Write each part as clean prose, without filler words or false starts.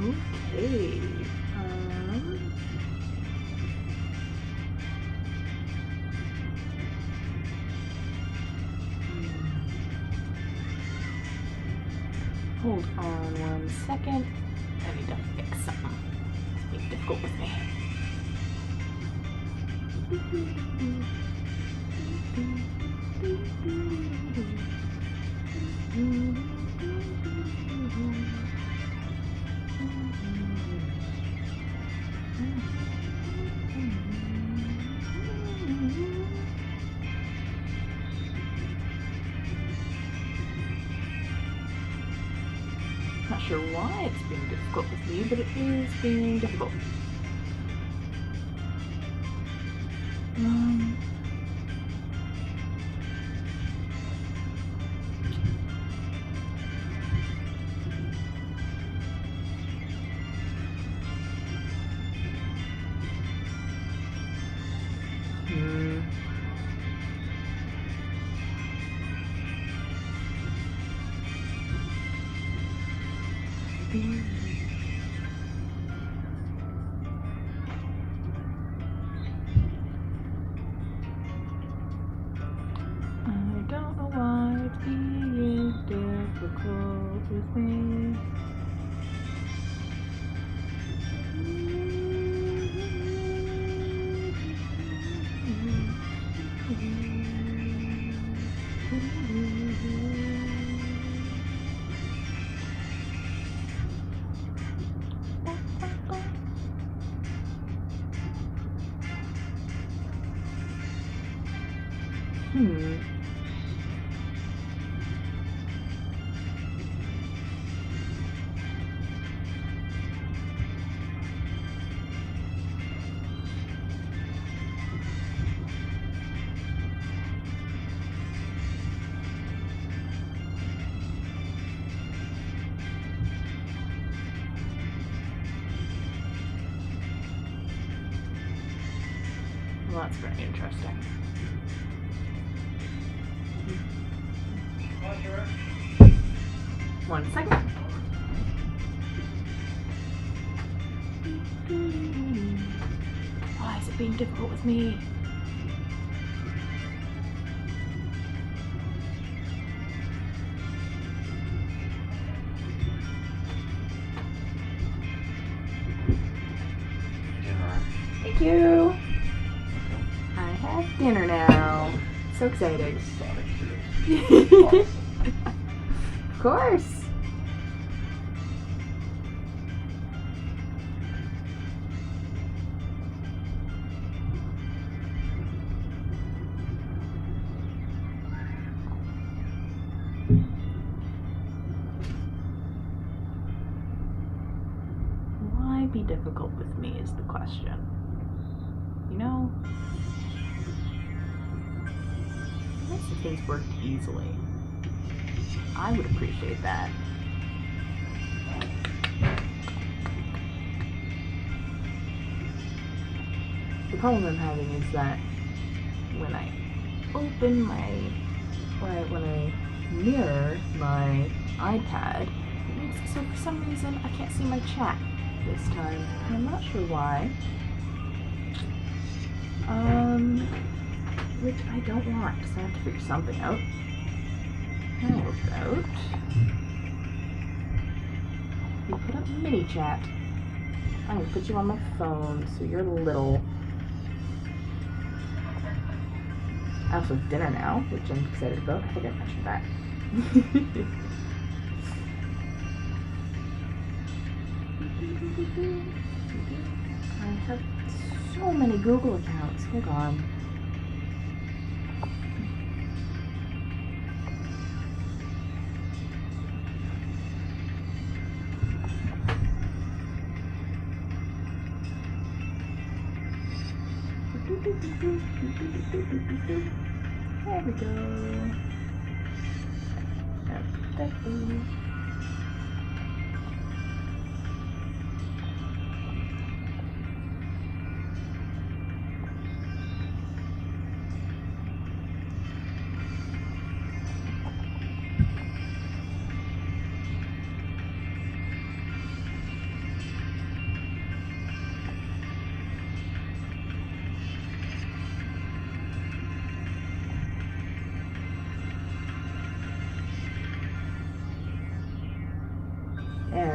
Okay. Hold on 1 second. I need to fix something. It's being difficult with me. Not sure why it's being difficult with me, but it is being difficult. I don't know why it's being difficult with me. Well, that's very interesting. One second. Why is it being difficult with me? Thank you. I have dinner now. So exciting. Of course. Why be difficult with me is the question. You know? Unless the things worked easily. I would appreciate that. The problem I'm having is that when I open when I mirror my iPad, it makes it so for some reason I can't see my chat this time. And I'm not sure why. Which I don't want, because I have to figure something out. How about you put up mini chat? I'm gonna put you on my phone so you're little. I also have dinner now, which I'm excited about. I think I mentioned that. I have so many Google accounts. Hold on. There we go.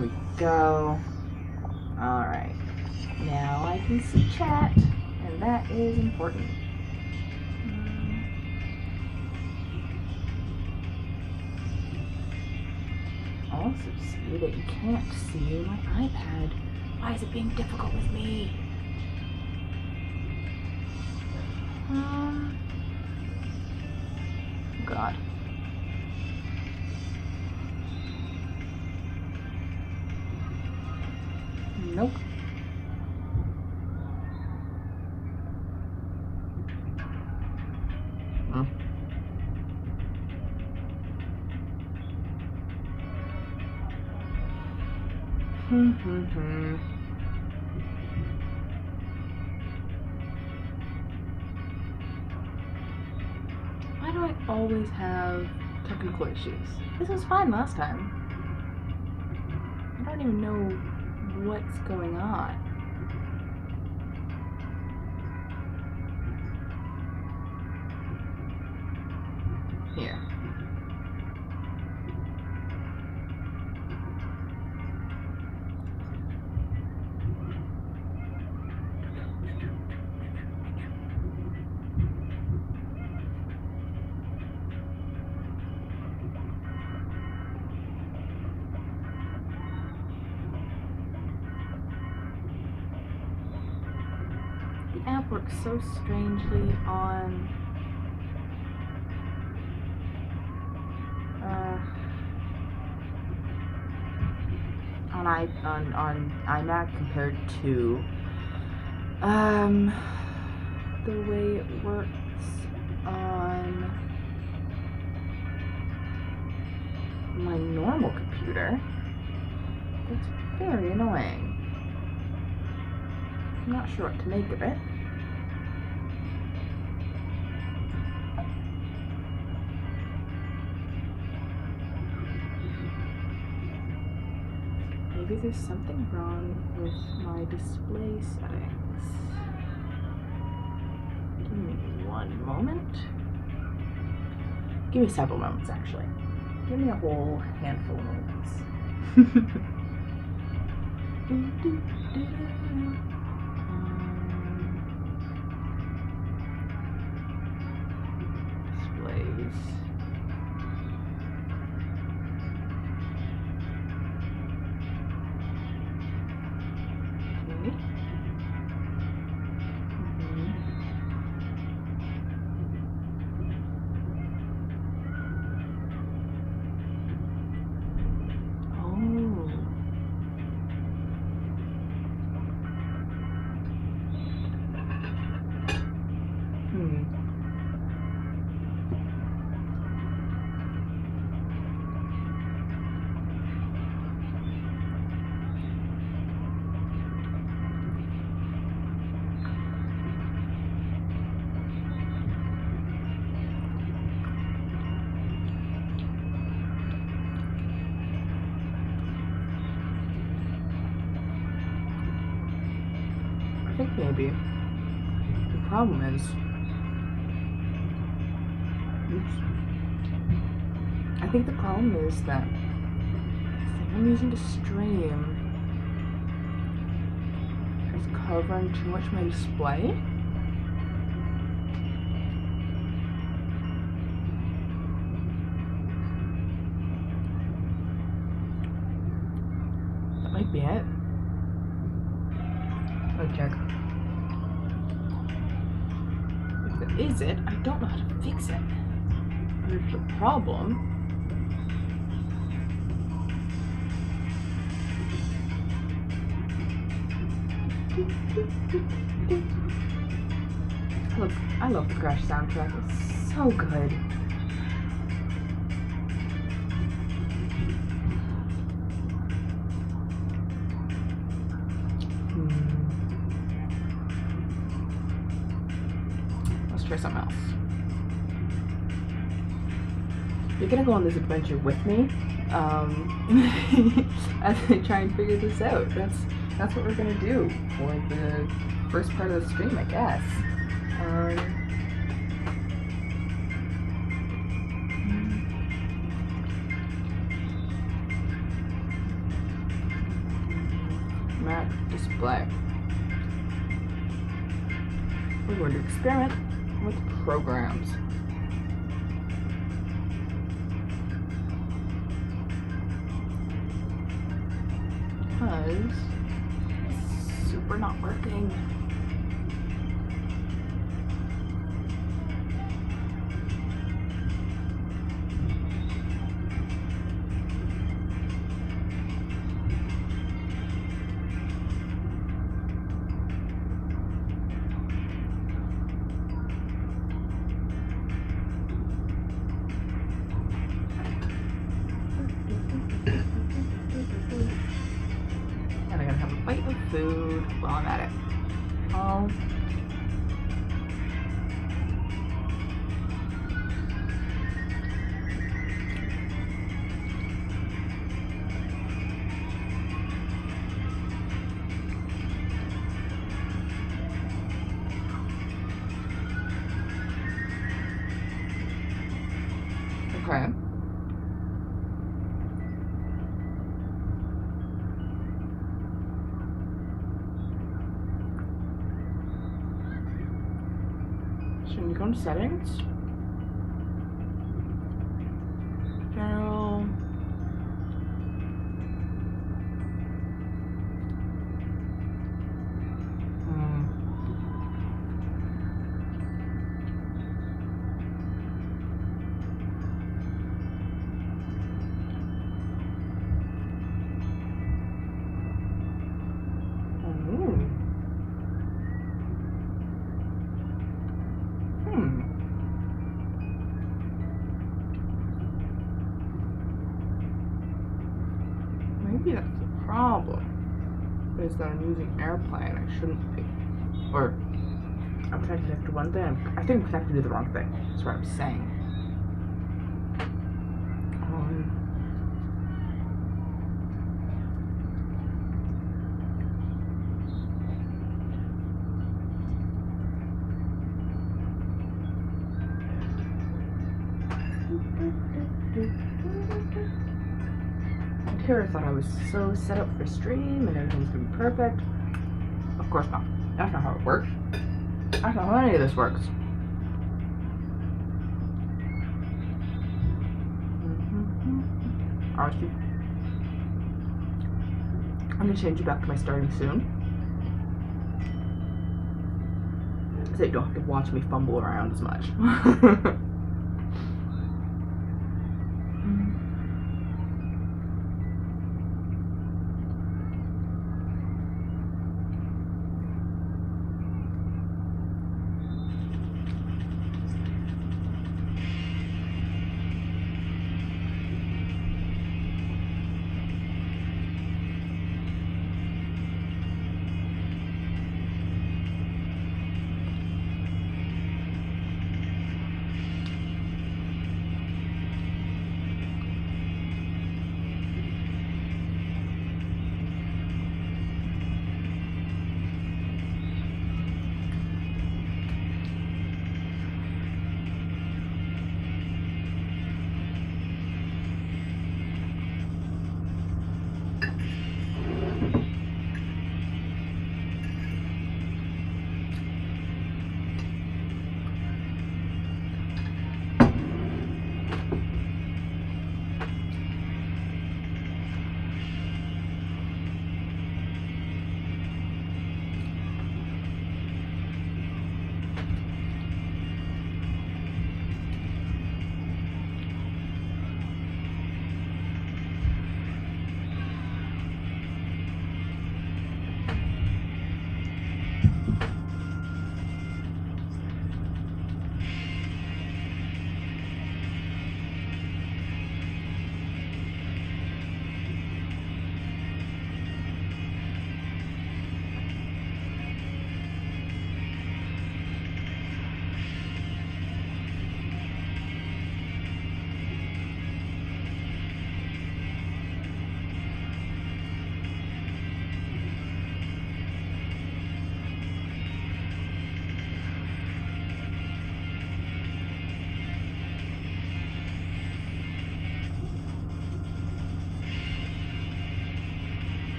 There we go. Alright. Now I can see chat, and that is important. Also see that you can't see my iPad. Why is it being difficult with me? God. Nope. Why do I always have technical issues? This was fine last time. I don't even know what's going on. Here. The app works so strangely on iMac compared to the way it works on my normal computer. It's very annoying. I'm not sure what to make of it. Maybe there's something wrong with my display settings. Give me one moment. Give me several moments, actually. Give me a whole handful of moments. Displays. I think maybe the problem is, I think the problem is that the thing I'm using to stream is covering too much of my display. That might be it. Let's check. If that is it, I don't know how to fix it. There's the problem. Look, I love the Crash soundtrack. It's so good. Let's try something else. You're gonna go on this adventure with me as I try and figure this out. That's what we're gonna do for the first part of the stream, I guess. display. We're going to experiment with programs. Because it's super not working. And I gotta have a bite of food while I'm at it. Okay. So you go into settings, general, maybe that's the problem, is that I'm using airplane. I shouldn't be. Or I'm trying to connect to one thing. I think I'm connected to the wrong thing. That's what I'm saying. Here I thought I was so set up for stream and everything's gonna be perfect. Of course not. That's not how it works. That's not how any of this works. RSG. I'm gonna change you back to my starting soon, so you don't have to watch me fumble around as much.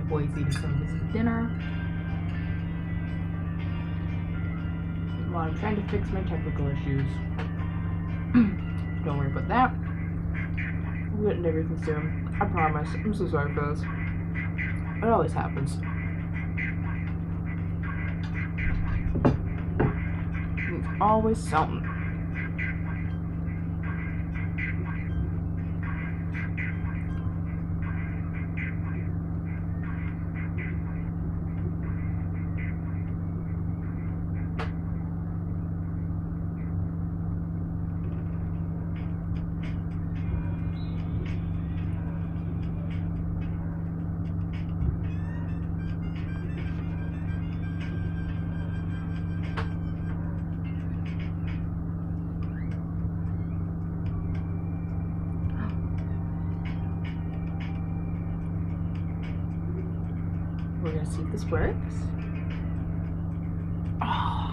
The boy's eating some of his dinner. While I'm trying to fix my technical issues. Don't worry about that. We'll get into everything soon. I promise. I'm so sorry for this. It always happens. It's always something. We're gonna see if this works. Oh.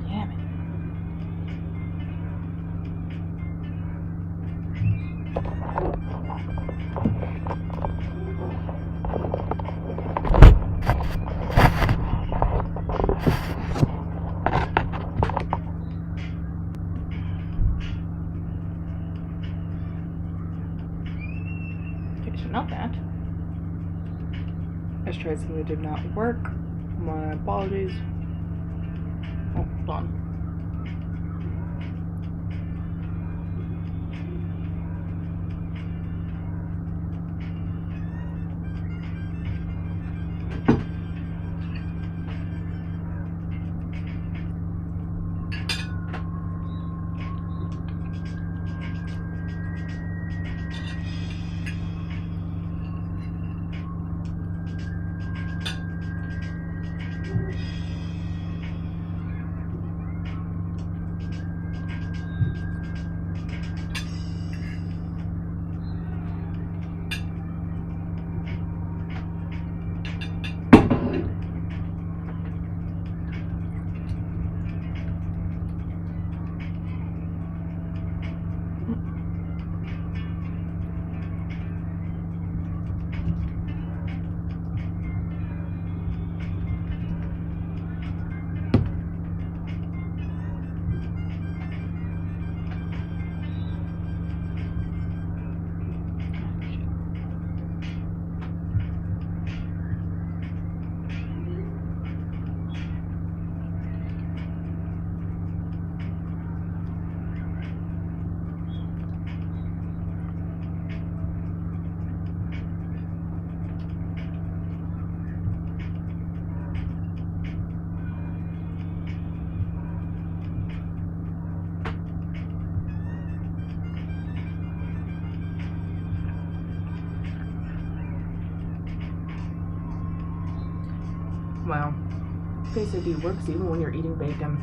Damn it. Not that. I just tried something that did not work. My apologies. Oh, hold on. Wow. Face ID works even when you're eating bacon.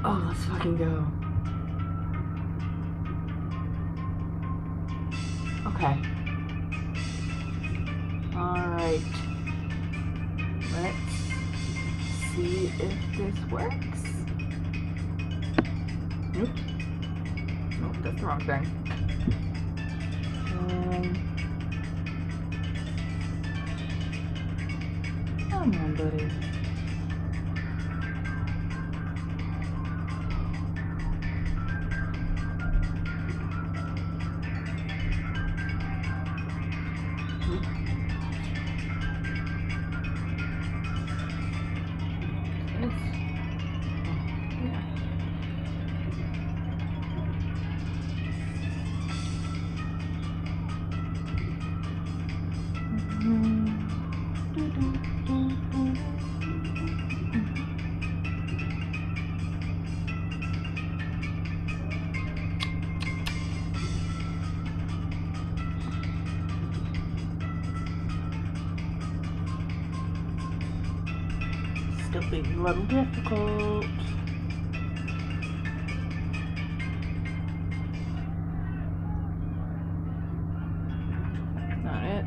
Oh, let's fucking go. Okay. Alright. Let's see if this works. Nope. Nope, that's the wrong thing. Come on, buddy. Still being a little difficult. Not it.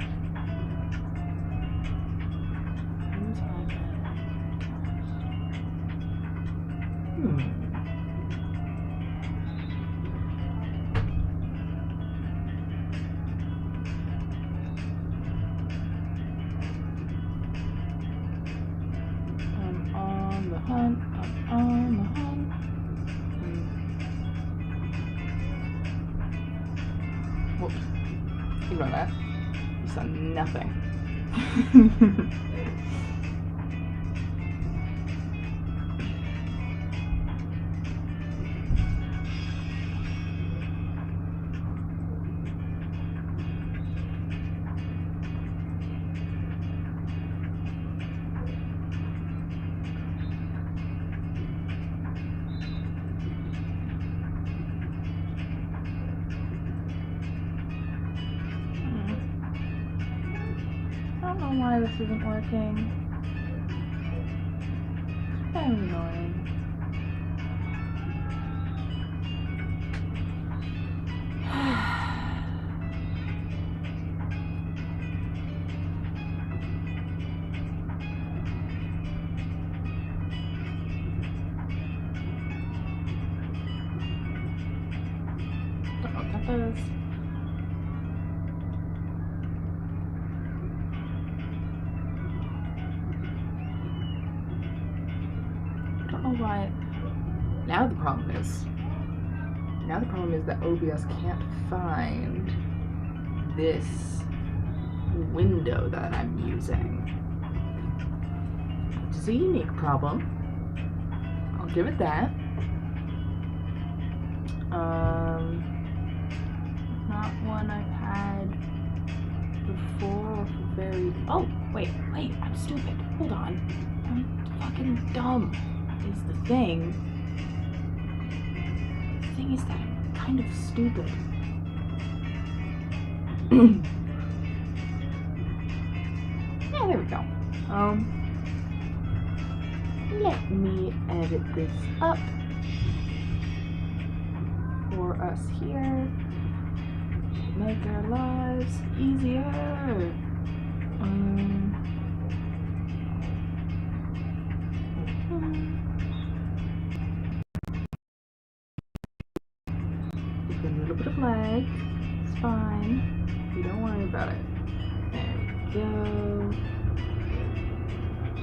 I'm on the hunt. Whoops. Ignore that. You saw nothing. I don't know why this isn't working. It's very annoying. Don't know what that is. Don't know why. Now the problem is that OBS can't find this window that I'm using, which is a unique problem. I'll give it that. Not one I've had before. Very. Oh, wait, I'm stupid. Hold on. I'm fucking dumb. Is the thing. The thing is that I'm kind of stupid. there we go. Let me edit this up for us here. Make our lives easier. There's a little bit of lag. It's fine. You don't worry about it. There we go.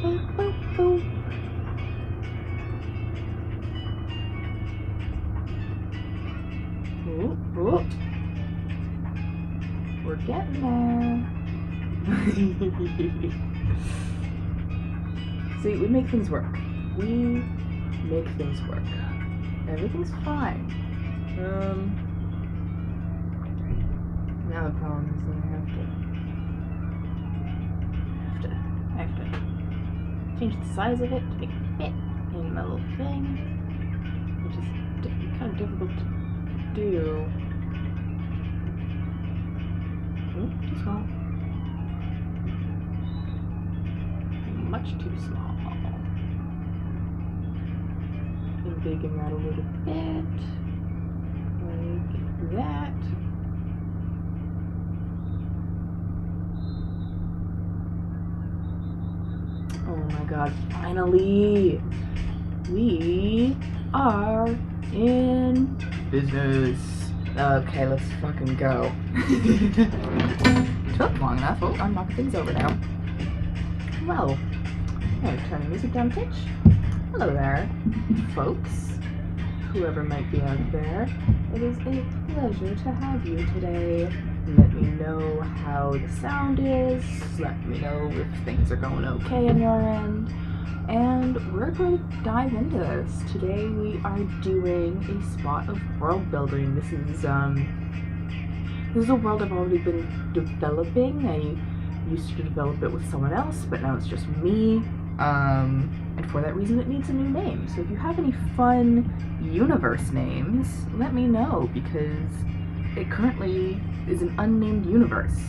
Boop, boop, boop. Ooh, ooh. We're getting there. See, we make things work. We make things work. Everything's fine. Now the problem is that I have to change the size of it to make it fit in my little thing, which is kind of difficult to do. Too small. Much too small. Embiggen that a little bit. Like that. Oh my god, finally! We are in business. Okay, let's fucking go. Took long enough. Oh, I'm knocking things over now. Well, I'm gonna turn the music down a pitch. Hello there, folks. Whoever might be out there. It is a pleasure to have you today. Let me know how the sound is. Let me know if things are going okay on your end. And we're going to dive into this. Today we are doing a spot of world building. This is a world I've already been developing. I used to develop it with someone else, but now it's just me. And for that reason it needs a new name. So if you have any fun universe names, let me know, because it currently is an unnamed universe.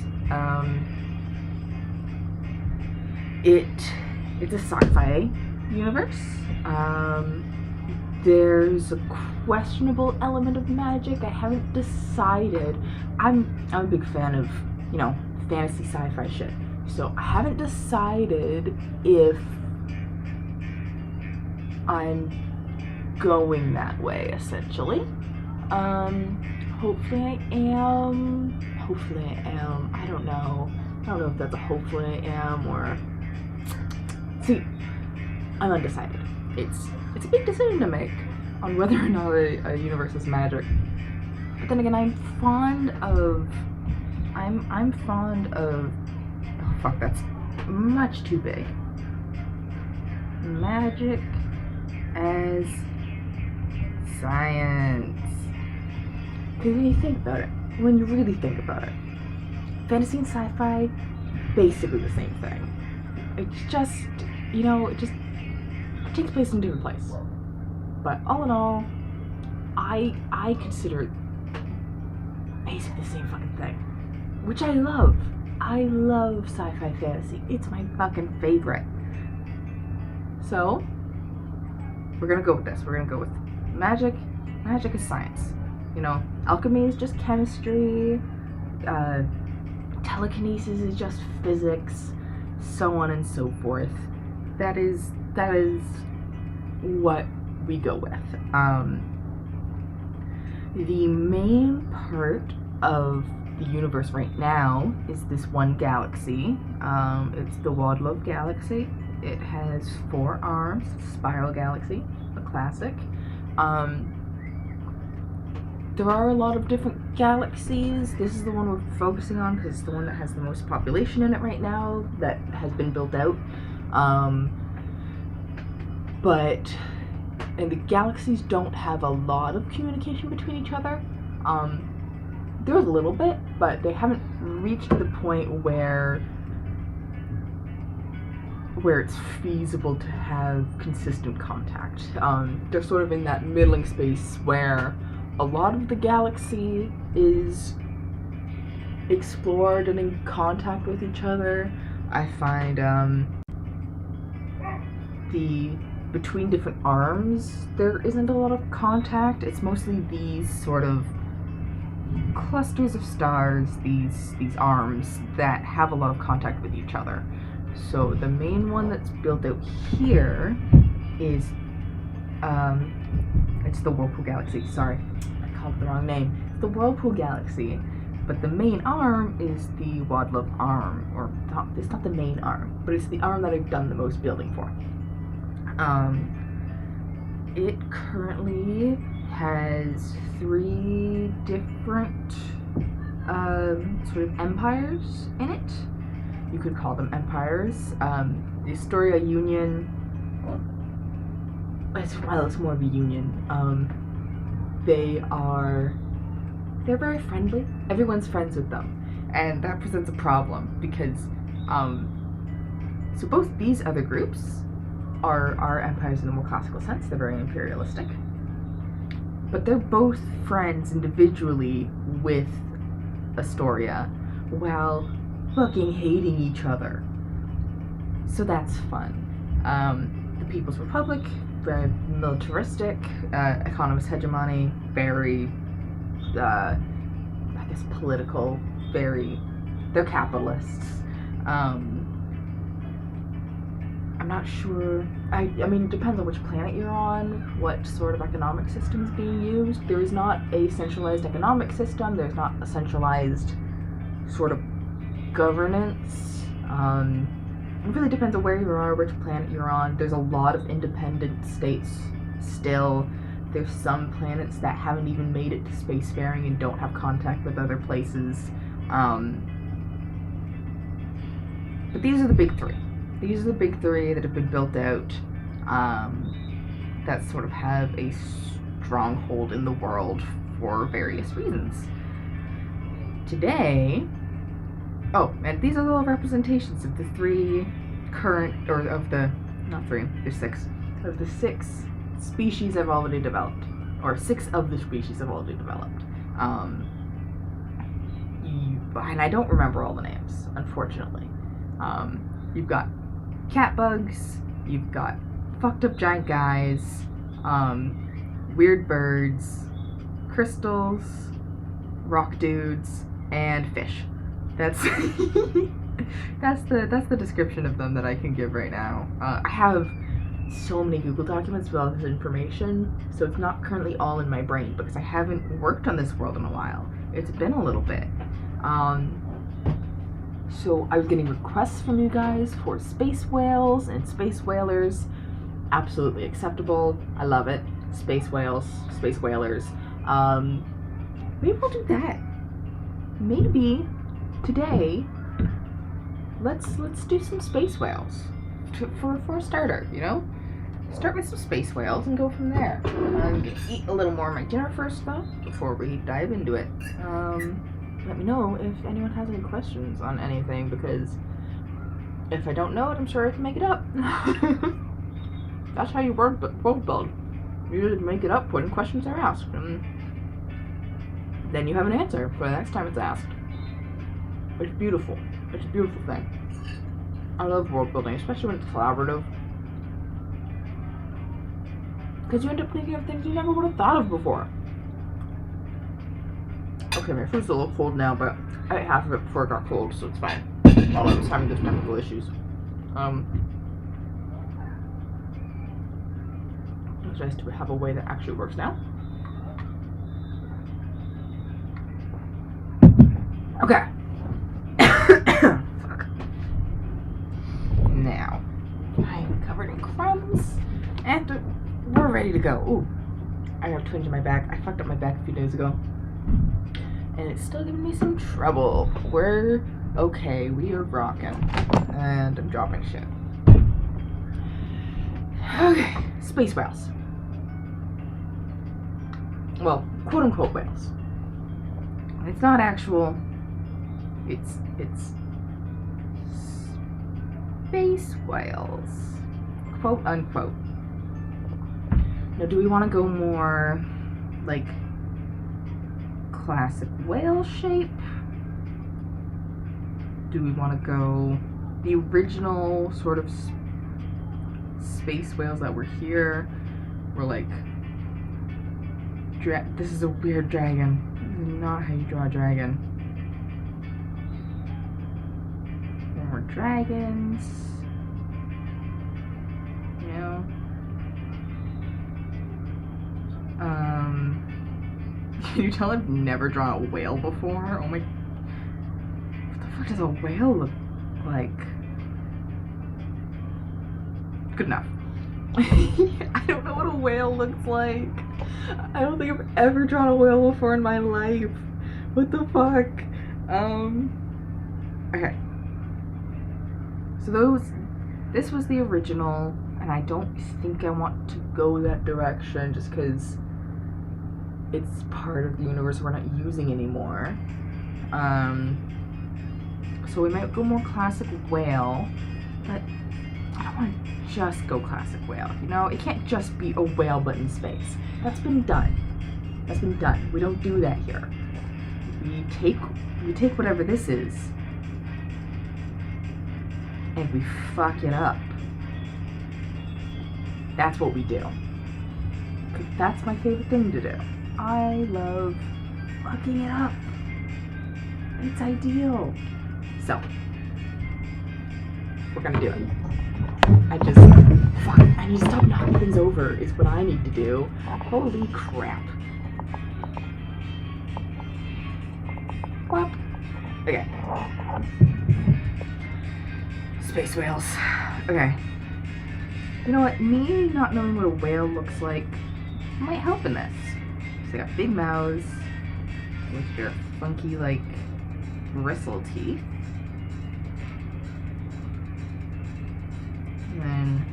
It's a sci-fi universe. There's a questionable element of magic. I haven't decided. I'm a big fan of, fantasy sci-fi shit. So I haven't decided if I'm going that way, essentially. Hopefully I am. I don't know if that's a hopefully I am or... See, I'm undecided. It's a big decision to make on whether or not a universe is magic. But then again, I'm fond of... Oh fuck, that's much too big. Magic as science. Because when you think about it, when you really think about it, fantasy and sci-fi, basically the same thing. It's just, it takes place in a different place. But all in all, I consider it basically the same fucking thing. Which I love. I love sci-fi fantasy. It's my fucking favorite. So, we're gonna go with this. We're gonna go with magic. Magic is science. Alchemy is just chemistry. Telekinesis is just physics. So on and so forth. That is what we go with. The main part of the universe right now is this one galaxy. It's the Wildlove Galaxy. It has 4 arms. Spiral Galaxy, a classic. There are a lot of different galaxies. This is the one we're focusing on because it's the one that has the most population in it right now, that has been built out. And the galaxies don't have a lot of communication between each other. There's a little bit, but they haven't reached the point where it's feasible to have consistent contact. They're sort of in that middling space where a lot of the galaxy is explored and in contact with each other. I find between different arms there isn't a lot of contact. It's mostly these sort of clusters of stars, these arms that have a lot of contact with each other. So the main one that's built out here is it's the Whirlpool Galaxy. Sorry, I called it the wrong name. It's the Whirlpool Galaxy, but the main arm is the Wadlove arm, or it's not the main arm, but it's the arm that I've done the most building for. It currently has 3 different sort of empires in it. You could call them empires. The Astoria Union, it's more of a union. They're very friendly. Everyone's friends with them, and that presents a problem because so both these other groups are empires in the more classical sense. They're very imperialistic, but they're both friends individually with Astoria while fucking hating each other. So that's fun. The People's Republic, very militaristic, economist hegemony, very I guess political, they're capitalists. I'm not sure. I mean, it depends on which planet you're on, what sort of economic system is being used. There is not a centralized economic system. There's not a centralized sort of governance. It really depends on where you are, which planet you're on. There's a lot of independent states still. There's some planets that haven't even made it to spacefaring and don't have contact with other places. But these are the big 3. These are the big 3 that have been built out, that sort of have a stronghold in the world for various reasons. Today, and these are all representations of the 3 current, or of the, not 3, there's 6, of the 6 species I've already developed, or 6 of the species I've already developed. And I don't remember all the names, unfortunately. You've got cat bugs, you've got fucked up giant guys, weird birds, crystals, rock dudes, and fish. That's that's the description of them that I can give right now. I have so many Google documents with all this information, so it's not currently all in my brain because I haven't worked on this world in a while. It's been a little bit. So I was getting requests from you guys for space whales and space whalers. Absolutely acceptable. I love it. Space whales, space whalers. Maybe we'll do that. Maybe today, let's do some space whales for a starter. You know, start with some space whales and go from there. I'm gonna eat a little more of my dinner first though before we dive into it. Let me know if anyone has any questions on anything, because if I don't know it, I'm sure I can make it up. That's how you world build. You just make it up when questions are asked, and then you have an answer for the next time it's asked. It's beautiful. It's a beautiful thing. I love world building, especially when it's collaborative, because you end up thinking of things you never would have thought of before. Okay, my food's a little cold now, but I ate half of it before it got cold, so it's fine. While I was having those technical issues. It's nice to have a way that actually works now. Okay. Fuck. Now, I'm covered in crumbs, and we're ready to go. Ooh, I have a twinge in my back. I fucked up my back a few days ago, and it's still giving me some trouble. We're okay. We are rocking, and I'm dropping shit. Okay, space whales. Well, quote unquote whales. It's not actual. It's space whales, quote unquote. Now, do we want to go more like classic whale shape? Do we want to go the original sort of space whales that were here were like, this is a weird dragon. This is not how you draw a dragon. More dragons, you know. Can you tell I've never drawn a whale before? Oh my, what the fuck does a whale look like? Good enough. I don't know what a whale looks like. I don't think I've ever drawn a whale before in my life. What the fuck? Okay. So this was the original, and I don't think I want to go that direction just because it's part of the universe we're not using anymore. So we might go more classic whale, but I don't want to just go classic whale. You know, it can't just be a whale but in space. That's been done. That's been done. We don't do that here. We take whatever this is and we fuck it up. That's what we do. 'Cause that's my favorite thing to do. I love fucking it up. It's ideal. So, we're gonna do it. I need to stop knocking things over is what I need to do. Holy crap. What? Okay. Space whales. Okay. You know what? Me not knowing what a whale looks like might help in this. So they got big mouths with their funky, like, bristle teeth. And then,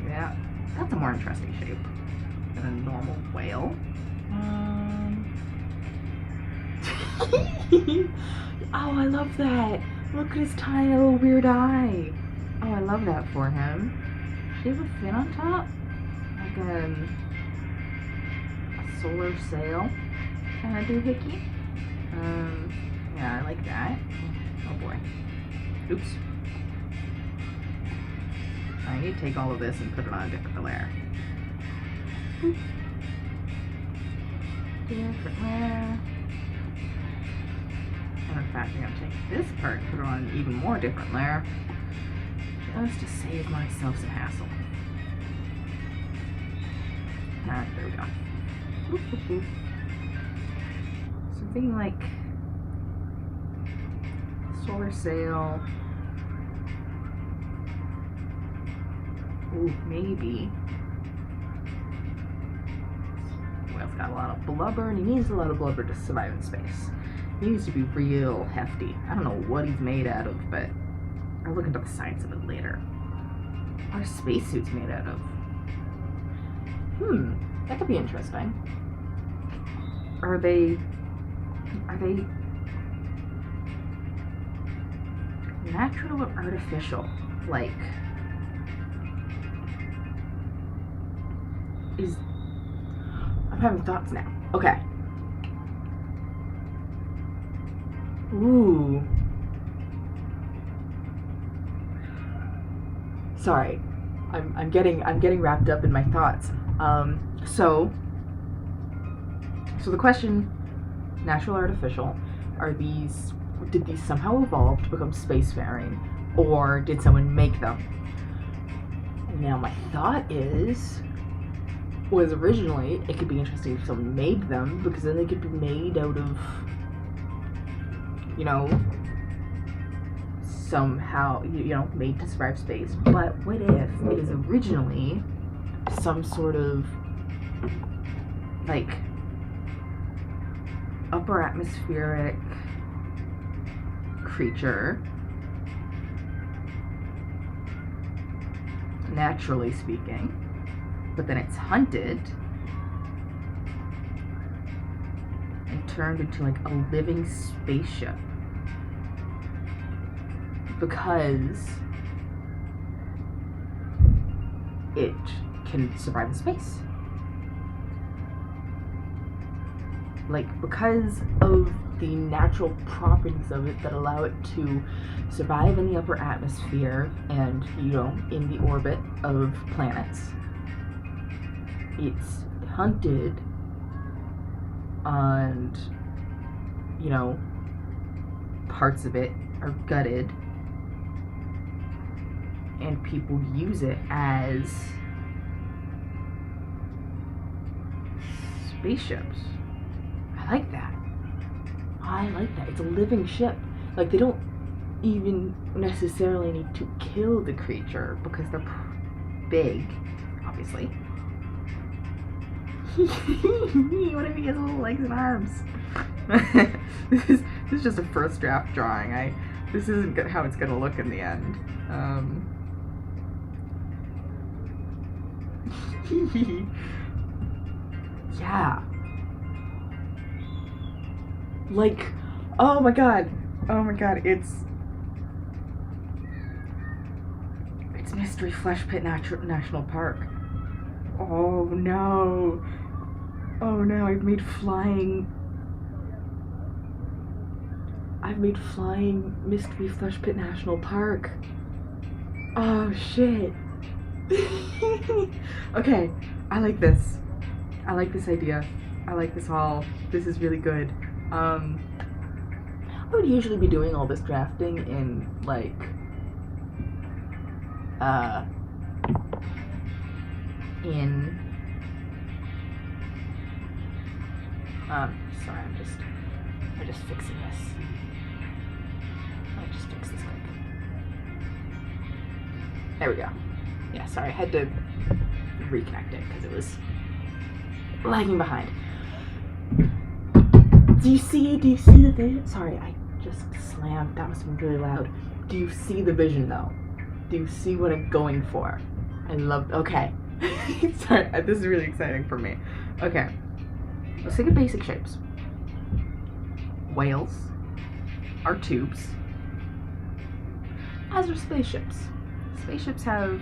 yeah, that's a more interesting shape than a normal whale. Oh, I love that. Look at his tiny little weird eye. Oh, I love that for him. Does he have a fin on top? Like a solar sail kind of doohickey. Yeah, I like that. Oh boy. Oops. I need to take all of this and put it on a different layer. Different layer. And in fact, I'm going to take this part and put it on an even more different layer. Just to save myself some hassle. Alright, there we go. Something like solar sail. Ooh, maybe. Whale's got a lot of blubber, and he needs a lot of blubber to survive in space. He needs to be real hefty. I don't know what he's made out of, but I'll look into the science of it later. What are spacesuits made out of? That could be interesting. Are they natural or artificial? Like, I'm having thoughts now. Okay. Ooh. Sorry. I'm getting wrapped up in my thoughts. So the question, natural or artificial, did these somehow evolve to become spacefaring, or did someone make them? Now my thought was originally it could be interesting if someone made them, because then they could be made out of, you know, somehow, you know, made to survive space. But what if it is originally some sort of, like, upper atmospheric creature, naturally speaking, but then it's hunted and turned into like a living spaceship because it can survive in space. like, because of the natural properties of it that allow it to survive in the upper atmosphere and, you know, in the orbit of planets. It's hunted and, you know, parts of it are gutted and people use it as spaceships. I like that. It's a living ship. Like, they don't even necessarily need to kill the creature because they're big, obviously. What if he has little legs and arms? This is just a first draft drawing. This isn't how it's gonna look in the end. Yeah. Like, oh my god, it's Mystery Flesh Pit National Park. Oh no, I've made flying Mystery Flesh Pit National Park. Oh shit. Okay, I like this. I like this idea. I like this all. This is really good. I would usually be doing all this drafting in, like, sorry, I'm just fixing this. I'll just fix this quick. There we go. Yeah, sorry, I had to reconnect it because it was lagging behind. Do you see the vision? Sorry, I just slammed. That must have been really loud. Do you see the vision, though? Do you see what I'm going for? Okay. Sorry, this is really exciting for me. Okay. Let's think of basic shapes. Whales are tubes, as are spaceships. Spaceships have,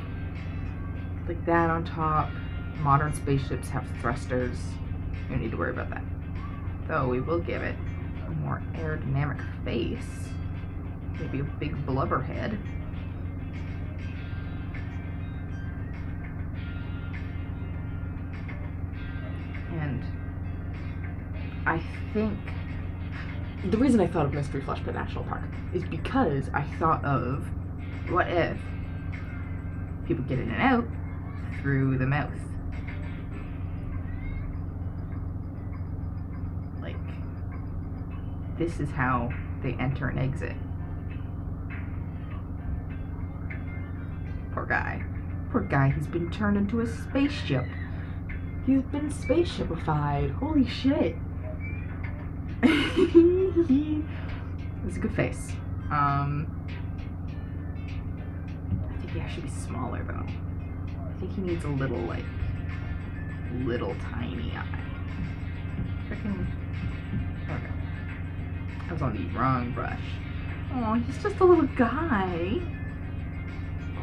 like, that on top. Modern spaceships have thrusters. You don't need to worry about that. Though we will give it a more aerodynamic face. Maybe a big blubber head. And I think the reason I thought of Mystery Flesh Pit National Park is because I thought of, what if people get in and out through the mouth? Like, this is how they enter and exit. Poor guy. Poor guy, he's been turned into a spaceship. He's been spaceshipified. Holy shit. It's a good face. I think he actually be smaller though. I think he needs a little tiny eye. Freaking. Okay. I was on the wrong brush. Oh, he's just a little guy.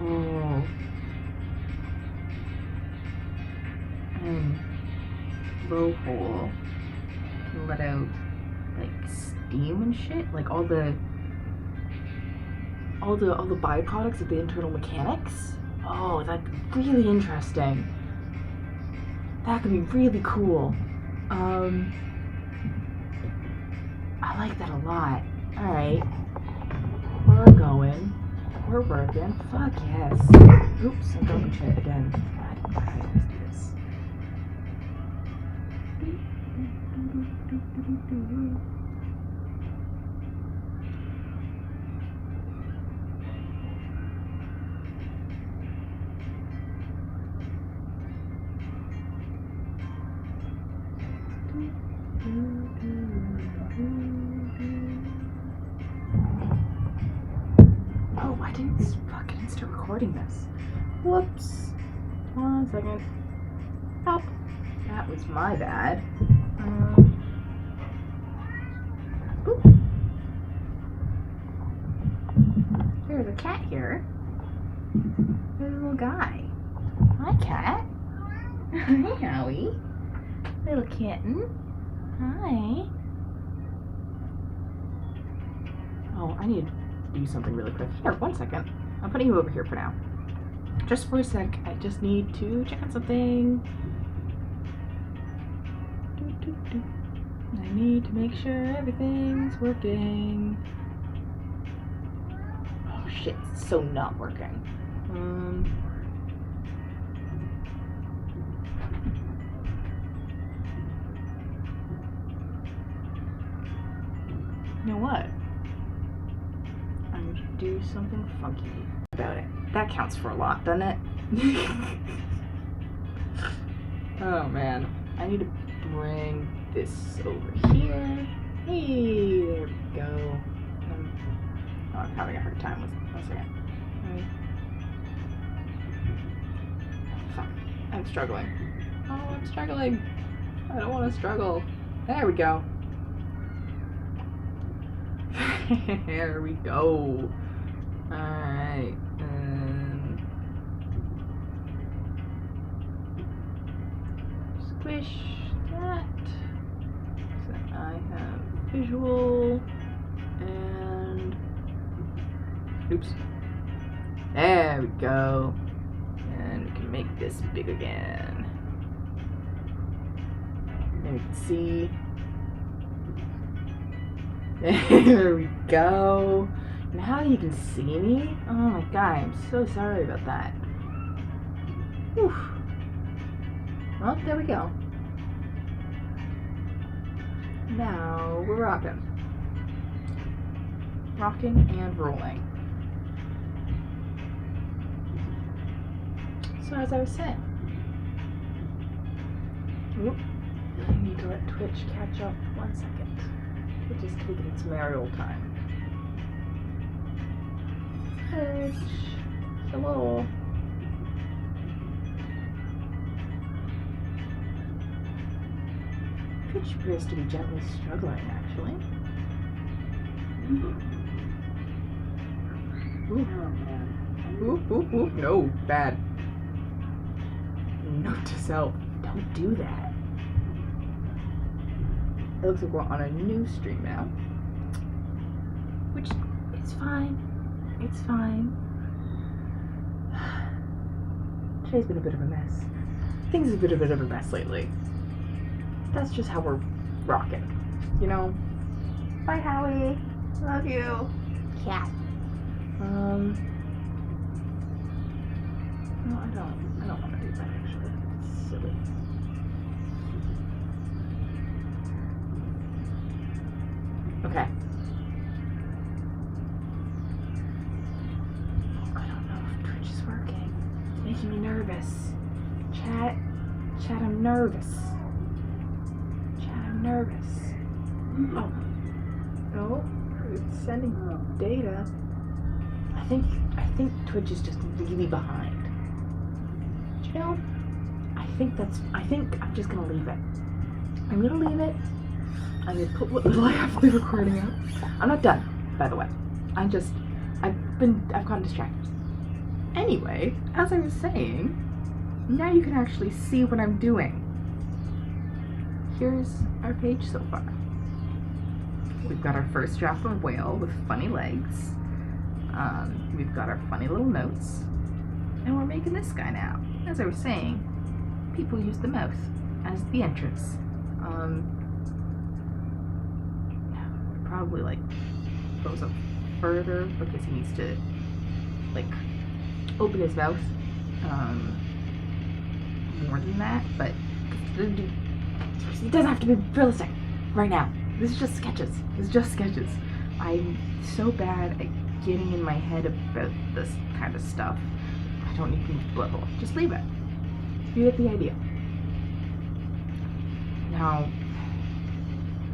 Oh. And blowhole can let out, like, steam and shit, like all the byproducts of the internal mechanics. Oh, that's really interesting. That could be really cool. I like that a lot. All right, we're going. We're working. Fuck yes. Oops, I'm dropping shit again. God, let's do this. Oh, I didn't fucking start recording this. Whoops. 1 second. Oh, that was my bad. There's a cat here. There's a little guy. Hi, cat. Hi, Howie. Little kitten. Hi. I need to do something really quick. Here, 1 second. I'm putting you over here for now. Just for a sec, I just need to check on something. I need to make sure everything's working. Oh shit, it's so not working. You know what? I'm gonna do something funky about it. That counts for a lot, doesn't it? Oh man, I need to bring this over here. Hey, there we go. Oh, I'm having a hard time with it. 1 second. Right. Fuck. I'm struggling. Oh, I'm struggling. I don't want to struggle. There we go. There we go. Alright. Squish that. So I have visual and oops. There we go. And we can make this big again. And we can see. There we go. Now you can see me. Oh my god, I'm so sorry about that. Whew. Well, there we go. Now we're rocking. Rocking and rolling. So as I was saying, I need to let Twitch catch up 1 second. Which is taking its merry old time. Twitch, hello. Twitch appears to be gently struggling, actually. Ooh. Oop, oop, oop. No, bad. Note to self, don't do that. It looks like we're on a new stream now. Which, it's fine. It's fine. Today's been a bit of a mess. Things have been a bit of a mess lately. That's just how we're rocking. You know? Bye, Howie. Love you. Cat. No, I don't want to do that, actually. It's silly. Okay. I don't know if Twitch is working. It's making me nervous. Chat, I'm nervous. Chat, I'm nervous. Oh. No, it's sending data. I think Twitch is just really behind. You know, I think I'm just gonna leave it. I'm gonna leave it. I'm gonna put what little I have the recording out. I'm not done, by the way. I've gotten distracted. Anyway, as I was saying, now you can actually see what I'm doing. Here's our page so far. We've got our first draft of whale with funny legs. We've got our funny little notes. And we're making this guy now. As I was saying, people use the mouth as the entrance. Probably like goes up further because he needs to like open his mouth more than that, but it doesn't have to be realistic right now. This is just sketches. I'm so bad at getting in my head about this kind of stuff. I don't need to move the blood bowl. Just leave it. You get the idea. Now,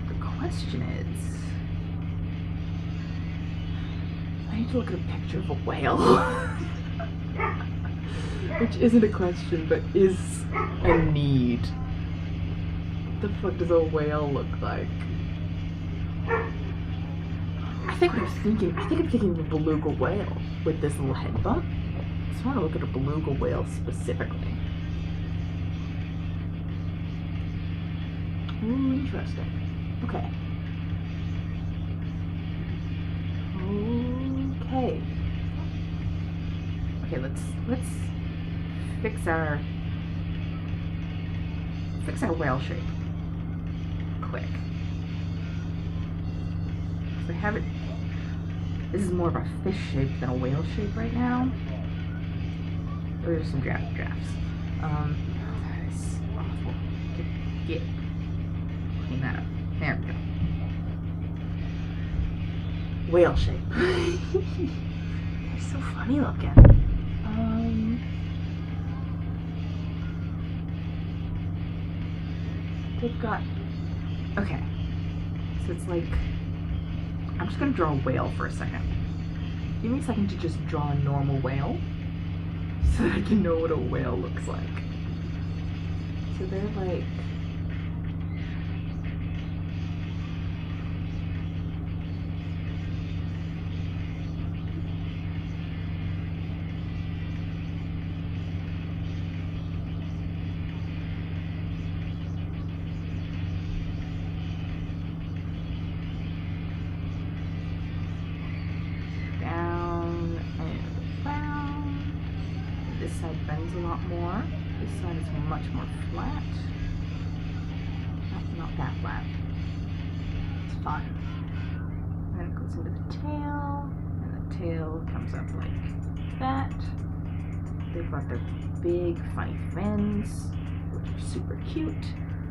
the question is, I need to look at a picture of a whale. Which isn't a question, but is a need. What the fuck does a whale look like? I think I'm thinking of a beluga whale with this little head bump. So I want to look at a beluga whale specifically. Ooh, interesting. Okay. Oh Okay, let's fix our whale shape quick. So I have it. This is more of a fish shape than a whale shape right now. There's some drafts. That is awful. Get clean that up. There we go. Whale shape. They're so funny looking. They've got, okay, so it's like, I'm just gonna draw a whale for a second. Give me a second to just draw a normal whale so that I can know what a whale looks like. So they're like, this side bends a lot more. This side is much more flat. Not that flat. It's fine. And then it goes into the tail, and the tail comes up like that. They've got their big funny fins, which are super cute,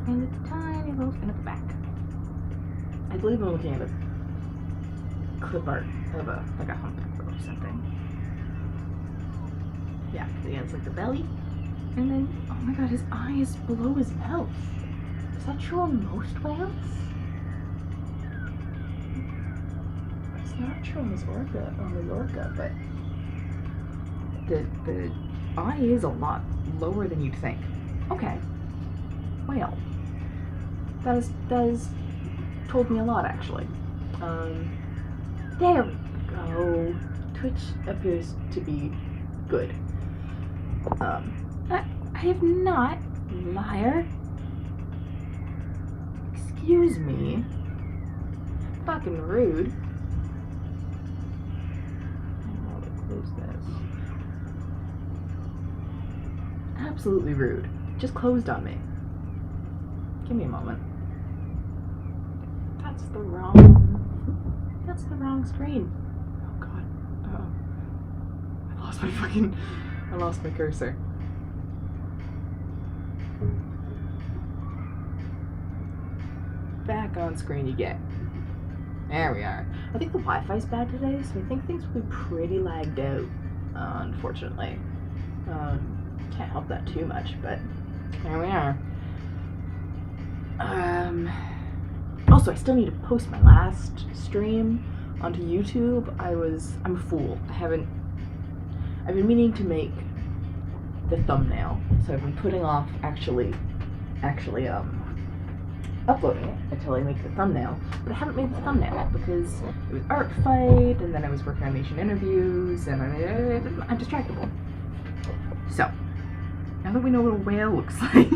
and a tiny little fin at the back. I believe I'm looking at a clip art of like a humpback whale or something. Yeah, he has like the belly, and then, oh my god, his eye is below his mouth. Is that true on most whales? It's not true on the orca, but the eye is a lot lower than you'd think. Okay, whale. That has told me a lot, actually. There we go. Twitch appears to be good. I have not, liar. Excuse me. Fucking rude. How do I close this? Absolutely rude. Just closed on me. Give me a moment. That's the wrong screen. Oh god. I lost my cursor. Back on screen you get. There we are. I think the Wi-Fi's bad today, so I think things will be pretty lagged out, unfortunately. Can't help that too much, but there we are. Also, I still need to post my last stream onto YouTube. I'm a fool. I've been meaning to make the thumbnail, so I've been putting off actually uploading it until I make the thumbnail, but I haven't made the thumbnail because it was art fight, and then I was working on nation interviews, and I'm distractible. So, now that we know what a whale looks like,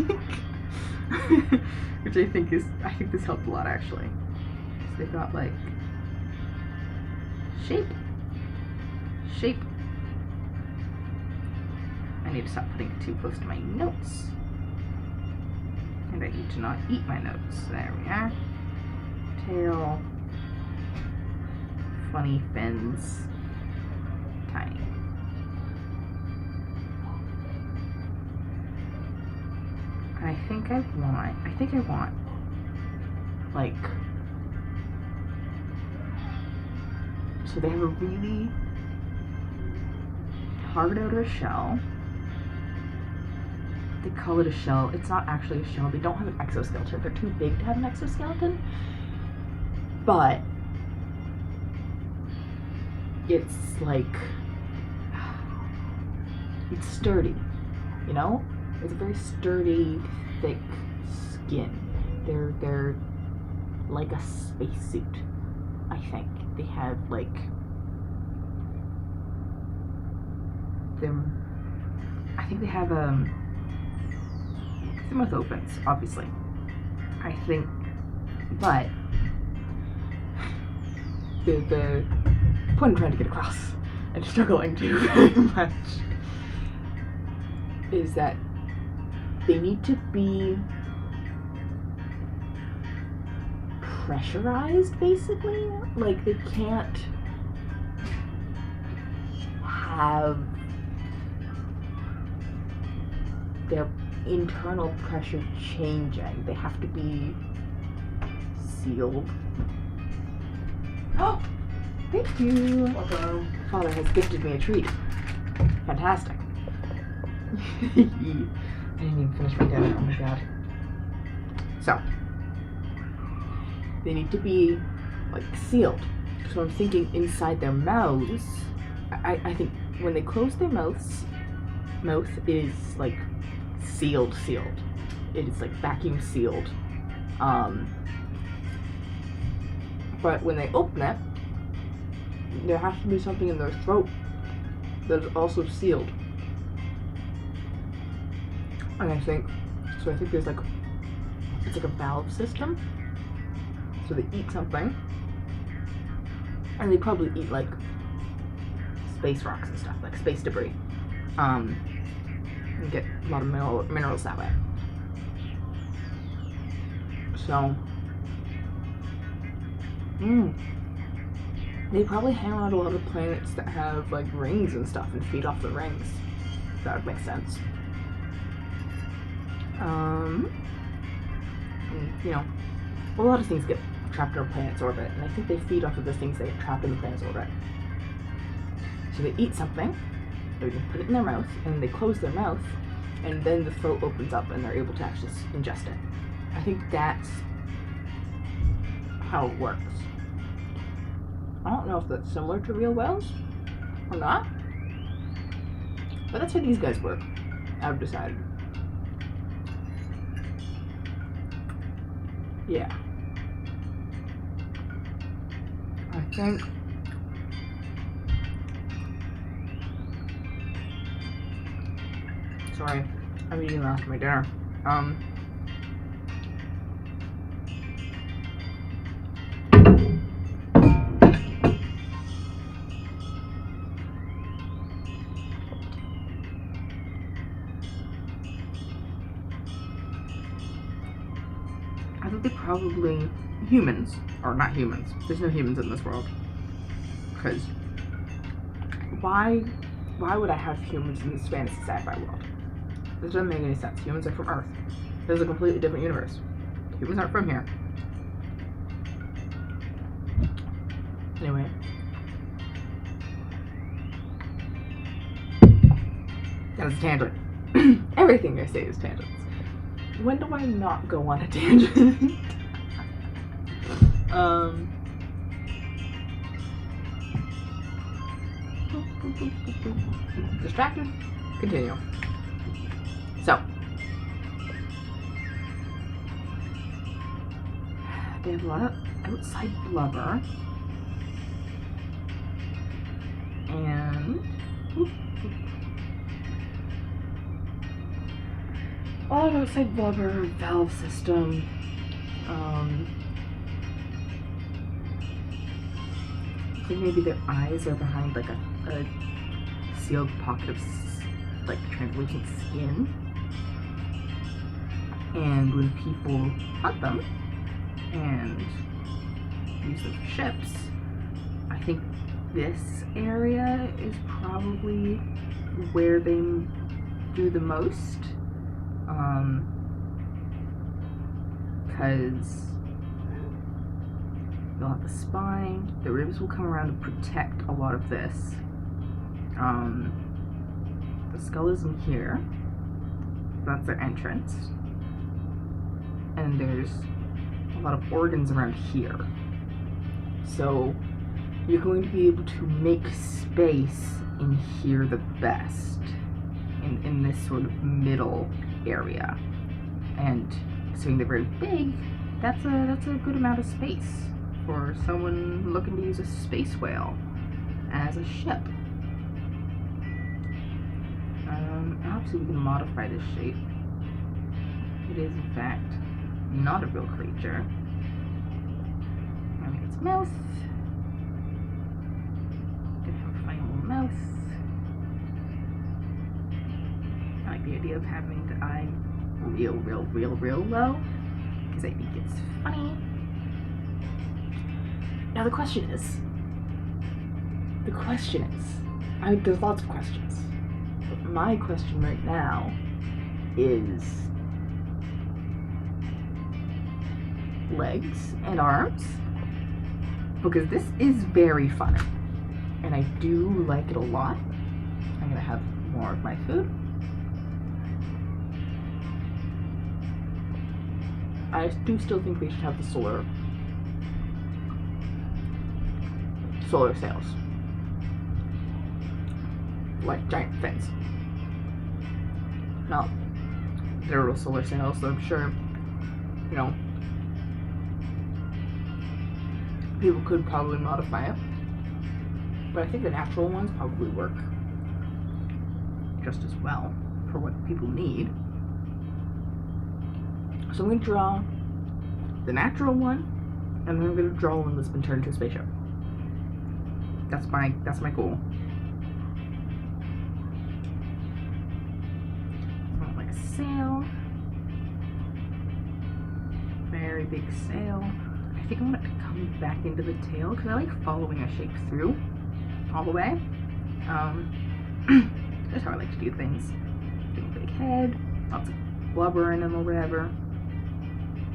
which I think this helped a lot, actually. So they've got like shape. I need to stop putting it too close to my notes. And I need to not eat my notes. There we are. Tail. Funny fins. Tiny. I think I want like, so they have a really hard outer shell. They call it a shell. It's not actually a shell. They don't have an exoskeleton. They're too big to have an exoskeleton. But it's like, it's sturdy, you know? It's a very sturdy, thick skin. They're like a spacesuit, I think. They have like, I think they have their mouth opens, obviously. I think, but the point I'm trying to get across and struggling to very much is that they need to be pressurized, basically. Like, they can't have their internal pressure changing. They have to be sealed. Oh, thank you. Welcome. Father has gifted me a treat. Fantastic. I didn't even finish my dinner. Oh my god. So, they need to be, like, sealed. So I'm thinking inside their mouths, I think when they close their mouth is, like, sealed. It is, like, vacuum sealed. But when they open it, there has to be something in their throat that is also sealed. And I think there's, like, it's like a valve system. So they eat something, and they probably eat, like, space rocks and stuff, like space debris, and get a lot of minerals that way. So, they probably hang around a lot of planets that have, like, rings and stuff and feed off the rings. That would make sense. And, you know, a lot of things get trapped in a planet's orbit, and I think they feed off of the things they get trapped in the planet's orbit. So they eat something, they can put it in their mouth, and they close their mouth, and then the throat opens up and they're able to actually ingest it. I think that's how it works. I don't know if that's similar to real whales or not, but that's how these guys work, I've decided. Yeah. I think sorry, I'm eating last of my dinner. I think they probably humans, or not humans. There's no humans in this world. Because why would I have humans in this fantasy sci-fi world? This doesn't make any sense. Humans are from Earth. This is a completely different universe. Humans aren't from here. Anyway. That was a tangent. Everything I say is tangents. When do I not go on a tangent? Distracted? Continue. So, they have a lot of outside blubber, and a lot of outside blubber, valve system. I think maybe their eyes are behind, like, a sealed pocket of, like, translucent skin. And when people hunt them and use them for ships, I think this area is probably where they do the most. Because they'll have the spine, the ribs will come around to protect a lot of this. The skull is in here. That's their entrance. And there's a lot of organs around here. So you're going to be able to make space in here the best. In this sort of middle area. And considering they're very big, that's a good amount of space for someone looking to use a space whale as a ship. Obviously we can modify this shape. It is in fact not a real creature. I mean, its mouth. Gonna have a funny little mouth. I like the idea idea of having the eye real low, because I think it's funny. Now the question is, I mean, there's lots of questions, but my question right now is legs and arms, because this is very funny, and I do like it a lot. I'm gonna have more of my food. I do still think we should have the solar sails, like giant fins. Not literal solar sails, so I'm sure, you know, people could probably modify it, but I think the natural ones probably work just as well for what people need. So I'm going to draw the natural one, and then I'm going to draw one that's been turned into a spaceship. That's my goal. I want like a sail, very big sail. I think I want it to come back into the tail because I like following a shape through all the way. That's how I like to do things. Big head, lots of blubber in them or whatever.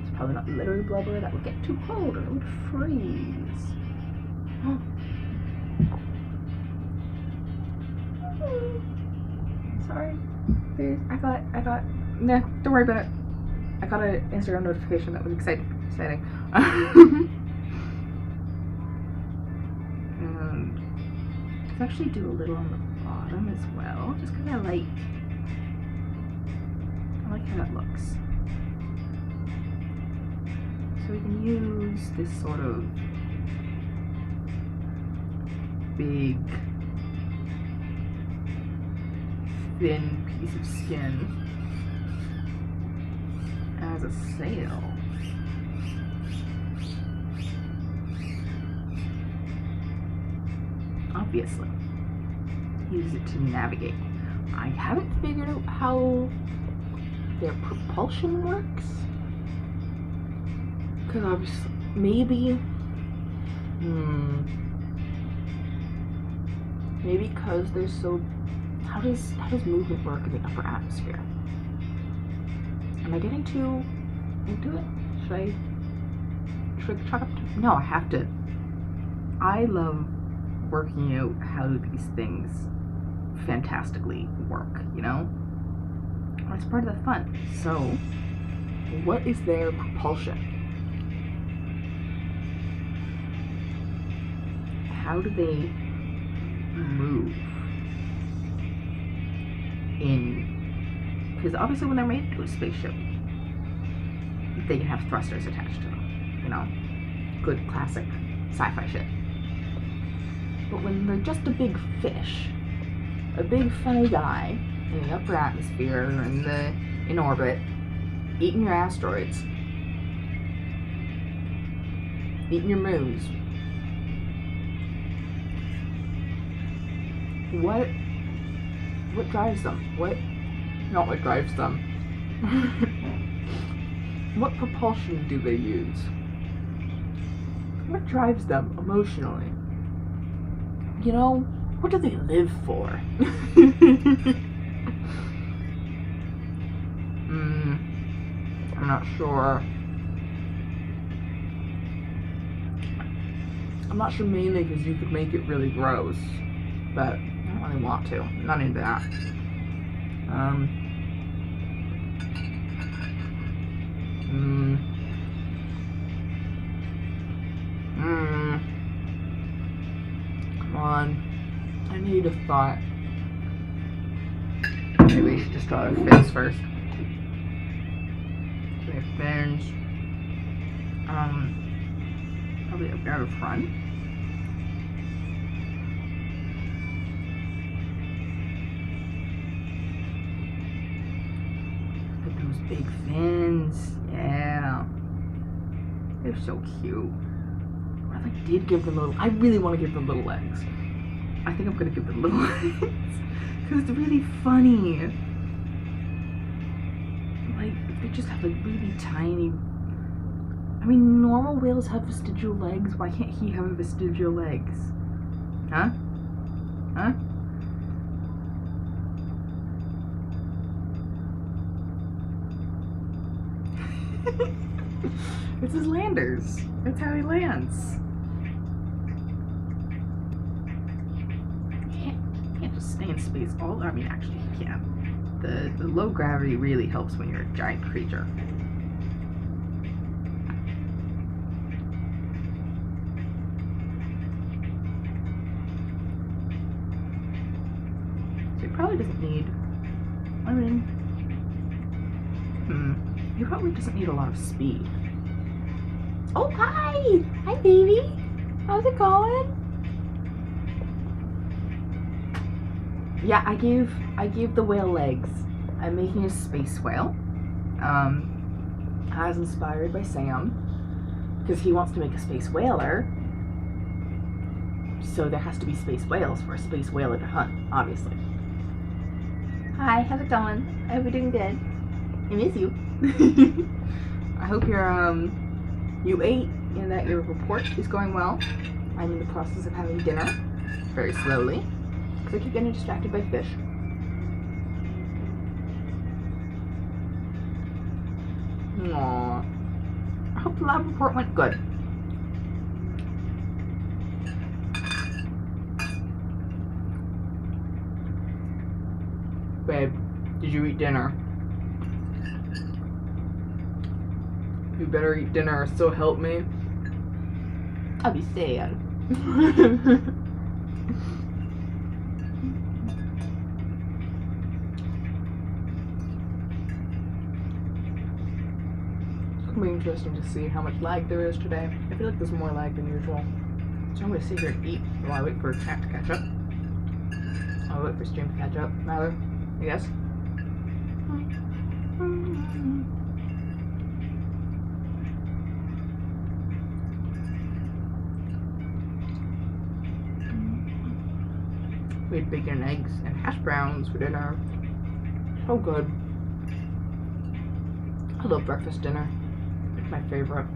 It's probably not literally blubber, that would get too cold or it would freeze. Sorry. I got, nah, don't worry about it. I got an Instagram notification that was exciting. And let's actually do a little on the bottom as well, just because I like how that looks. So we can use this sort of big, thin piece of skin as a sail. Obviously, use it to navigate. I haven't figured out how their propulsion works, because obviously, maybe because they're so. How does movement work in the upper atmosphere? Am I getting too into it? Should I chalk up to? No, I have to. I love working out how these things fantastically work, you know? It's part of the fun. So, what is their propulsion? How do they move? Because obviously when they're made into a spaceship, they can have thrusters attached to them, you know? Good classic sci-fi shit. But when they're just a big fish, a big funny guy in the upper atmosphere or in orbit, eating your asteroids, eating your moons, what drives them? Not what drives them. What propulsion do they use? What drives them emotionally? You know, what do they live for? I'm not sure. I'm not sure mainly because you could make it really gross, but I don't really want to. I'm not into that. Come on. I need a thought. Maybe we should just draw their face first. Their fins. Probably up there to front. Look at those big fins. Yeah. They're so cute. What if I did give them little... I really want to give them little legs. I think I'm going to give them little legs. Because it's really funny. They just have like really tiny. I mean, normal whales have vestigial legs. Why can't he have vestigial legs? Huh? Huh? It's his landers. That's how he lands. He can't just stay in space all. I mean, actually, he can. The low gravity really helps when you're a giant creature. So he probably doesn't need. I mean, he probably doesn't need a lot of speed. Oh, hi! Hi, baby! How's it going? Yeah, I gave the whale legs. I'm making a space whale. As inspired by Sam. Because he wants to make a space whaler. So there has to be space whales for a space whaler to hunt, obviously. Hi, how's it going? I hope you're doing good. I miss you. I hope you're, you ate and that your report is going well. I'm in the process of having dinner, very slowly, because I keep getting distracted by fish. Aww. I hope the lab report went good. Babe, did you eat dinner? You better eat dinner or still help me. I'll be sad. It's gonna be interesting to see how much lag there is today. I feel like there's more lag than usual. So I'm gonna sit here and eat while I wait for chat to catch up. I'll wait for stream to catch up, rather. I guess. We had bacon and eggs and hash browns for dinner. So good. I love breakfast dinner. It's my favorite.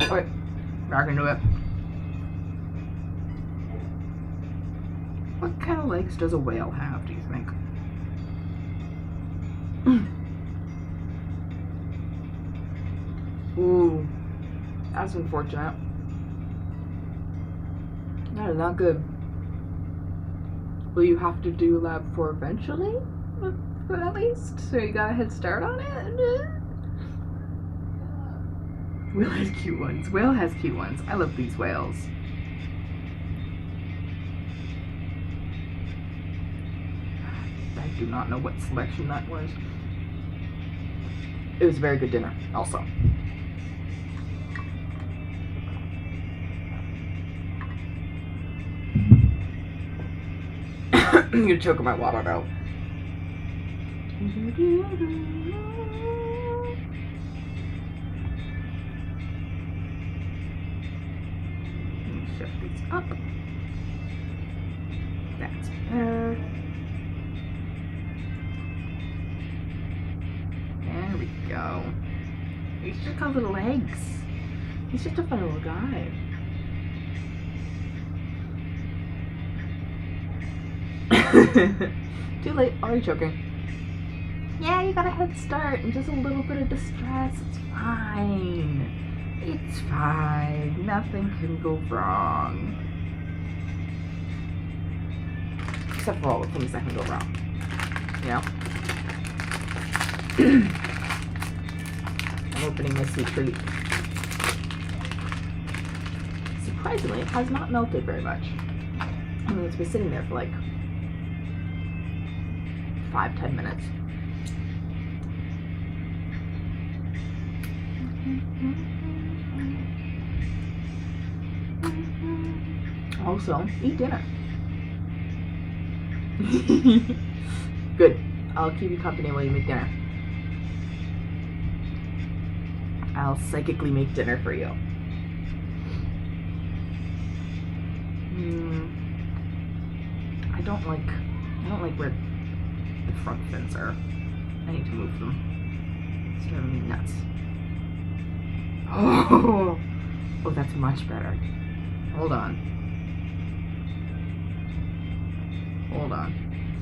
Okay, back into it. What kind of legs does a whale have, do you think? Ooh, that's unfortunate. That is not good. Will you have to do lab 4 eventually? At least? So you got a head start on it? Whale has cute ones. Whale has cute ones. I love these whales. I do not know what selection that was. It was a very good dinner, also. I'm gonna choke on my water though. Shift these up. That's better. There we go. He's just got little legs. He's just a fun little guy. Too late, already choking. Yeah, you got a head start and just a little bit of distress. It's fine. It's fine. Nothing can go wrong. Except for all the things that can go wrong. You know? I'm opening my sweet treat. Surprisingly, it has not melted very much. I mean, it's been sitting there for like 5-10 minutes. Also, eat dinner. Good. I'll keep you company while you make dinner. I'll psychically make dinner for you. I don't like where the front fins are. I need to move them. It's driving me nuts. Oh, that's much better. Hold on.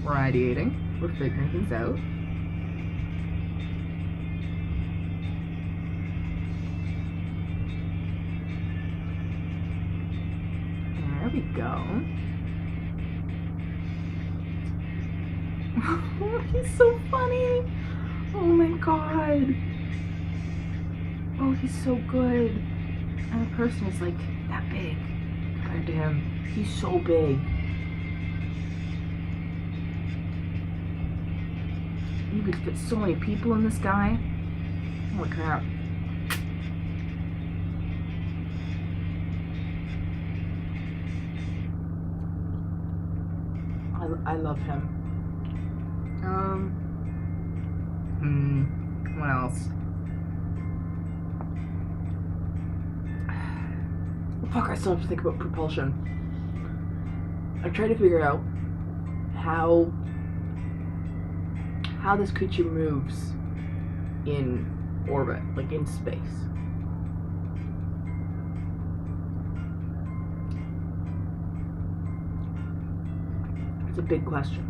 We're ideating. We're figuring things out. There we go. He's so funny. Oh my god. Oh, he's so good. And the person is like that big compared to him. He's so big. You could fit so many people in this guy. Holy crap. I love him. What else? Fuck, I still have to think about propulsion. I tried to figure out how this creature moves in orbit, like in space. It's a big question.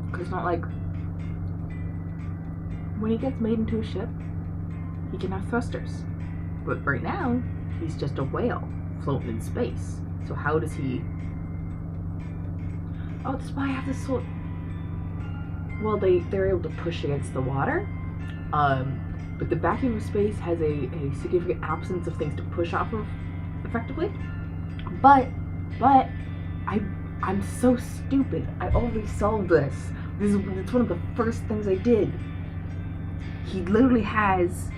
Because it's not like when he gets made into a ship, he can have thrusters. But right now, he's just a whale floating in space. So how does he... Oh, that's why I have this sort... Well, they're able to push against the water. But the vacuum of space has a significant absence of things to push off of effectively. But I'm so stupid. I already solved this. It's one of the first things I did. He literally has...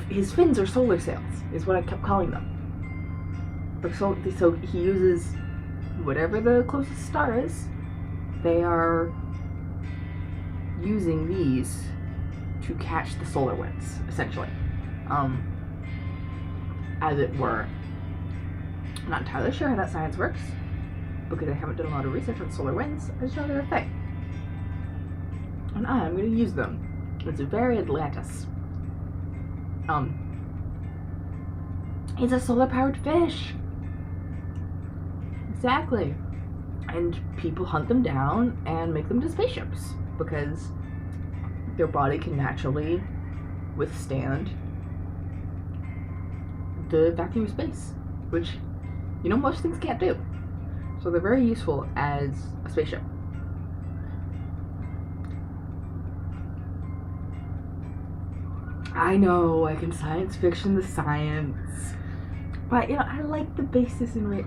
his fins are solar sails, is what I kept calling them. So he uses whatever the closest star is. They are using these to catch the solar winds, essentially. As it were. I'm not entirely sure how that science works, because I haven't done a lot of research on solar winds. I just know they're a thing. And I'm going to use them. It's very Atlantis. It's a solar-powered fish. Exactly. And people hunt them down and make them into spaceships because their body can naturally withstand the vacuum of space, which, you know, most things can't do. So they're very useful as a spaceship. I know, I can science fiction the science, but, you know, I like the basis in it.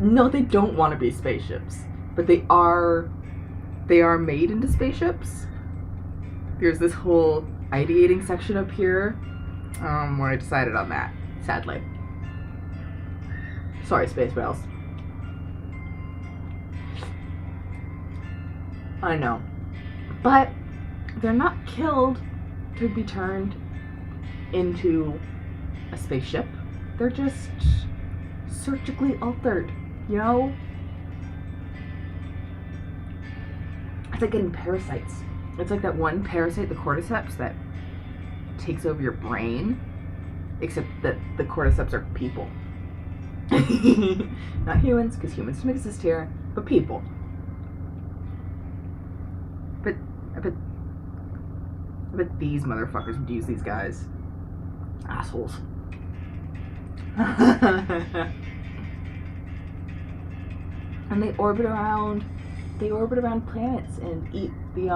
No, they don't want to be spaceships, but they are made into spaceships. There's this whole ideating section up here, where I decided on that, sadly. Sorry, space whales. I know. But they're not killed to be turned into a spaceship. They're just surgically altered, you know? It's like getting parasites. It's like that one parasite, the cordyceps, that takes over your brain, except that the cordyceps are people. Not humans, because humans don't exist here, but people. I bet these motherfuckers would use these guys. Assholes. And they orbit around planets and eat the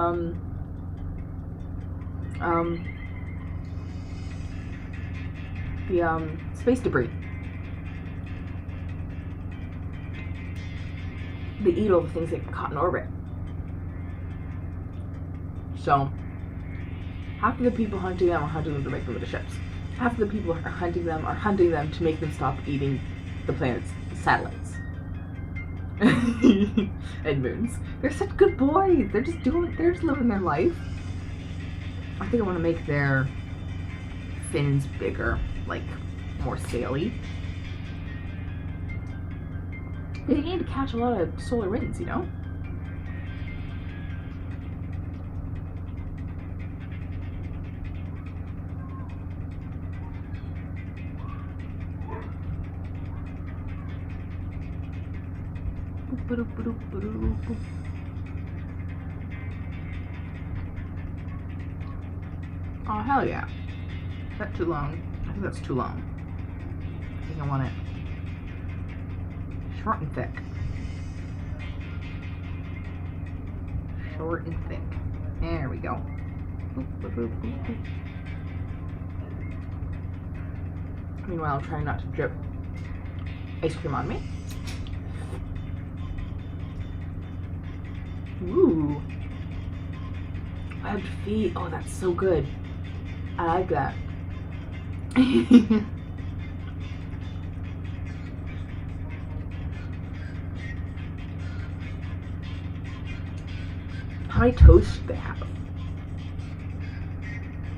space debris. They eat all the things that get caught in orbit. So half of the people hunting them are hunting them to make them into ships. Half of the people are hunting them to make them stop eating the planet's satellites. And moons. They're such good boys. They're just living their life. I think I want to make their fins bigger, like more scaly. They need to catch a lot of solar winds, you know? Oh, hell yeah. Is that too long? I think that's too long. I think I want it short and thick. Short and thick. There we go. Meanwhile, I'm trying not to drip ice cream on me. Ooh. Webbed feet. Oh, that's so good. I like that. How many toes should they have?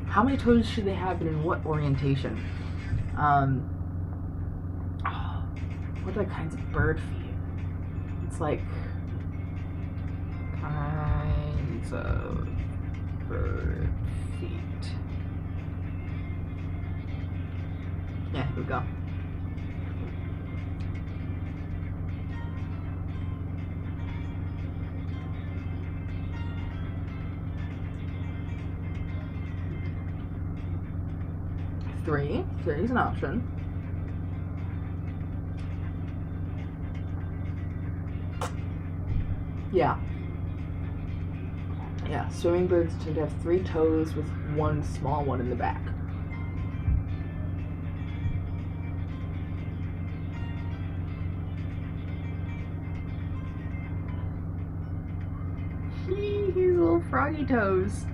How many toes should they have and in what orientation? What other kinds of bird feet? It's like kinds of bird feet. Yeah, here we go. Three is an option. Yeah. Yeah, swimming birds tend to have 3 toes with 1 small one in the back. His little froggy toes.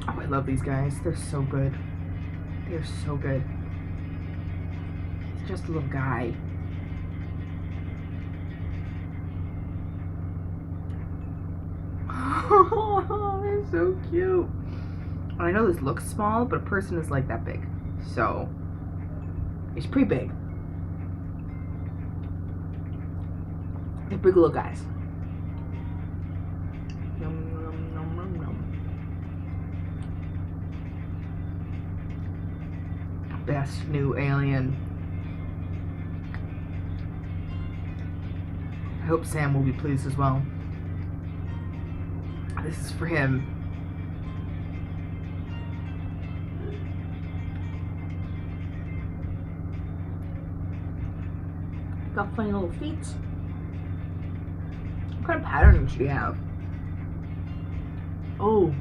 Oh, I love these guys. They're so good. They're so good. He's just a little guy. Oh, they're so cute. And I know this looks small, but a person is like that big. So, he's pretty big. They're big little guys. Yum, yum, yum, yum, yum. Best new alien. I hope Sam will be pleased as well. This is for him. Got funny little feet. What kind of pattern should he have? Oh.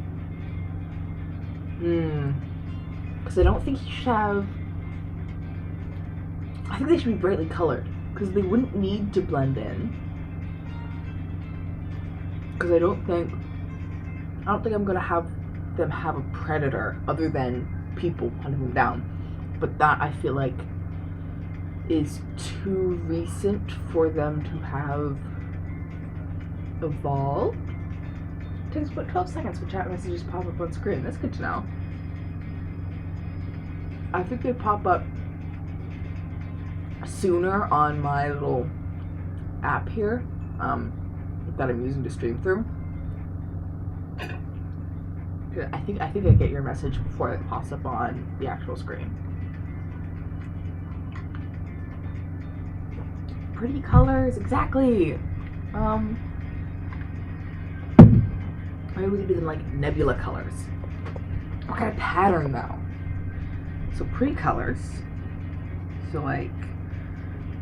Because I don't think he should have... I think they should be brightly colored. Because they wouldn't need to blend in. Because I don't think I'm gonna have them have a predator other than people hunting them down. But that I feel like is too recent for them to have evolved. It takes about 12 seconds for chat messages pop up on screen. That's good to know. I think they pop up sooner on my little app here that I'm using to stream through. I think I get your message before it pops up on the actual screen. Pretty colors, exactly. Maybe we could do them like nebula colors. What kind of pattern though? So pretty colors. So like,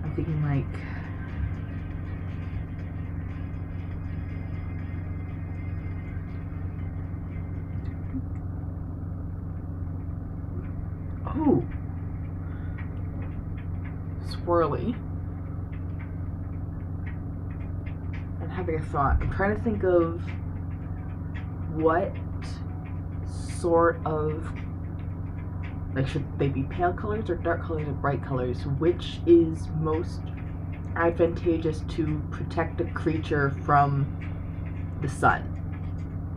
I'm thinking like, oh, swirly. I'm having a thought. I'm trying to think of what sort of, like, should they be pale colors or dark colors or bright colors? Which is most advantageous to protect a creature from the sun?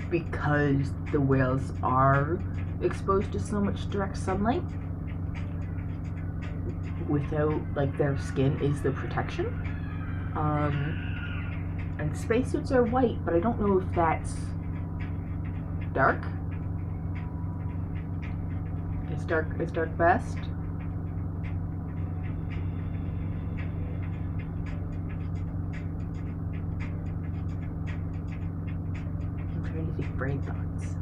Because the whales are exposed to so much direct sunlight. Without, like, their skin is the protection. And spacesuits are white, but I don't know if that's dark. Is dark best? I'm trying to think brain thoughts.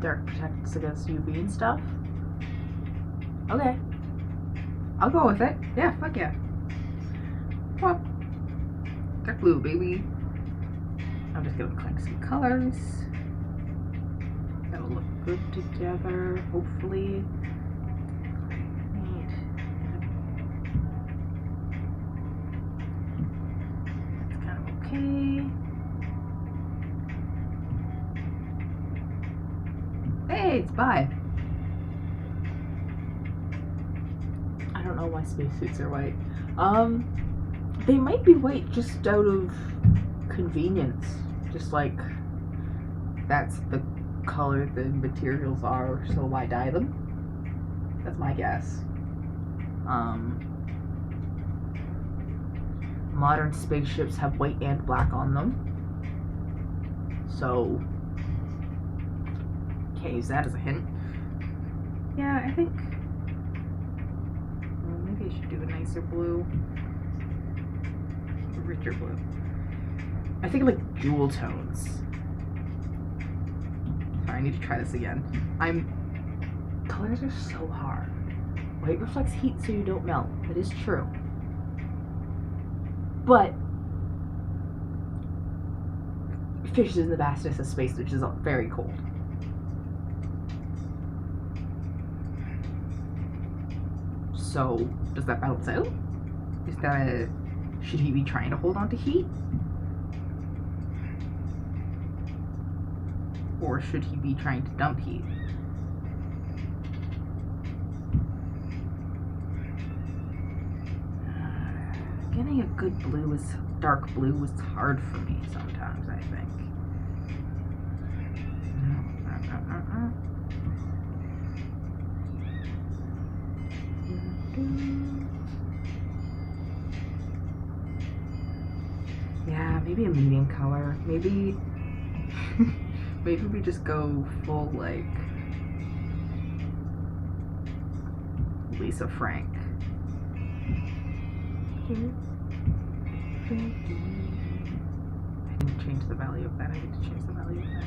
Dark protects against UV and stuff. Okay. I'll go with it. Yeah, fuck yeah. Well, dark blue, baby. I'm just gonna clank some colors. That'll look good together, hopefully. Neat. That's kind of okay. Hey, it's bi. I don't know why spacesuits are white. They might be white just out of convenience. Just like, that's the color the materials are, so why dye them? That's my guess. Modern spaceships have white and black on them. So, can't use that as a hint. Yeah, I think... well, maybe I should do a nicer blue. A richer blue. I think like jewel tones. Sorry, I need to try this again. Colors are so hard. White reflects heat so you don't melt. That is true. But fish is in the vastness of space, which is very cold. So, does that balance out? Is that a... should he be trying to hold on to heat? Or should he be trying to dump heat? Getting a good blue is... dark blue is hard for me sometimes, I think. Yeah, maybe a medium color. Maybe maybe we just go full like Lisa Frank. I didn't change the value of that. I need to change the value of that.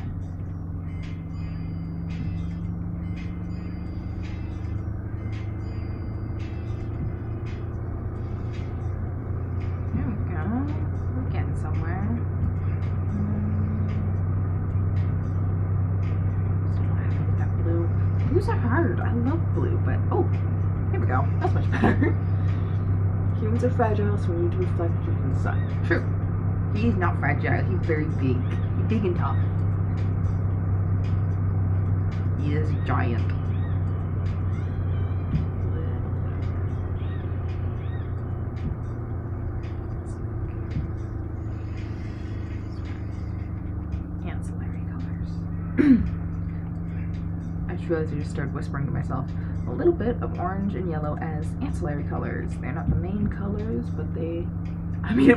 Blues are hard. I love blue, but oh, here we go. That's much better. Humans are fragile, so we need to reflect from the sun. True. He's not fragile. He's very big. He's big and tough. He is a giant. Ancillary colors. I just realized I just started whispering to myself. A little bit of orange and yellow as ancillary colors. They're not the main colors, but they... I mean,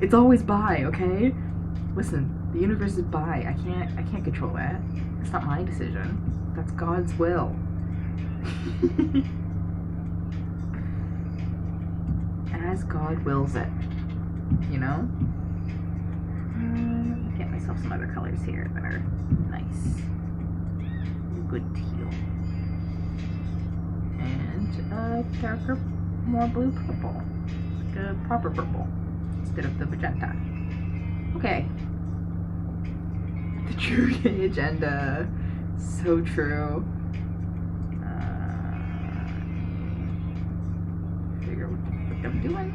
it's always bi, okay? Listen, the universe is bi. I can't control that. It's not my decision. That's God's will. As God wills it. You know? Let me get myself some other colors here that are nice. Good teal. And darker, more blue purple. Like a proper purple. Instead of the magenta. Okay. The true gay agenda. So true. figure what the frick I'm doing.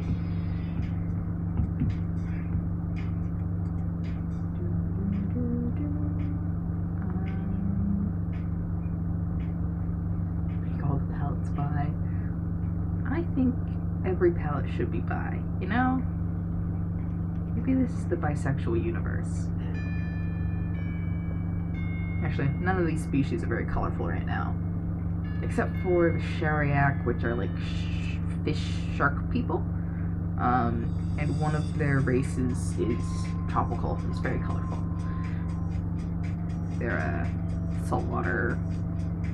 Make all the palettes bi. I think every palette should be bi, you know? Maybe this is the bisexual universe. Actually, none of these species are very colorful right now. Except for the Shariak, which are like fish shark people. And one of their races is tropical. It's very colorful. They're a saltwater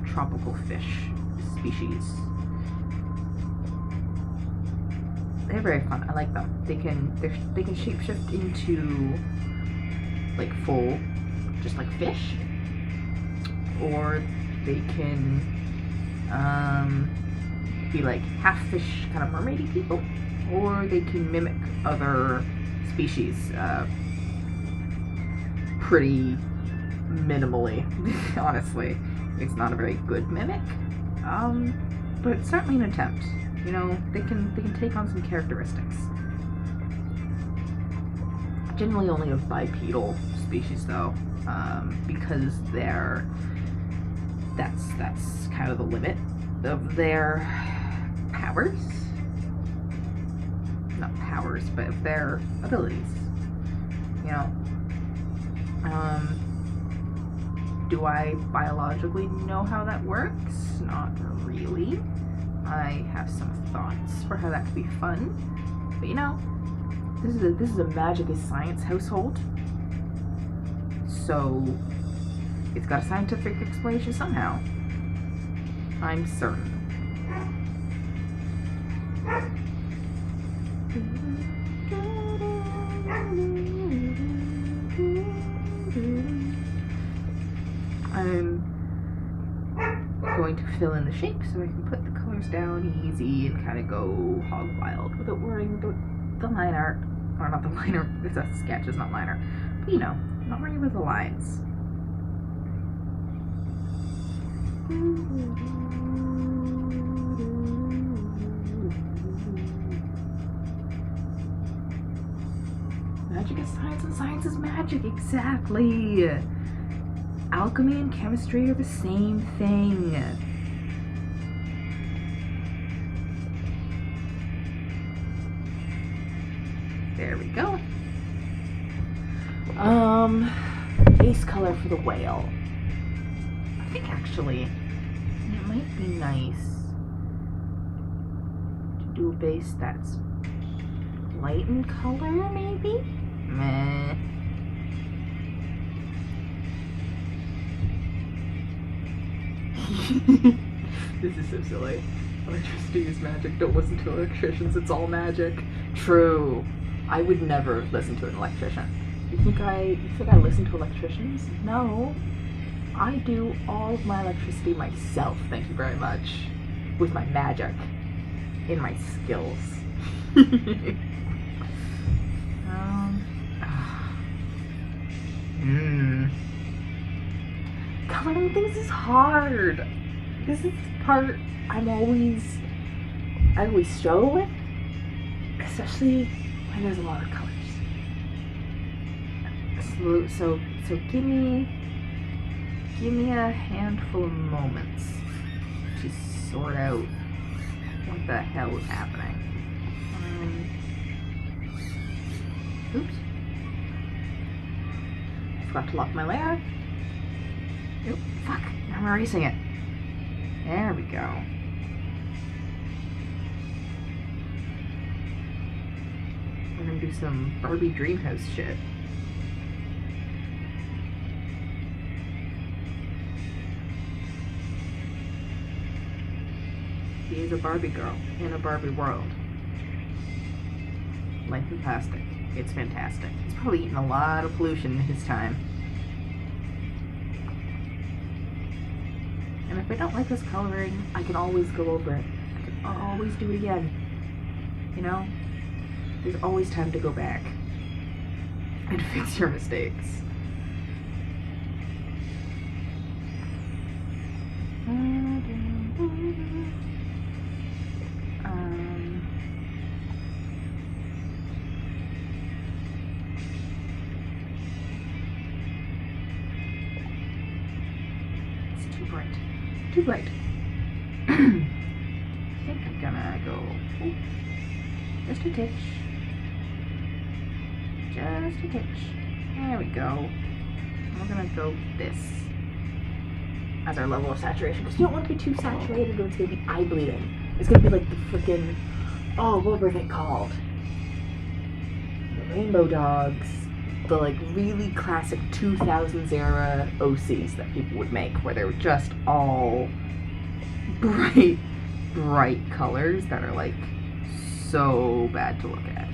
tropical fish species. They're very fun. I like them. They can shapeshift into like full, just like fish, or they can be like half fish, kind of mermaidy people, or they can mimic other species pretty minimally. Honestly, it's not a very good mimic, but it's certainly an attempt. You know, they can take on some characteristics. Generally only of bipedal species though, because that's kind of the limit of their powers. Not powers, but of their abilities. You know. Do I biologically know how that works? Not really. I have some thoughts for how that could be fun, but you know, this is a magic is science household, so it's got a scientific explanation somehow. I'm certain. I'm going to fill in the shape so I can put the colors down easy and kind of go hog wild without worrying about the line art. Or not the line art, it's a sketch, it's not line art. But you know, I'm not worrying about the lines. Magic is science and science is magic, exactly! Alchemy and chemistry are the same thing. There we go. Base color for the whale. I think actually it might be nice to do a base that's light in color, maybe? Meh. This is so silly. Electricity is magic. Don't listen to electricians. It's all magic. True. I would never listen to an electrician. You think I listen to electricians? No. I do all of my electricity myself, thank you very much. With my magic. In my skills. Coloring things is hard. This is the part I always struggle with, especially when there's a lot of colors. So give me a handful of moments to sort out what the hell is happening. Oops. Forgot to lock my layer. Oop, fuck, now I'm erasing it. There we go. We're gonna do some Barbie Dreamhouse shit. She is a Barbie girl in a Barbie world. Life in plastic. It's fantastic. He's probably eaten a lot of pollution in his time. And if I don't like this coloring, I can always go over it. I can always do it again. You know? There's always time to go back and fix your mistakes. bright. Too bright. I think I'm gonna go just a titch. Just a titch. There we go. We're gonna go this as our level of saturation, because you don't want to be too saturated or it's gonna be eye bleeding. It's gonna be like the freaking, what were they called? The Rainbow Dogs. The like really classic 2000s era OCs that people would make, where they were just all bright colors that are like so bad to look at.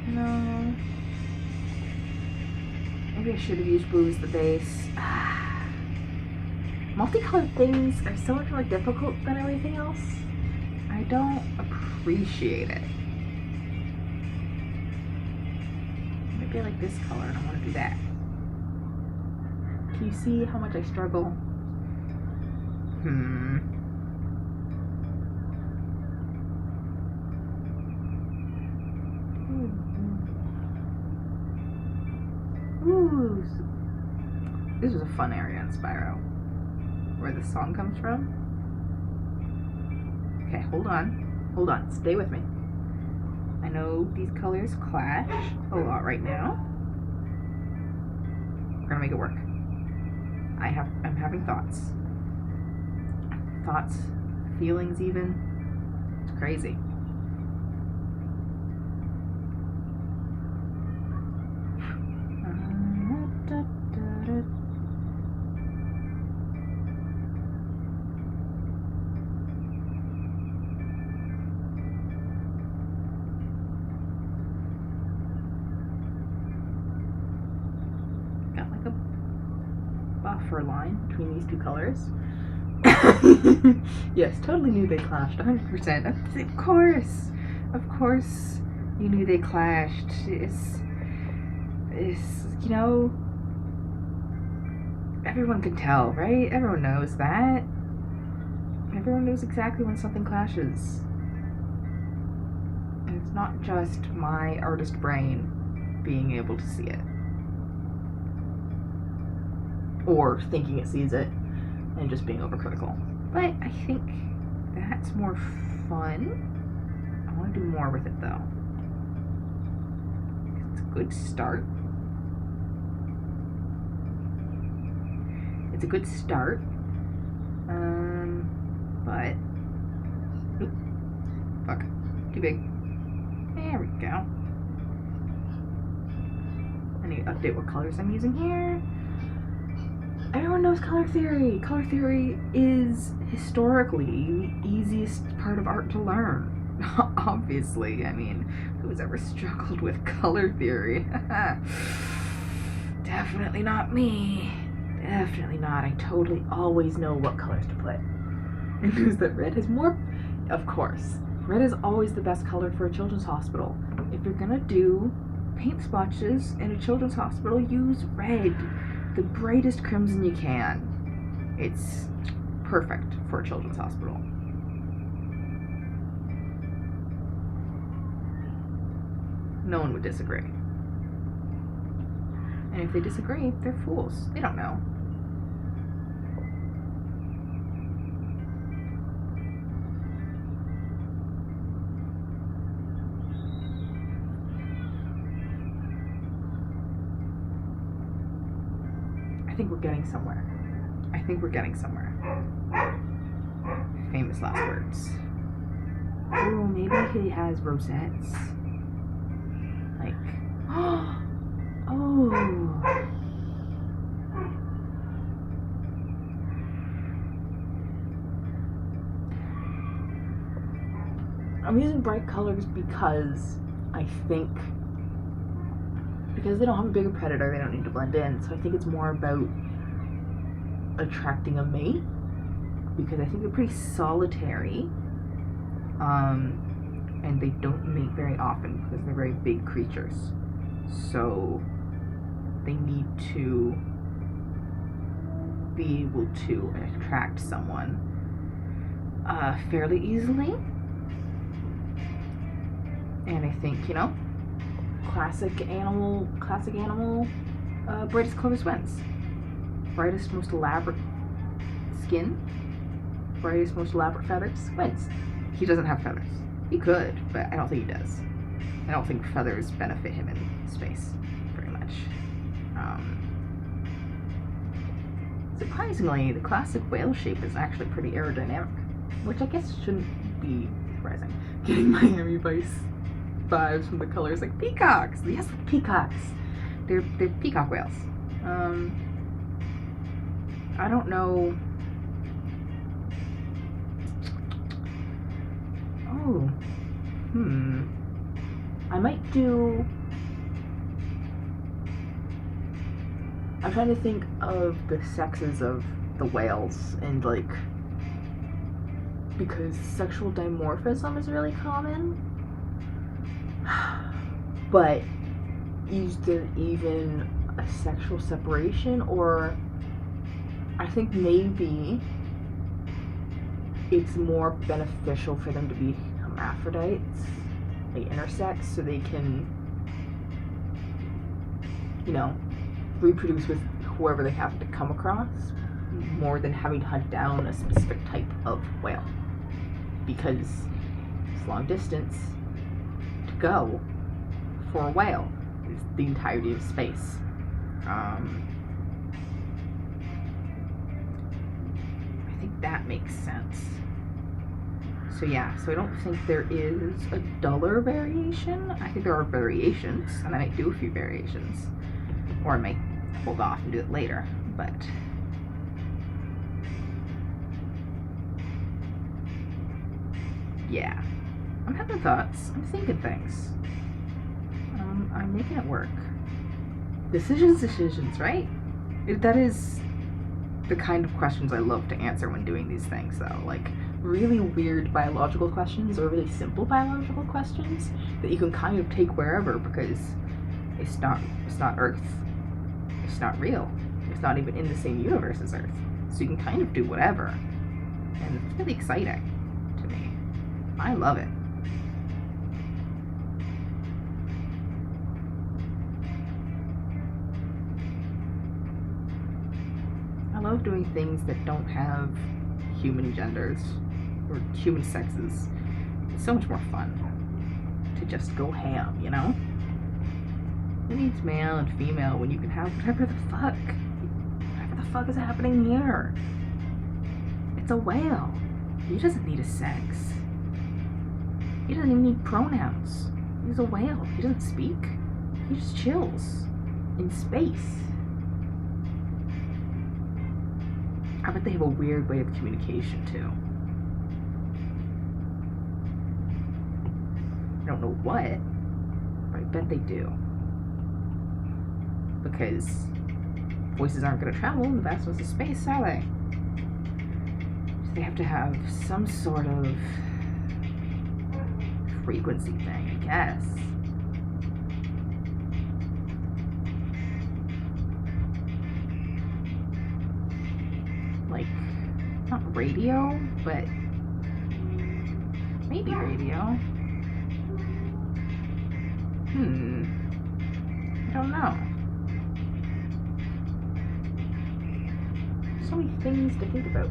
No. Maybe I should have used blue as the base. Multicolored things are so much more difficult than everything else. I don't appreciate it. Maybe I like this color and I want to do that. Can you see how much I struggle? Ooh. This was a fun area in Spyro. Where the song comes from. Okay, hold on, stay with me. I know these colors clash a lot right now. We're gonna make it work. I'm having thoughts. Thoughts, feelings even. It's crazy. Buffer line between these two colors. Yes, totally knew they clashed, 100%. Of course, you knew they clashed. It's you know, everyone can tell, right? Everyone knows that. Everyone knows exactly when something clashes. And it's not just my artist brain being able to see it. Or thinking it sees it and just being overcritical. But I think that's more fun. I want to do more with it though. It's a good start. It's a good start. But fuck, too big. There we go. I need to update what colors I'm using here. Everyone knows color theory. Color theory is historically the easiest part of art to learn. Obviously, I mean, who's ever struggled with color theory? Definitely not me. Definitely not. I totally always know what colors to put. And knows that red has more. Of course, red is always the best color for a children's hospital. If you're gonna do paint splotches in a children's hospital, use red. The brightest crimson you can. It's perfect for a children's hospital. No one would disagree. And if they disagree, they're fools. They don't know. I think we're getting somewhere. Famous last words. Oh, maybe he has rosettes. Like, oh. I'm using bright colors because I think because they don't have a bigger predator, they don't need to blend in. So I think it's more about attracting a mate, because I think they're pretty solitary, and they don't mate very often because they're very big creatures. So they need to be able to attract someone fairly easily. And I think, you know, classic animal Brightest colors wins. Brightest, most elaborate skin, brightest, most elaborate feathers wins. He doesn't have feathers. He could, but I don't think he does. I don't think feathers benefit him in space very much. Surprisingly, the classic whale shape is actually pretty aerodynamic, which I guess shouldn't be surprising. Getting Miami Vice vibes from the colors, like peacocks. Yes, peacocks. They're peacock whales. I don't know. Oh, I might do. I'm trying to think of the sexes of the whales and like, because sexual dimorphism is really common, but is there even a sexual separation? Or I think maybe it's more beneficial for them to be hermaphrodites, like intersex, so they can, reproduce with whoever they happen to come across, more than having to hunt down a specific type of whale, because it's long distance to go for a whale. It's the entirety of space. I think that makes sense. So yeah, so I don't think there is a duller variation. I think there are variations, and I might do a few variations, or I might hold off and do it later, but yeah, I'm having thoughts, I'm thinking things, I'm making it work. Decisions, right? That is the kind of questions I love to answer when doing these things, though. Like, really weird biological questions or really simple biological questions that you can kind of take wherever, because it's not Earth. It's not real. It's not even in the same universe as Earth. So you can kind of do whatever. And it's really exciting to me. I love it. I love doing things that don't have human genders or human sexes. It's so much more fun to just go ham, you know? Who needs male and female when you can have whatever the fuck is happening here? It's a whale. He doesn't need a sex. He doesn't even need pronouns. He's a whale. He doesn't speak. He just chills in space. I bet they have a weird way of communication too. I don't know what, but I bet they do. Because voices aren't going to travel in the vastness of space, are they? So they have to have some sort of frequency thing, I guess. Like, not radio, but maybe radio. I don't know. So many things to think about.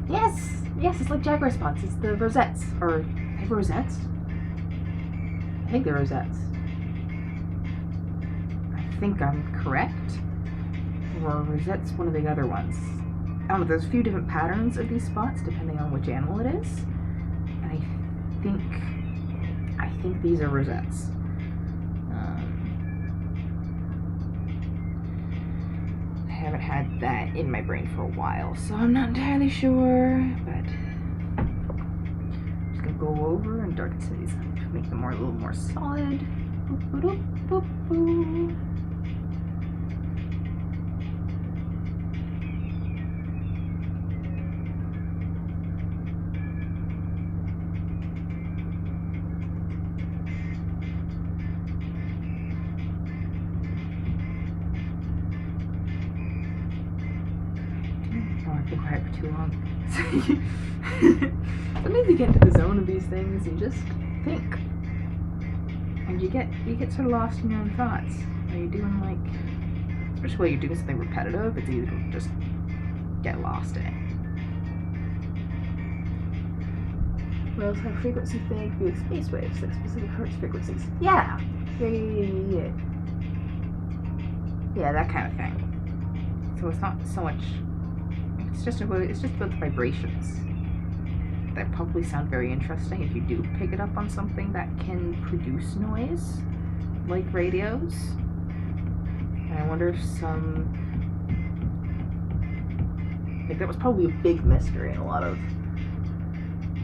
Yes, it's like jaguar spots. It's the rosettes, or I think rosettes. I think they're rosettes. I think I'm correct. Or rosettes, one of the other ones. I don't know. There's a few different patterns of these spots depending on which animal it is, and I think these are rosettes. I haven't had that in my brain for a while, so I'm not entirely sure, but I'm just gonna go over and darken some of these up to make them a little more solid. Boop, boop, boop. I've been quiet for too long. Sometimes you get into the zone of these things, you just think, and you get sort of lost in your own thoughts. Are you doing like Especially when you're doing something repetitive, it's easy to just get lost in it. We also have frequency thing, be like space waves, like specific hertz frequencies. Yeah, that kind of thing. So it's not so much. It's just about the vibrations that probably sound very interesting if you do pick it up on something that can produce noise, like radios. And I wonder if that was probably a big mystery in a lot of.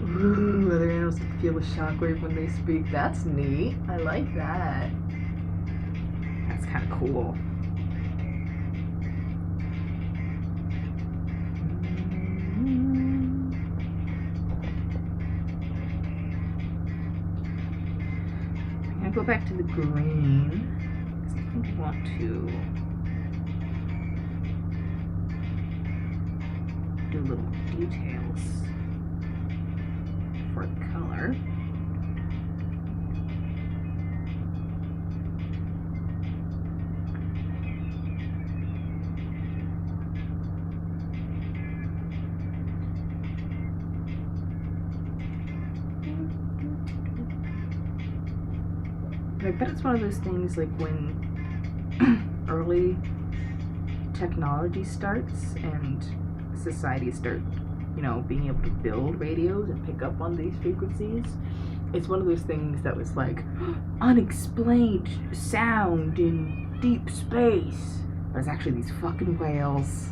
Ooh, other animals can feel a shockwave when they speak. That's neat. I like that. That's kind of cool. I'm gonna go back to the green because I think I want to do little details for the color. I bet it's one of those things like when early technology starts and society start, being able to build radios and pick up on these frequencies. It's one of those things that was like unexplained sound in deep space. But it's actually these fucking whales.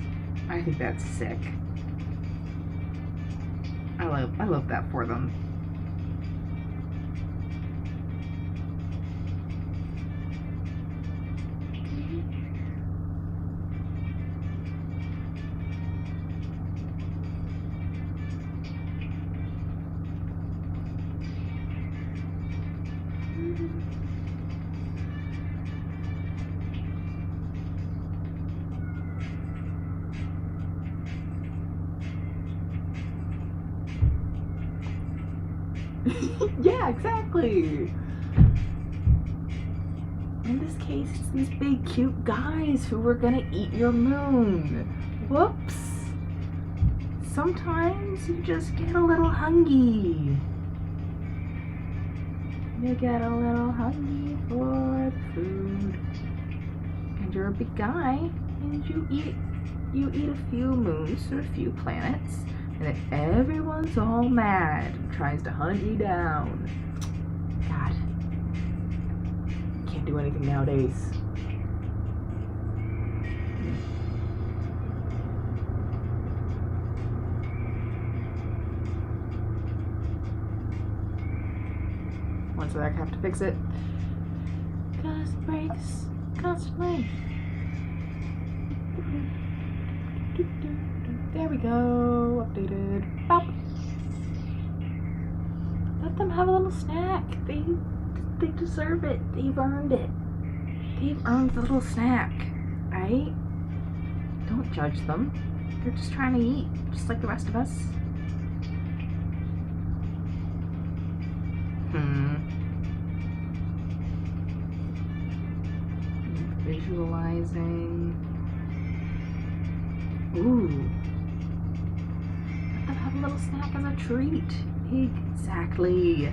I think that's sick. I love that for them. Yeah, exactly. In this case, it's these big cute guys who were gonna eat your moon. Whoops. Sometimes you just get a little hungry. You get a little hungry for food. And you're a big guy, and you eat a few moons or a few planets. And then everyone's all mad and tries to hunt you down. God. Can't do anything nowadays. Once I have to fix it. Cause it breaks constantly. There we go, updated. Bop. Let them have a little snack. They deserve it. They've earned it. They've earned the little snack, right? Don't judge them. They're just trying to eat, just like the rest of us. Visualizing. Ooh. Let them have a little snack as a treat. Exactly.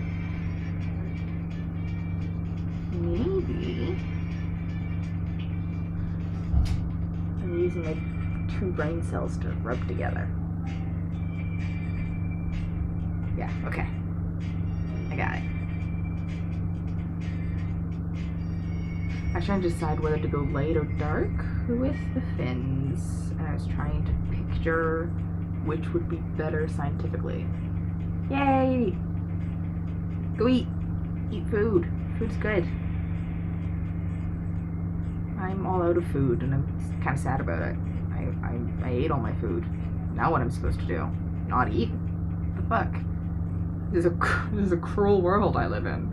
Maybe I'm using my two brain cells to rub together. Yeah, okay. I got it. I was trying to decide whether to go light or dark with the fins, and I was trying to picture which would be better scientifically. Yay! Go eat! Eat food. Food's good. I'm all out of food, and I'm kind of sad about it. I ate all my food. Now what I'm supposed to do? Not eat? What the fuck? This is a cruel world I live in.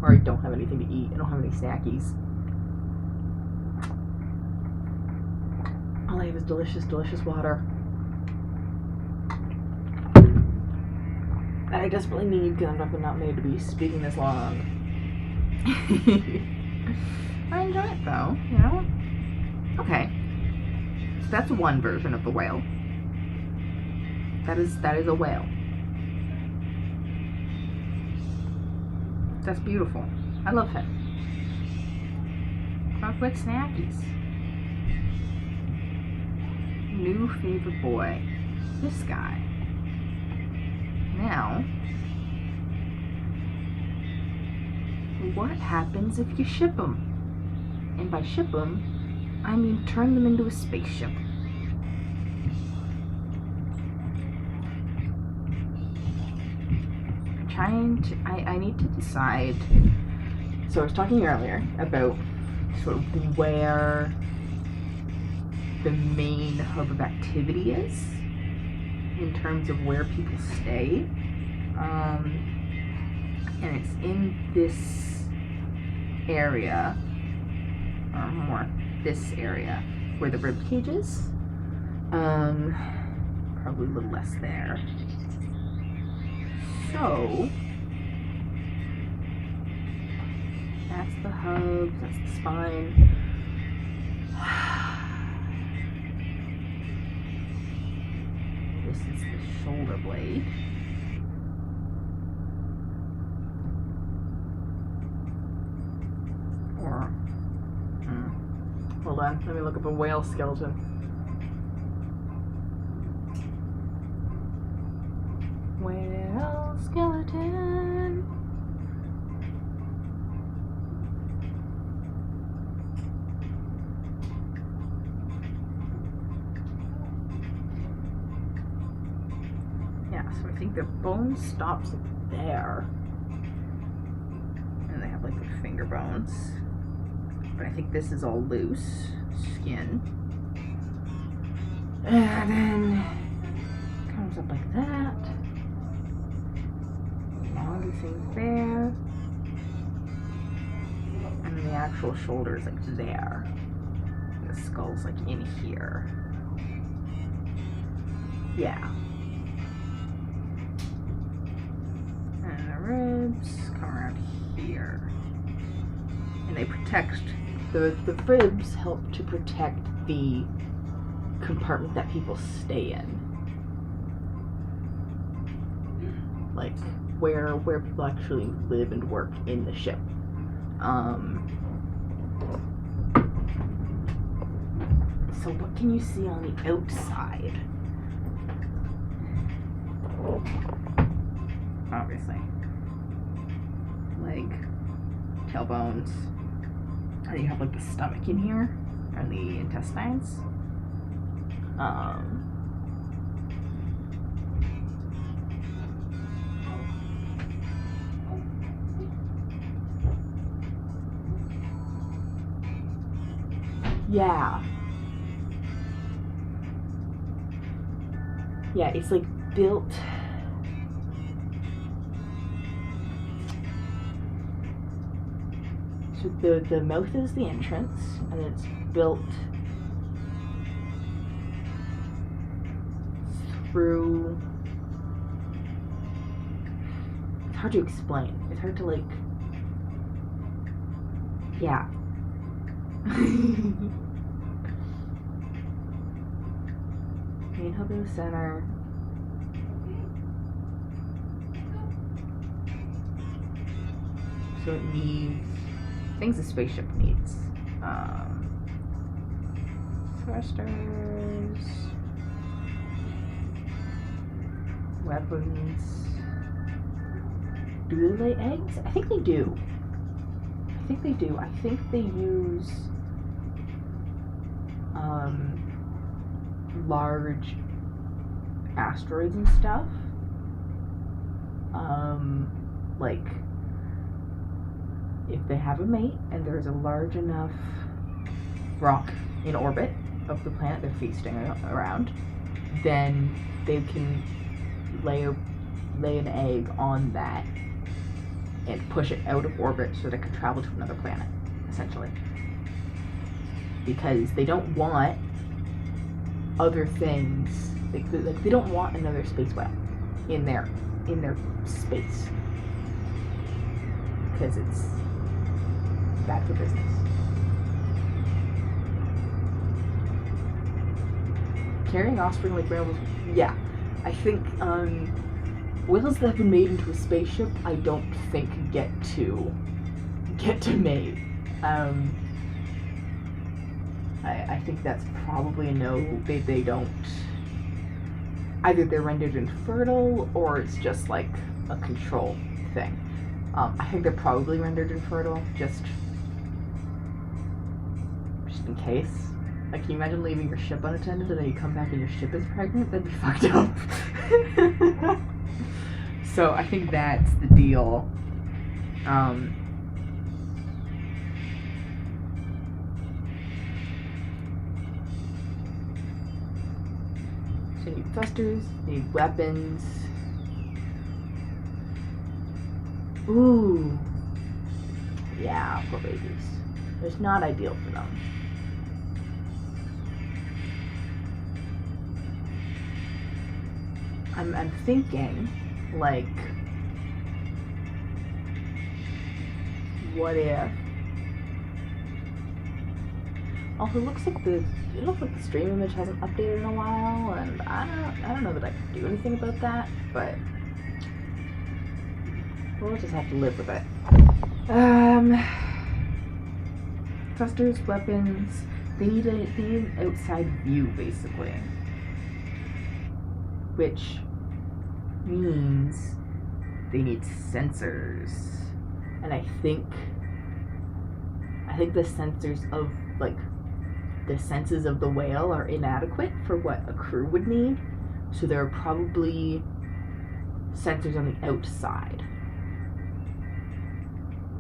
Or I don't have anything to eat. I don't have any snackies. All I have is delicious, delicious water. That I desperately need because I'm definitely not made to be speaking this long. I enjoy it though, Okay. So that's one version of the whale. That is a whale. That's beautiful. I love him. Quick snackies. New favorite boy. This guy. Now, what happens if you ship them? And by ship them, I mean turn them into a spaceship. I need to decide. So I was talking earlier about sort of where the main hub of activity is in terms of where people stay. And it's in this area, or more this area, where the rib cage is. Probably a little less there. So that's the hub, that's the spine. This is the shoulder blade. Or, hold on, let me look up a whale skeleton. Whale skeleton. Yeah, so I think the bone stops there. And they have like the finger bones. But I think this is all loose skin. And then comes up like that. Longer thing there. And then the actual shoulder is like there. And the skull's like in here. Yeah. And the ribs come around here. And they protect, the ribs help to protect the compartment that people stay in. Like where people actually live and work in the ship. So what can you see on the outside? Obviously. Leg, tailbones. And you have like the stomach in here and the intestines. Yeah. Yeah, it's like built. So the mouth is the entrance, and it's built through. It's hard to explain. It's hard to like. Yeah. Main hub in the center. So it needs things a spaceship needs. Thrusters, weapons. Do they lay eggs? I think they do. I think they do. I think they use large asteroids and stuff. Like if they have a mate and there's a large enough rock in orbit of the planet they're feasting around, then they can lay an egg on that and push it out of orbit so that it can travel to another planet, essentially. Because they don't want other things, like they don't want another space whale in their space, because it's bad for business. carrying offspring like whales, yeah. I think whales that have been made into a spaceship, I don't think get to mate. I think that's probably a no. They don't. Either they're rendered infertile or it's just like a control thing. I think they're probably rendered infertile, just in case. Like, can you imagine leaving your ship unattended and then you come back and your ship is pregnant? That'd be fucked up. So I think that's the deal. So you need thrusters, you need weapons. Ooh. Yeah, poor babies. It's not ideal for them. I'm thinking, like, what if? Also, it looks like the stream image hasn't updated in a while, and I don't know that I can do anything about that, but we'll just have to live with it. Thrusters, weapons. They need an outside view, basically, which means they need sensors, and I think the sensors of, like, the senses of the whale are inadequate for what a crew would need, so there are probably sensors on the outside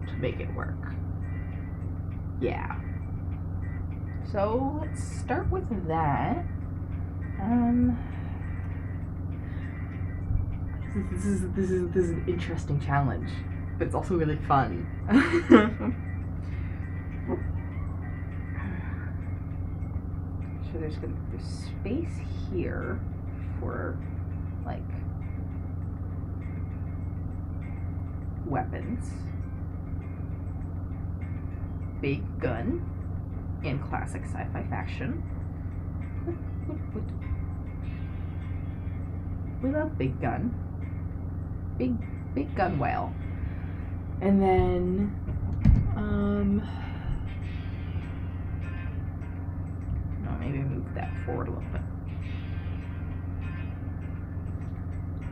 to make it work. Yeah. So let's start with that. This is an interesting challenge, but it's also really fun. So there's space here for, like, weapons. Big gun in classic sci-fi fashion. We love big gun. Big gun whale. And then no, maybe move that forward a little bit.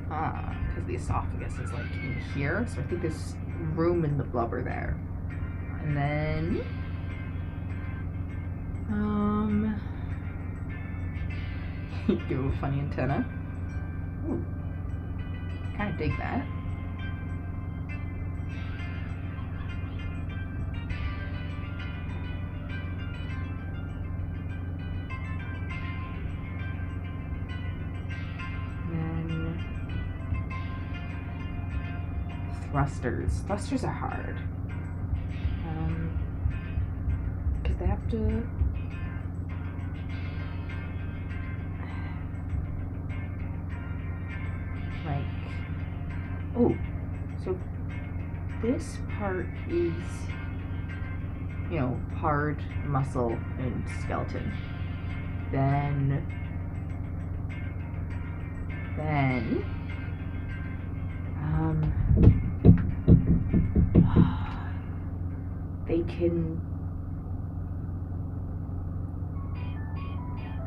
Because the esophagus is, like, in here, so I think there's room in the blubber there. And then give a funny antenna. Ooh. Kind of dig that. And then thrusters. Thrusters are hard. Because they have to... Oh, so this part is, you know, hard muscle and skeleton. Then they can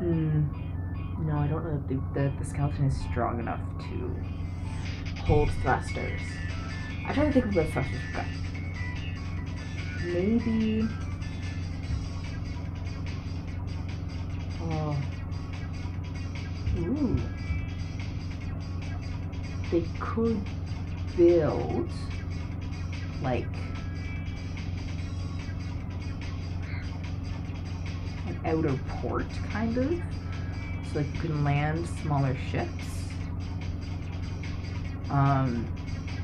no, I don't know that the skeleton is strong enough to hold thrusters. I'm trying to think of what thrusters we've got. Maybe... Ooh. They could build, like, an outer port, kind of. So, like, you can land smaller ships.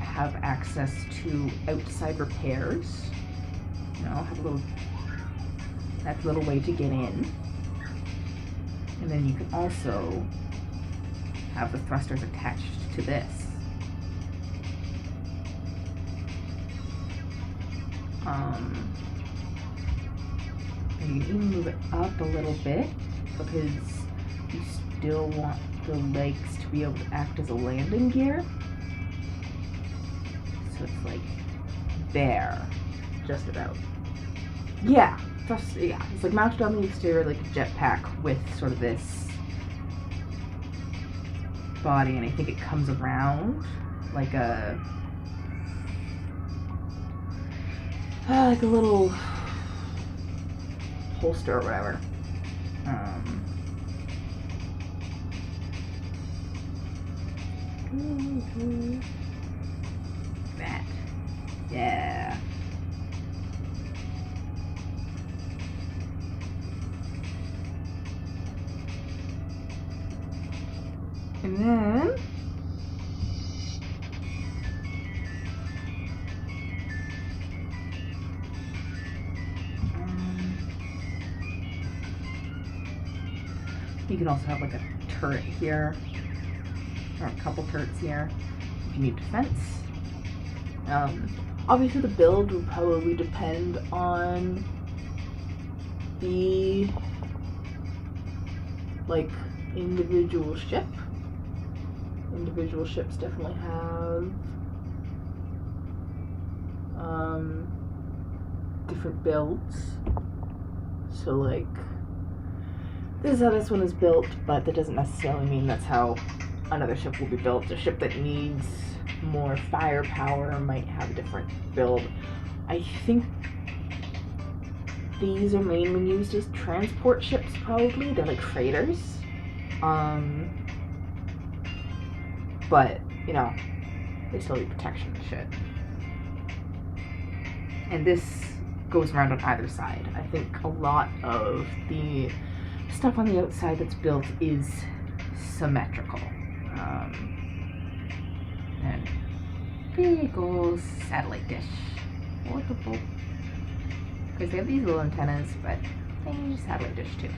Have access to outside repairs. You know, have that's a little way to get in. And then you can also have the thrusters attached to this. And you can even move it up a little bit because still want the legs to be able to act as a landing gear. So it's like there, just about. Yeah, it's like mounted on the exterior like a jetpack with sort of this body, and I think it comes around like a little holster or whatever. That. Yeah. And then you can also have like a turret here, or a couple turrets here if you need defense. Obviously the build will probably depend on the like individual ship. Individual ships definitely have different builds. So like, this is how this one is built, but that doesn't necessarily mean that's how another ship will be built. A ship that needs more firepower might have a different build. I think these are mainly used as transport ships, probably. They're like freighters. But, you know, they still need protection and shit. And this goes around on either side. I think a lot of the stuff on the outside that's built is symmetrical. And big old satellite dish. Wonderful. Because they have these little antennas, but they use satellite dish too.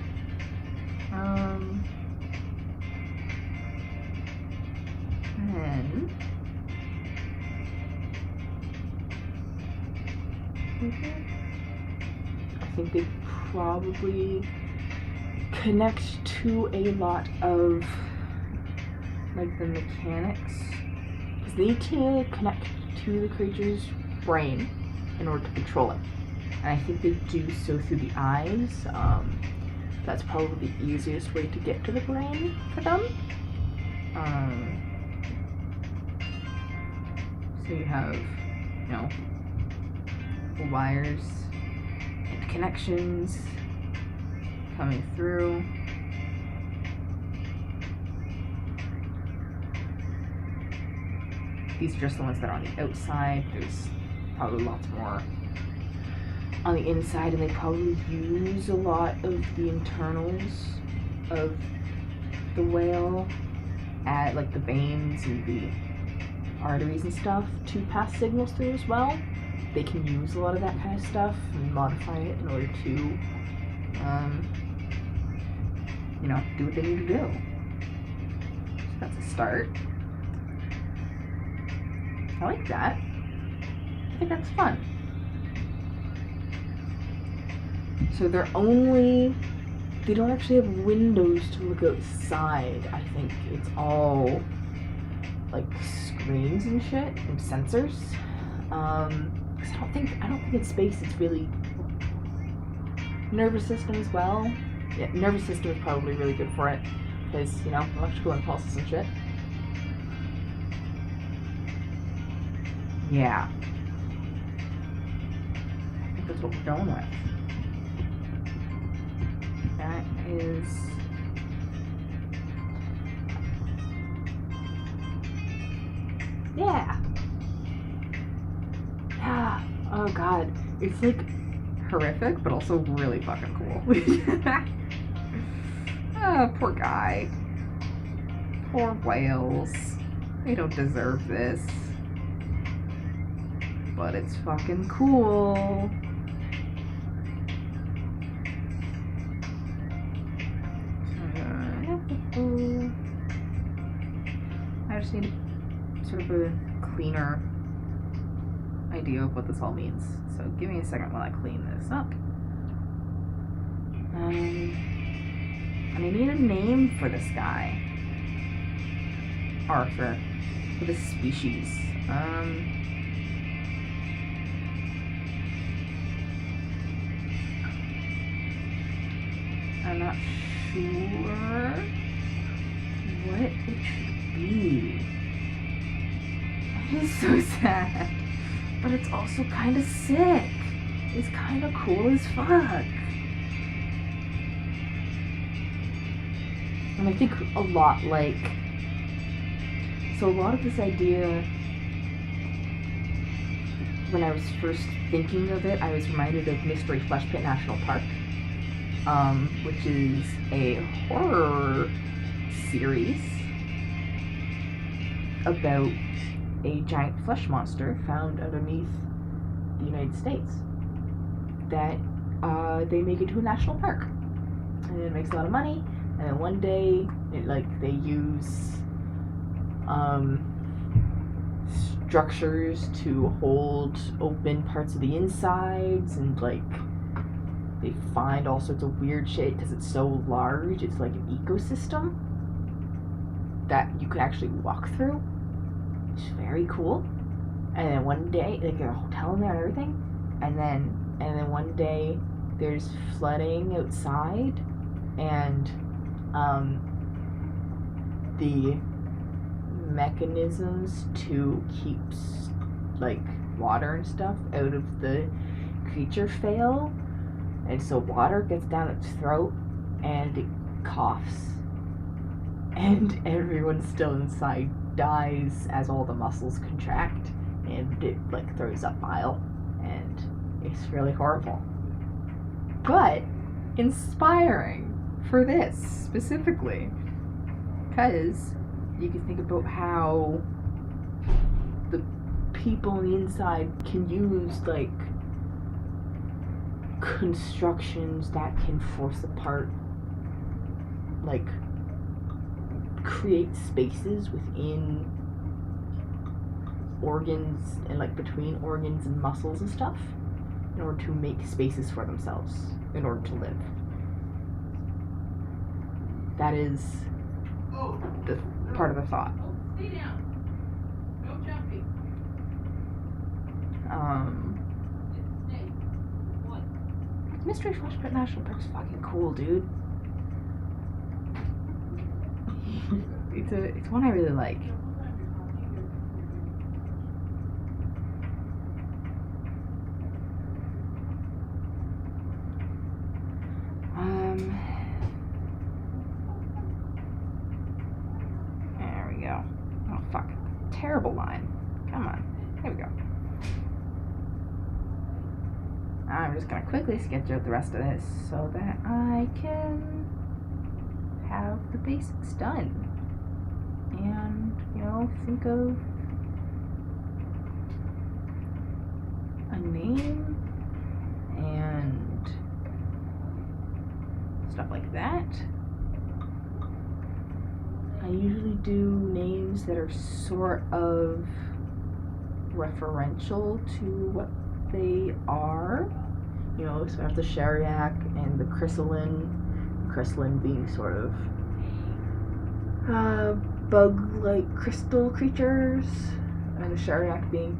And I think they probably connect to a lot of like the mechanics, because they need to connect to the creature's brain in order to control it, and I think they do so through the eyes. That's probably the easiest way to get to the brain for them. So you have, you know, wires and connections coming through. These are just the ones that are on the outside. There's probably lots more on the inside, and they probably use a lot of the internals of the whale at like the veins and the arteries and stuff to pass signals through as well. They can use a lot of that kind of stuff and modify it in order to, you know, do what they need to do. So that's a start. I like that. I think that's fun. So they don't actually have windows to look outside. I think it's all like screens and shit and sensors. Because I don't think in space it's really nervous system as well. Yeah, nervous system is probably really good for it because, you know, electrical impulses and shit. Yeah. I think that's what we're going with. That is... yeah. Yeah. Oh god. It's like horrific, but also really fucking cool. Oh, poor guy. Poor whales. They don't deserve this. But it's fucking cool. I just need sort of a cleaner idea of what this all means. So give me a second while I clean this up. And I need a name for this guy. Or for this species. I'm not sure what it should be. It is so sad, but it's also kind of sick. It's kind of cool as fuck. And I think a lot like, so a lot of this idea, when I was first thinking of it, I was reminded of Mystery Flesh Pit National Park, which is a horror series about a giant flesh monster found underneath the United States that they make into a national park, and it makes a lot of money. And then one day, they use structures to hold open parts of the insides, and they find all sorts of weird shit because it's so large. It's like an ecosystem that you could actually walk through. It's very cool. And then one day, they get a hotel in there and everything. And then one day, there's flooding outside, and the mechanisms to keep water and stuff out of the creature fail, and so water gets down its throat and it coughs, and everyone still inside dies as all the muscles contract, and it throws up bile, and it's really horrible, but inspiring for this specifically, because you can think about how the people on the inside can use constructions that can force apart, create spaces within organs and between organs and muscles and stuff in order to make spaces for themselves in order to live. That is the part of the thought. Stay down. No jumping. Mystery Flesh Pit National Park's fucking cool, dude. It's one I really like. There we go. Oh fuck. Terrible line. Come on. There we go. I'm just gonna quickly sketch out the rest of this so that I can have the basics done. And, think of a name and stuff like that. I usually do names that are sort of referential to what they are. So I have the Sheriak and the Chrysalin being sort of bug-like crystal creatures, and the Sheriak being,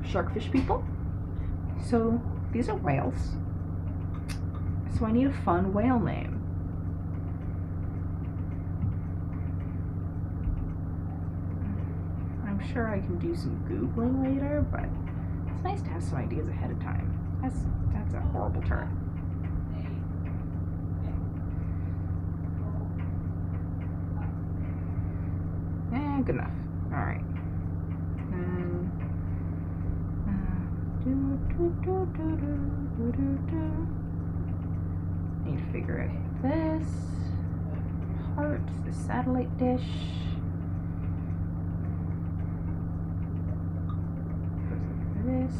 sharkfish people. So these are whales. So I need a fun whale name. I'm sure I can do some Googling later, but it's nice to have some ideas ahead of time. That's a horrible turn. Good enough. Alright. Need to figure out this part, the satellite dish. This.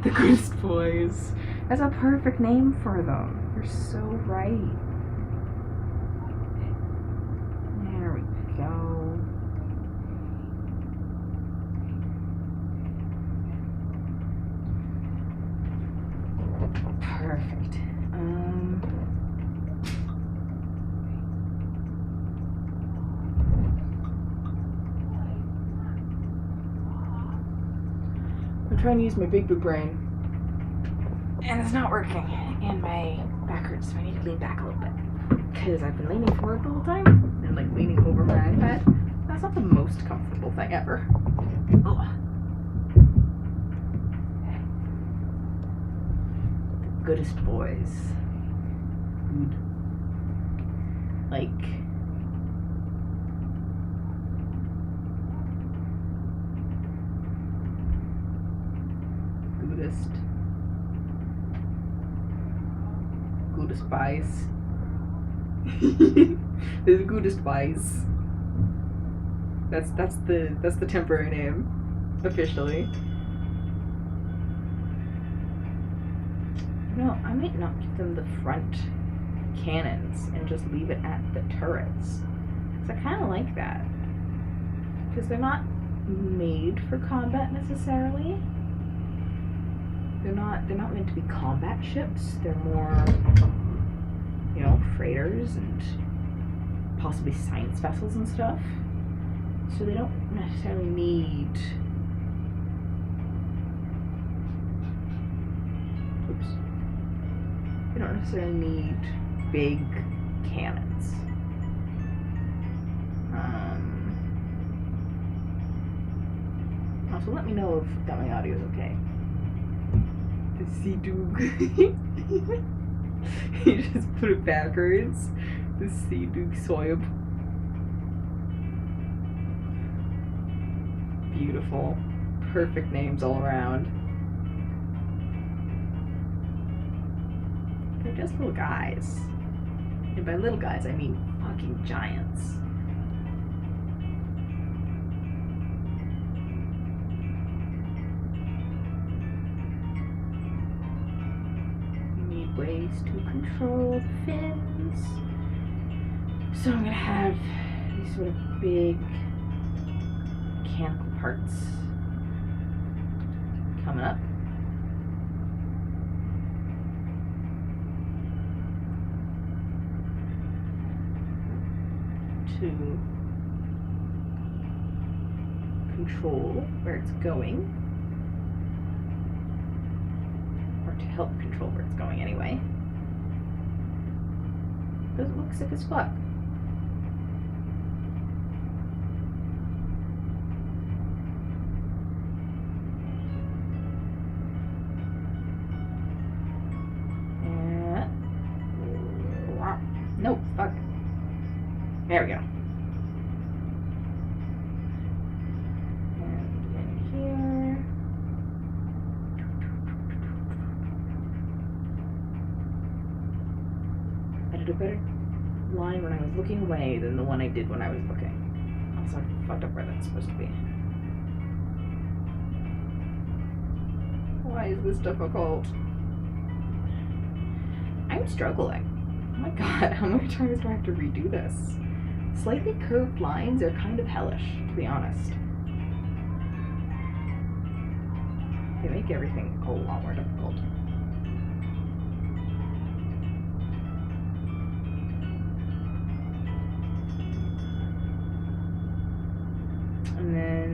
The Ghost Boys. That's a perfect name for them. You're so right. There we go. Perfect. I'm trying to use my big brain, and it's not working, and my back hurts, so I need to lean back a little bit, because I've been leaning forward the whole time, and like leaning over my iPad. That's not the most comfortable thing ever. Ugh. The goodest boys. Good. Like, goodest buys. The goodest buys. That's the temporary name, officially. No, I might not give them the front cannons and just leave it at the turrets, because I kind of like that, because they're not made for combat necessarily. They're not meant to be combat ships. They're more, you know, freighters and possibly science vessels and stuff. So they don't necessarily need... Oops. They don't necessarily need big cannons. Also, let me know if that my audio is okay. The Sea Doog. He just put it backwards. The Sea Doog Soyab. Beautiful. Perfect names all around. They're just little guys. And by little guys, I mean fucking giants. Ways to control the fins. So I'm gonna have these sort of big mechanical parts coming up. To control where it's going. To help control where it's going anyway. Because it looks sick as fuck. And... Nope, fuck. There we go. A better line when I was looking away than the one I did when I was looking. Also, I fucked up where that's supposed to be. Why is this difficult? I'm struggling. Oh my god, how many times do I have to redo this? Slightly curved lines are kind of hellish, to be honest. They make everything a lot more difficult. And then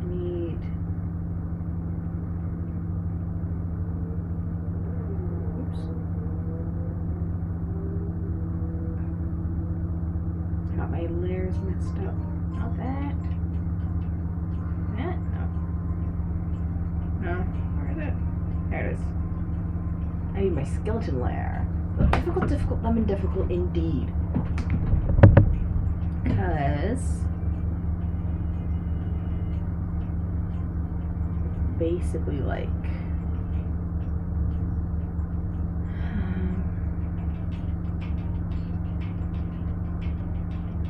need got my layers messed up. Not that. That? No. Where is it? There it is. I need my skeleton layer. Difficult, lemon difficult indeed. Because basically like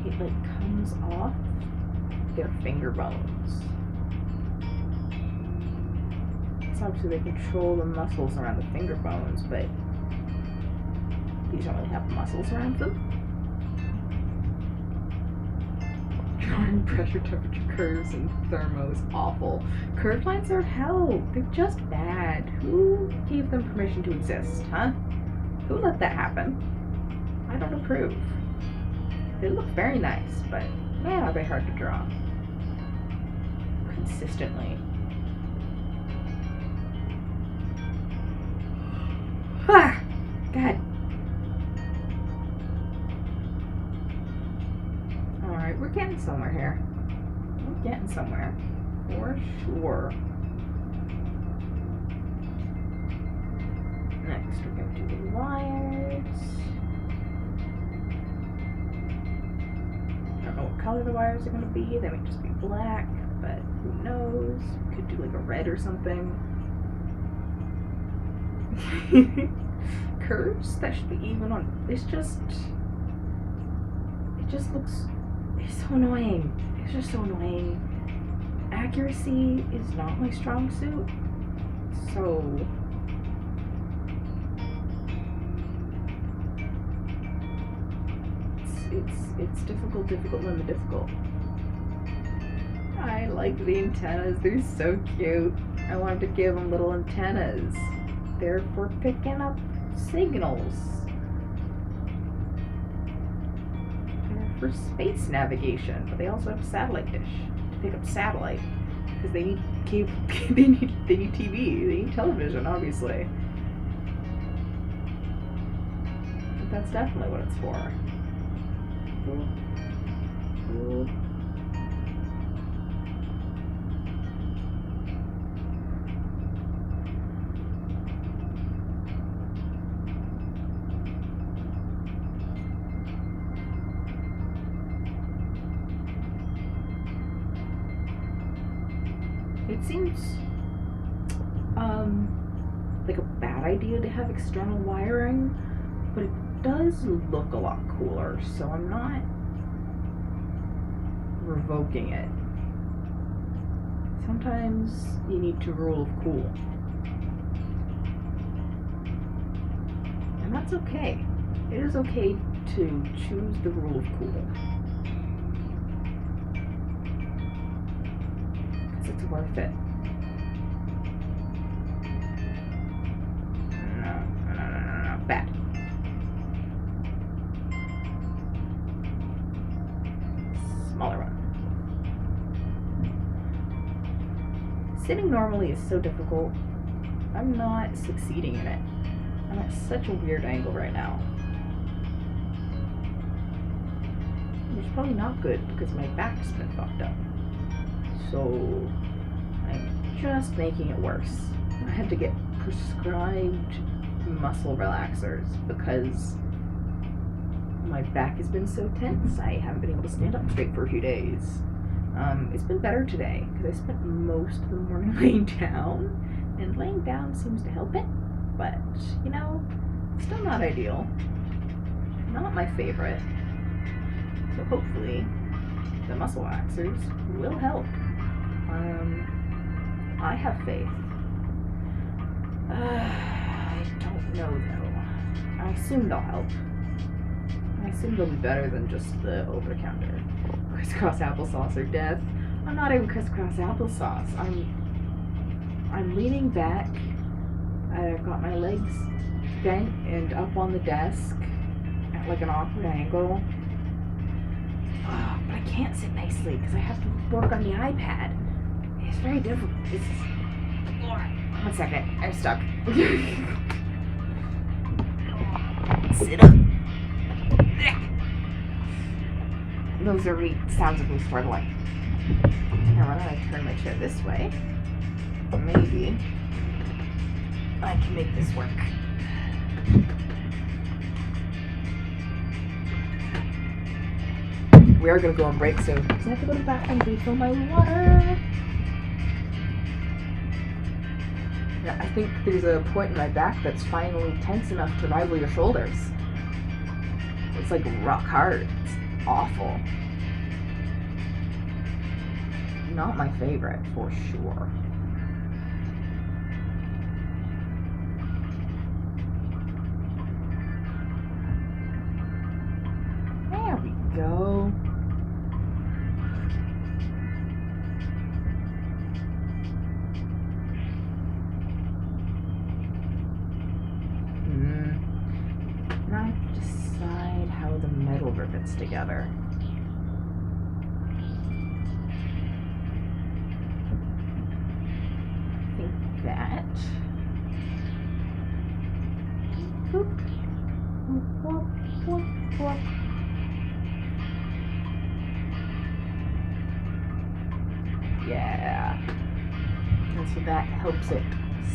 it like comes off their finger bones. So obviously they control the muscles around the finger bones, but these don't really have muscles around them. ignoring pressure, temperature curves, and thermos. Awful. Curved lines are hell. They're just bad. Who gave them permission to exist, huh? Who let that happen? I don't approve. They look very nice, but man, are they hard to draw. Consistently. Ah! God. Alright, we're getting somewhere here. We're getting somewhere. For sure. Next, we're going to do the wires. I don't know what color the wires are going to be. They might just be black, but who knows? Could do like a red or something. Curves that should be even on. It just looks. It's so annoying. It's just so annoying. Accuracy is not my strong suit, so. It's difficult, limit difficult. I like the antennas, they're so cute. I wanted to give them little antennas. They're for picking up signals. They're for space navigation, but they also have a satellite dish to pick up satellite. Because they need cable, they need TV, they need television, obviously. But that's definitely what it's for. Ooh. It seems like a bad idea to have external wiring, but it does look a lot cooler, so I'm not revoking it. Sometimes you need to rule of cool. And that's okay. It is okay to choose the rule of cool. Because it's worth it. No. Bad. Smaller one. Sitting normally is so difficult. I'm not succeeding in it. I'm at such a weird angle right now. Which is probably not good because my back's been fucked up. So I'm just making it worse. I had to get prescribed muscle relaxers because my back has been so tense. I haven't been able to stand up straight for a few days. It's been better today because I spent most of the morning laying down, and laying down seems to help it, but you know, still not ideal. Not my favorite. So hopefully the muscle relaxers will help. I have faith. I don't know though. I assume they'll help. I assume they'll be better than just the over-the-counter crisscross applesauce or death. I'm not even crisscross applesauce. I'm leaning back. I've got my legs bent and up on the desk at like an awkward angle. Oh, but I can't sit nicely because I have to work on the iPad. It's very difficult. It's... One second, I'm stuck. Sit up. Those are sounds of me struggling. Here, why don't I turn my chair this way? Maybe I can make this work. We are going to go on break soon. So I have to go to the bathroom and refill my water. Yeah, I think there's a point in my back that's finally tense enough to rival your shoulders. It's like rock hard. It's awful. Not my favorite, for sure. There we go. units together. I think that. Boop. Whoop, whoop, whoop, whoop. Yeah. And so that helps it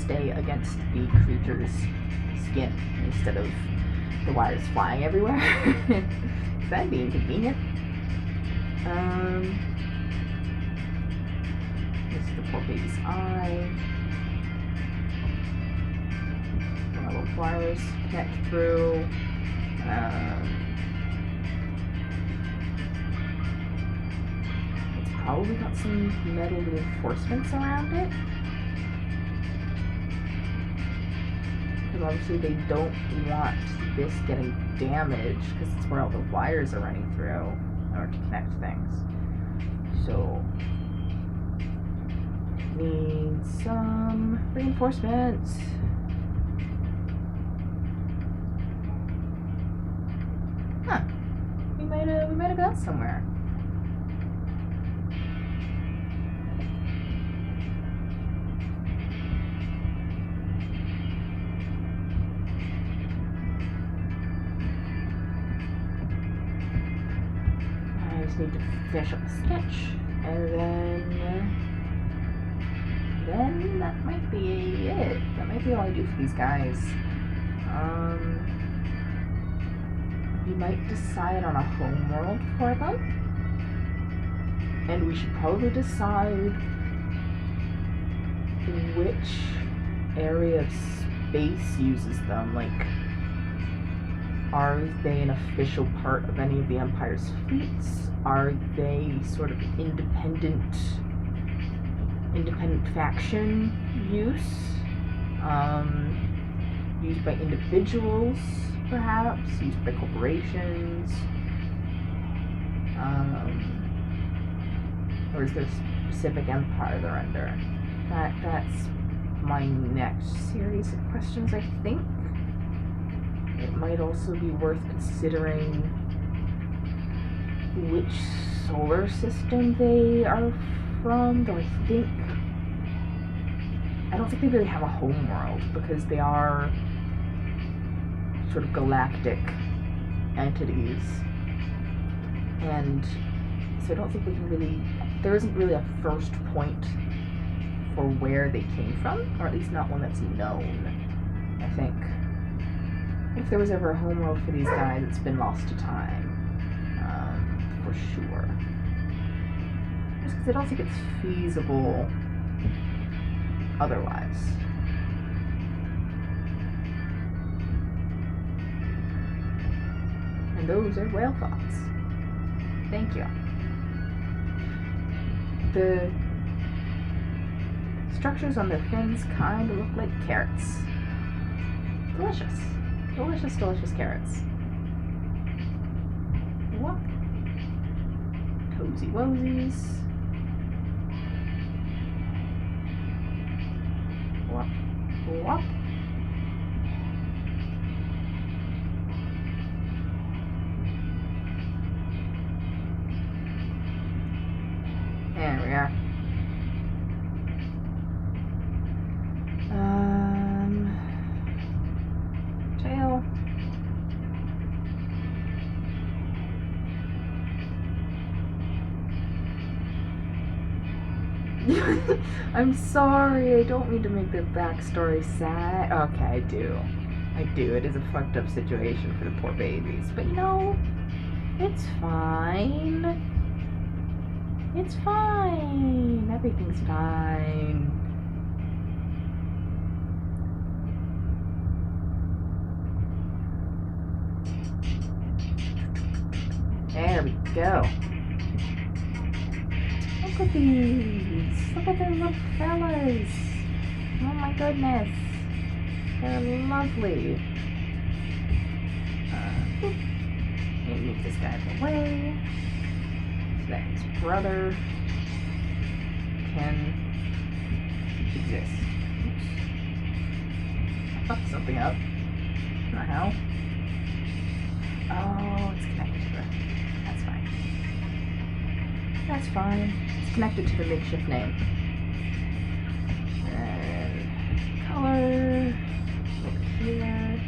stay against the creature's skin instead of the wires flying everywhere. That'd be inconvenient. This is the poor baby's eye. Our little wires connect through. It's probably got some metal reinforcements around it. Because obviously they don't want this getting damaged because it's where all the wires are running through in order to connect things. So, need some reinforcements. Huh. We might have got somewhere. I just need to finish up the sketch, and then that might be it. That might be all I do for these guys. We might decide on a home world for them, and we should probably decide which area of space uses them. Like, are they an official part of any of the Empire's fleets? Are they sort of independent faction use? Used by individuals, perhaps? Used by corporations? Or is there a specific empire they're under? That's my next series of questions, I think. It might also be worth considering which solar system they are from, though I don't think they really have a home world because they are sort of galactic entities. And so I don't think we can really, there isn't really a first point for where they came from, or at least not one that's known, I think. If there was ever a homeworld for these guys, it's been lost to time, for sure. Just because I don't think it's feasible otherwise. And those are whale thoughts. Thank you. The structures on their fins kind of look like carrots. Delicious. Delicious, delicious carrots. What? Cozy wosies. What? What? There we are. Tail. I'm sorry, I don't mean to make their backstory sad. Okay, I do. It is a fucked up situation for the poor babies. But you know, it's fine. It's fine. Everything's fine. There we go. Look at these. Look at their little fellas. Oh my goodness. They're lovely. Move this guy out of the way. So that his brother can exist. Oops. I fucked something up. Not how. Oh, it's connected to it. That's fine. It's connected to the makeshift name. And color over here.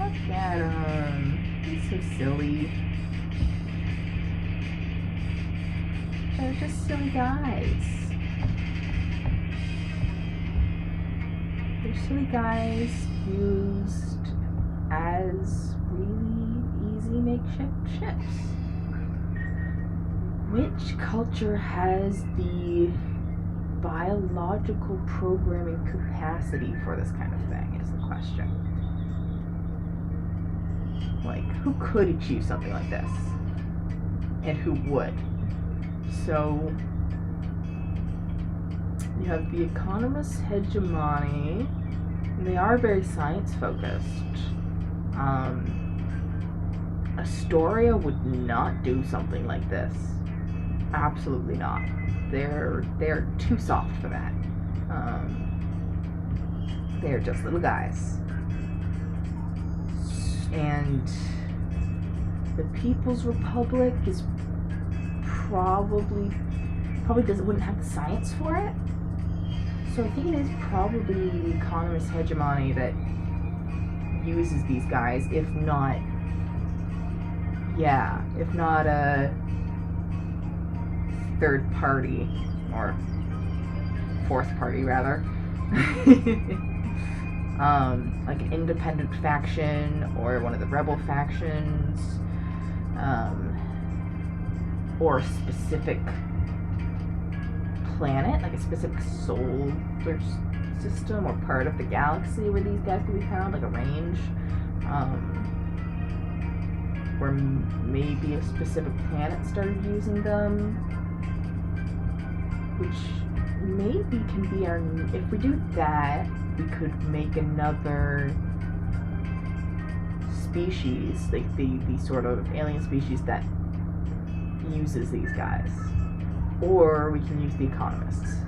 Look at him. He's so silly. They're just silly guys. They're silly guys used as really easy makeshift ships. Which culture has the biological programming capacity for this kind of thing is the question. Like, who could achieve something like this? And who would? So, you have the economist's hegemony, and they are very science focused. Astoria would not do something like this. Absolutely not. They're too soft for that. They're just little guys. And the People's Republic is probably wouldn't have the science for it. So I think it is probably the economist hegemony that uses these guys, if not a third party, or fourth party rather. Like an independent faction or one of the rebel factions, or a specific planet, like a specific solar system or part of the galaxy where these guys can be found, like a range, or maybe a specific planet started using them, which maybe can be our, if we do that, we could make another species, like the sort of alien species that uses these guys. Or we can use the economists.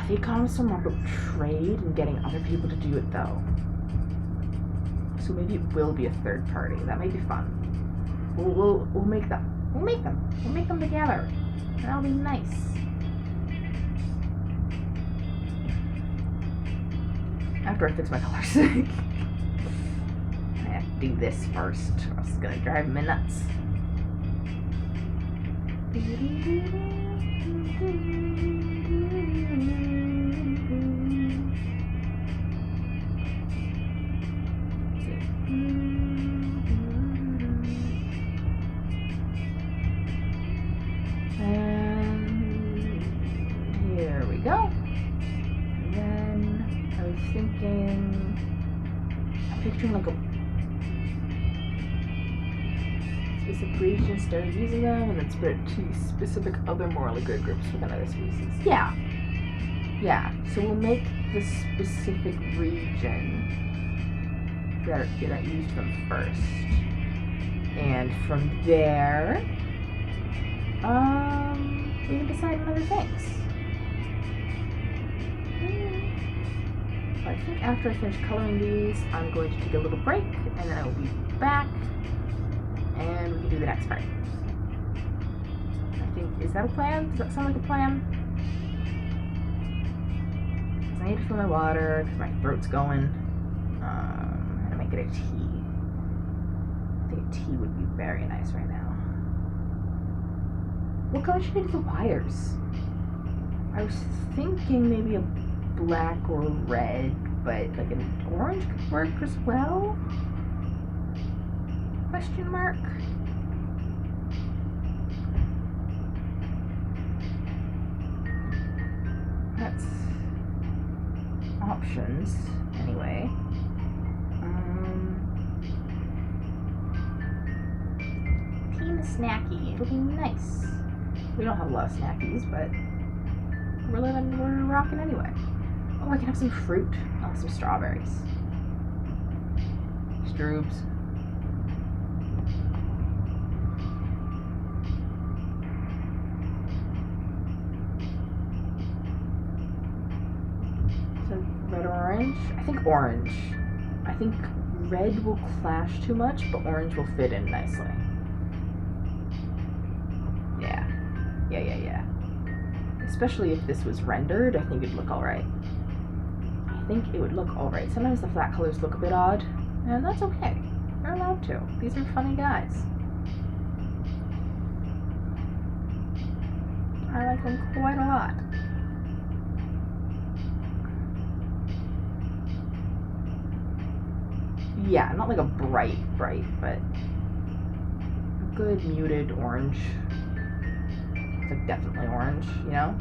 The economists are more about trade and getting other people to do it though. So maybe it will be a third party. That may be fun. We'll make them. We'll make them together. That'll be nice. After I fix my colors. I have to do this first, or else it's gonna drive me nuts. And here we go. And then I was thinking, I'm picturing like a specific region, started using them, and then spread to specific other morally good groups within other species. Yeah. So we'll make the specific region that used them first, and from there, we can decide on other things. I think after I finish coloring these, I'm going to take a little break, and then I will be back. And we can do the next part. I think, is that a plan? Does that sound like a plan? Because I need to fill my water, because my throat's going. And I might get a tea. I think a tea would be very nice right now. What color should I do the wires? I was thinking maybe a black or red, but like an orange could work as well? Question mark? That's options, anyway. Team snacky. It'll be nice. We don't have a lot of snackies, but we're rocking anyway. Oh, I can have some fruit. I'll have some strawberries. Stroobs. orange. I think orange. I think red will clash too much, but orange will fit in nicely. Yeah. Especially if this was rendered, I think it'd look alright. I think it would look alright. Sometimes the flat colors look a bit odd, and that's okay. They're allowed to. These are funny guys. I like them quite a lot. Yeah, not like a bright, but a good muted orange. It's like definitely orange, you know?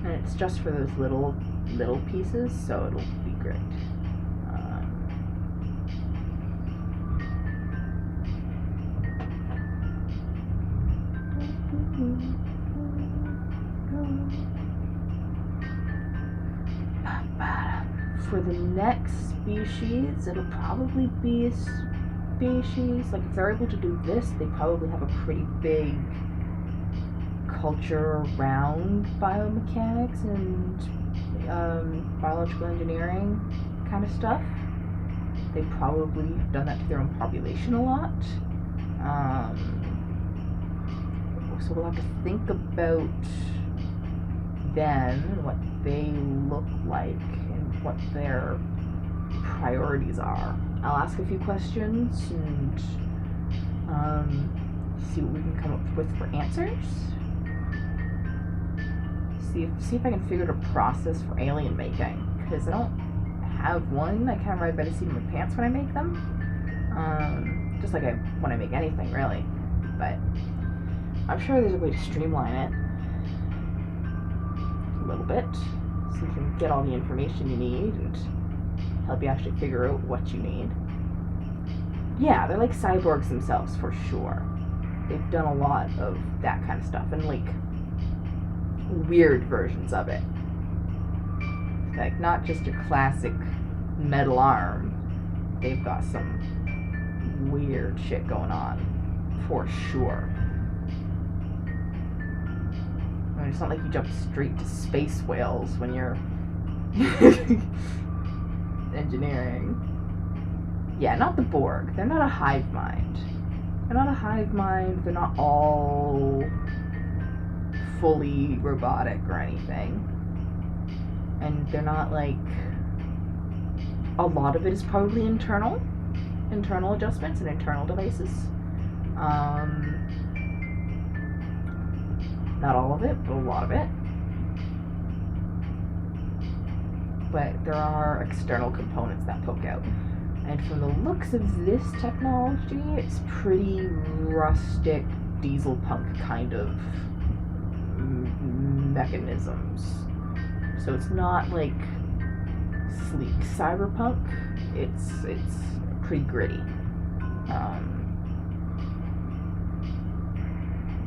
And it's just for those little pieces, so it'll be great. For the next species, it'll probably be a species, like if they're able to do this, they probably have a pretty big culture around biomechanics and biological engineering kind of stuff. They probably have done that to their own population a lot. So we'll have to think about them and what they look like and what their priorities are. I'll ask a few questions and see what we can come up with for answers. See if I can figure out a process for alien making, because I don't have one. I kind of ride by the seat of my pants when I make them, just like when I make anything really. But I'm sure there's a way to streamline it a little bit, so you can get all the information you need and help you actually figure out what you need. Yeah, they're like cyborgs themselves for sure. They've done a lot of that kind of stuff, and like weird versions of it. Like not just your classic metal arm. They've got some weird shit going on for sure. I mean, it's not like you jump straight to space whales when you're engineering. Yeah, not the Borg. They're not a hive mind. They're not a hive mind. They're not all fully robotic or anything. And they're not like... A lot of it is probably internal adjustments and internal devices. Not all of it, but a lot of it. But there are external components that poke out. And from the looks of this technology, it's pretty rustic diesel punk kind of mechanisms. So it's not like sleek cyberpunk. It's pretty gritty.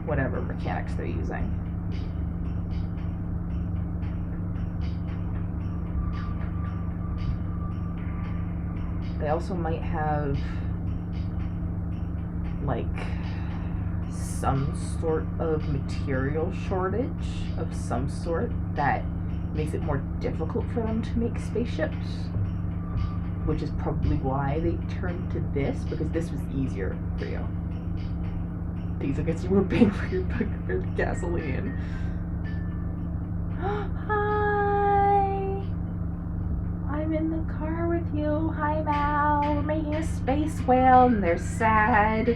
Whatever mechanics they're using. They also might have like some sort of material shortage of some sort that makes it more difficult for them to make spaceships, which is probably why they turned to this, because this was easier for you. Diesel gets you more bang for your buck compared to gasoline. Hi! I'm in the car with you. Hi, Mal. We're making a space whale, and they're sad.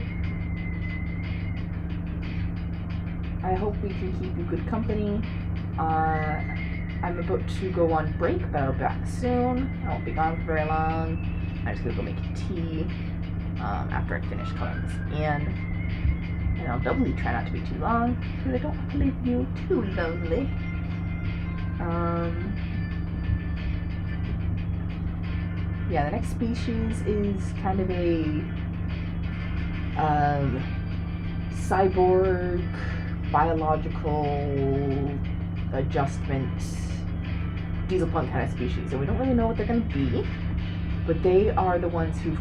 I hope we can keep you good company. I'm about to go on break, but I'll be back soon. I won't be gone for very long. I'm just gonna go make tea after I finish coloring this in. And I'll doubly try not to be too long, because I don't want to leave you too lonely. Yeah, the next species is kind of a cyborg biological adjustment diesel punk kind of species, and we don't really know what they're going to be, but they are the ones who've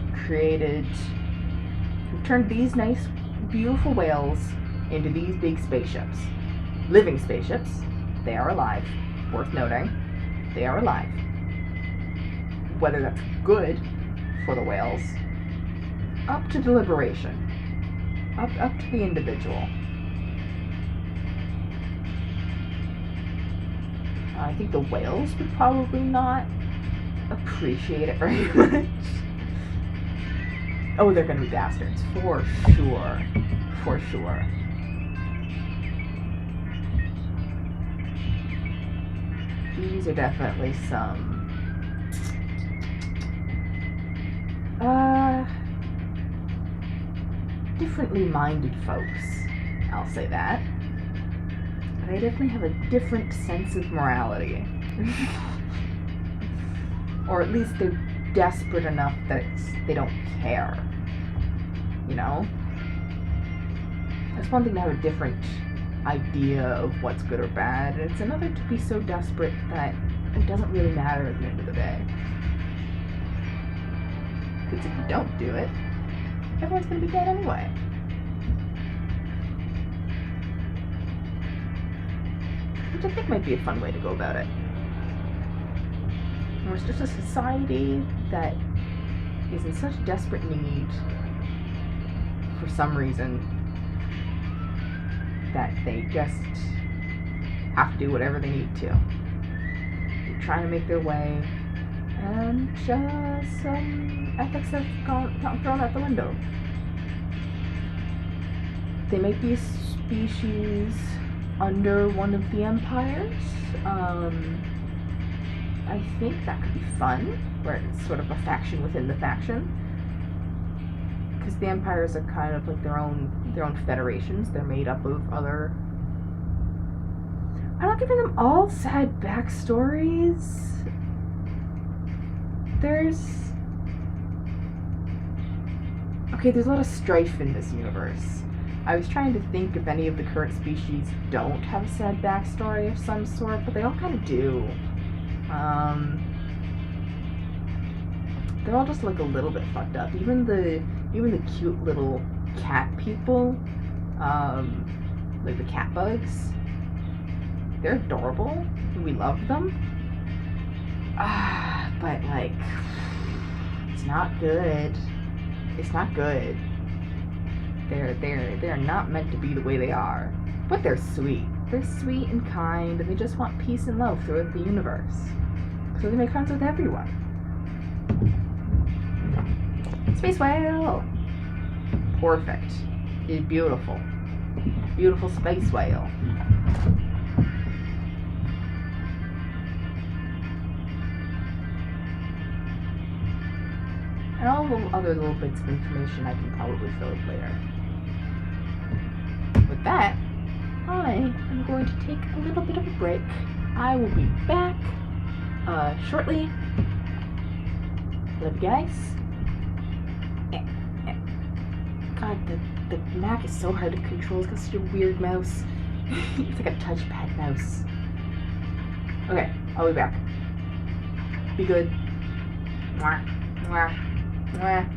turned these nice beautiful whales into these big spaceships. Living spaceships. They are alive, worth noting. they are alive. Whether that's good for the whales, up to deliberation. Up to the individual. I think the whales would probably not appreciate it very much. Oh, they're gonna be bastards. For sure. For sure. These are definitely some differently minded folks. I'll say that. They definitely have a different sense of morality. Or at least they're desperate enough that they don't care. You know? It's one thing to have a different idea of what's good or bad, and it's another to be so desperate that it doesn't really matter at the end of the day. Because if you don't do it, everyone's going to be dead anyway. Which I think might be a fun way to go about it. We're just a society that is in such desperate need, for some reason, that they just have to do whatever they need to. They're trying to make their way, and just some ethics have gotten thrown out the window. They might be a species under one of the empires. I think that could be fun, where it's sort of a faction within the faction. Because the empires are kind of like their own federations. They're made up of other... I'm not giving them all sad backstories. There's a lot of strife in this universe. I was trying to think if any of the current species don't have a sad backstory of some sort, but they all kind of do. They're all just like a little bit fucked up. Even the cute little cat people, like the cat bugs, they're adorable. We love them. But like, it's not good. It's not good. They're not meant to be the way they are. But they're sweet. They're sweet and kind, and they just want peace and love throughout the universe. So they make friends with everyone. Space whale! Perfect. It's beautiful. Beautiful space whale. And all the other little bits of information I can probably fill in later. With that, I am going to take a little bit of a break. I will be back shortly. Love you guys. God, the Mac is so hard to control. It's got such a weird mouse. It's like a touchpad mouse. Okay, I'll be back. Be good. Mwah. Mwah. Mwah.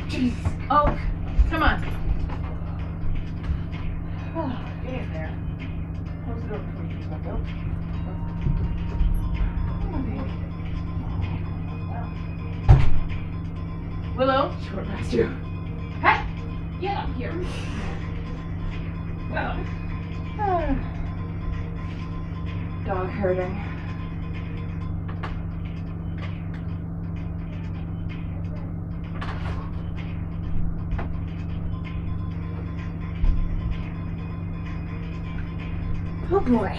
Jeez. Oh, come on. Oh, get in there. Close the door before you come back out. Come on, baby. Willow. Short past you. Hey! Get up here. Well, dog herding. Oh boy.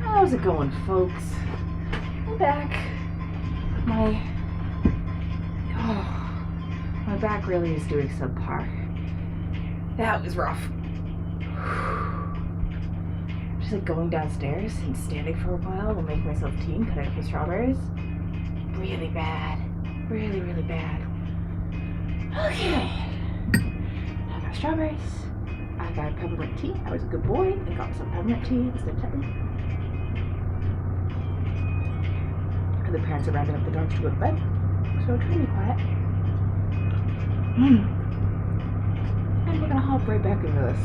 How's it going, folks? I'm back. My back really is doing subpar. That was rough. Just like going downstairs and standing for a while while making myself tea and cutting up the strawberries. Really bad. Really, really bad. Okay. I got strawberries. I got peppermint tea. I was a good boy and got some peppermint tea instead of tea. And the parents are rounding up the dogs to go to bed, so try to be quiet. And we're gonna hop right back into this.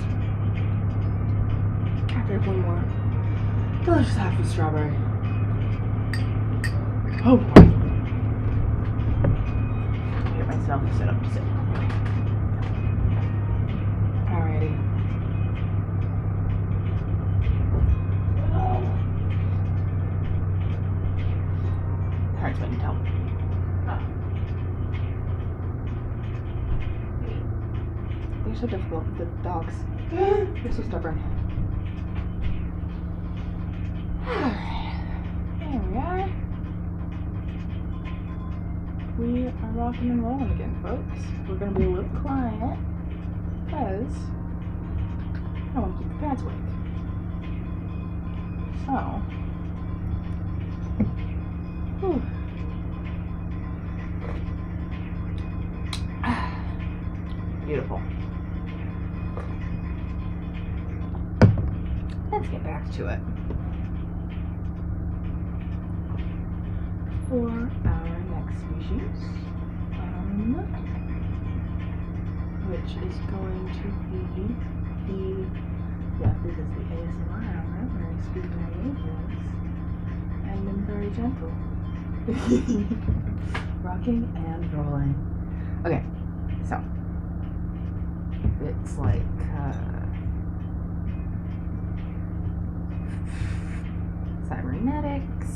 After one more delicious half of strawberry. Oh boy. Get myself set up to sit. Alrighty. Parents wouldn't tell. They're so difficult, the dogs. They're so stubborn. Alright. There we are. We are rocking and rolling again, folks. We're going to be a little quiet because I want to keep the parents awake. So, whew. Beautiful. Let's get back to it. For our next species, which is going to be this is the ASMR hour where I speak my ages and I'm very gentle. Rocking and rolling. Okay, so it's like cybernetics,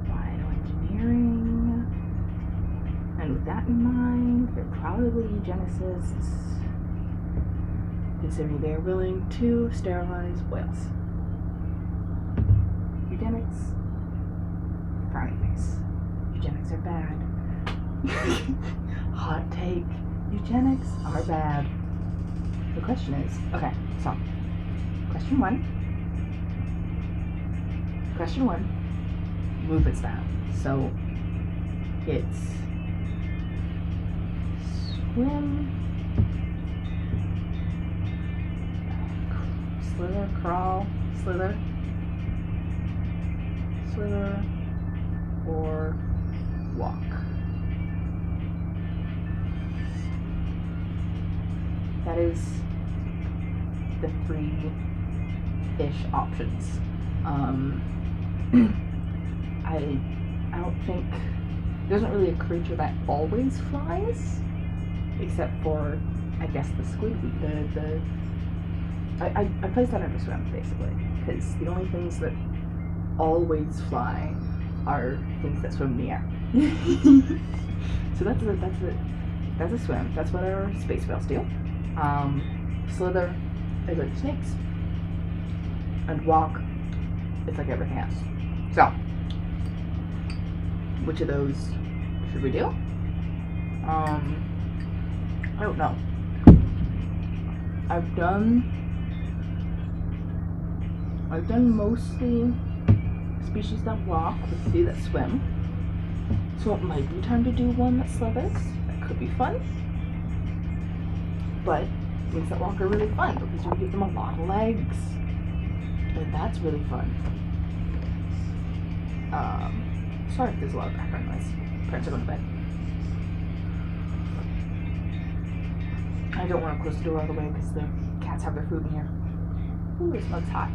bioengineering, and with that in mind, they're probably eugenicists, considering they're willing to sterilize whales. Eugenics, frowny face. Eugenics are bad. Hot take. Eugenics are bad. The question is, okay, so, question one, movement style. So, it's swim, slither, crawl, slither, or walk. That is the three-ish options. I don't think there's not really a creature that always flies, except for, I guess, the squid. I place that under swim basically, because the only things that always fly are things that swim in the air. So that's a swim. That's what our space whales do. Slither is like snakes, and walk is like everything else. So, which of those should we do? I don't know. I've done mostly species that walk with a few that swim. So it might be time to do one that slithers. That could be fun. But things that walk are really fun because you give them a lot of legs. And that's really fun. Sorry if there's a lot of background noise. Parents are going to bed. I don't want to close the door all the way because the cats have their food in here. Ooh, this mug's hot.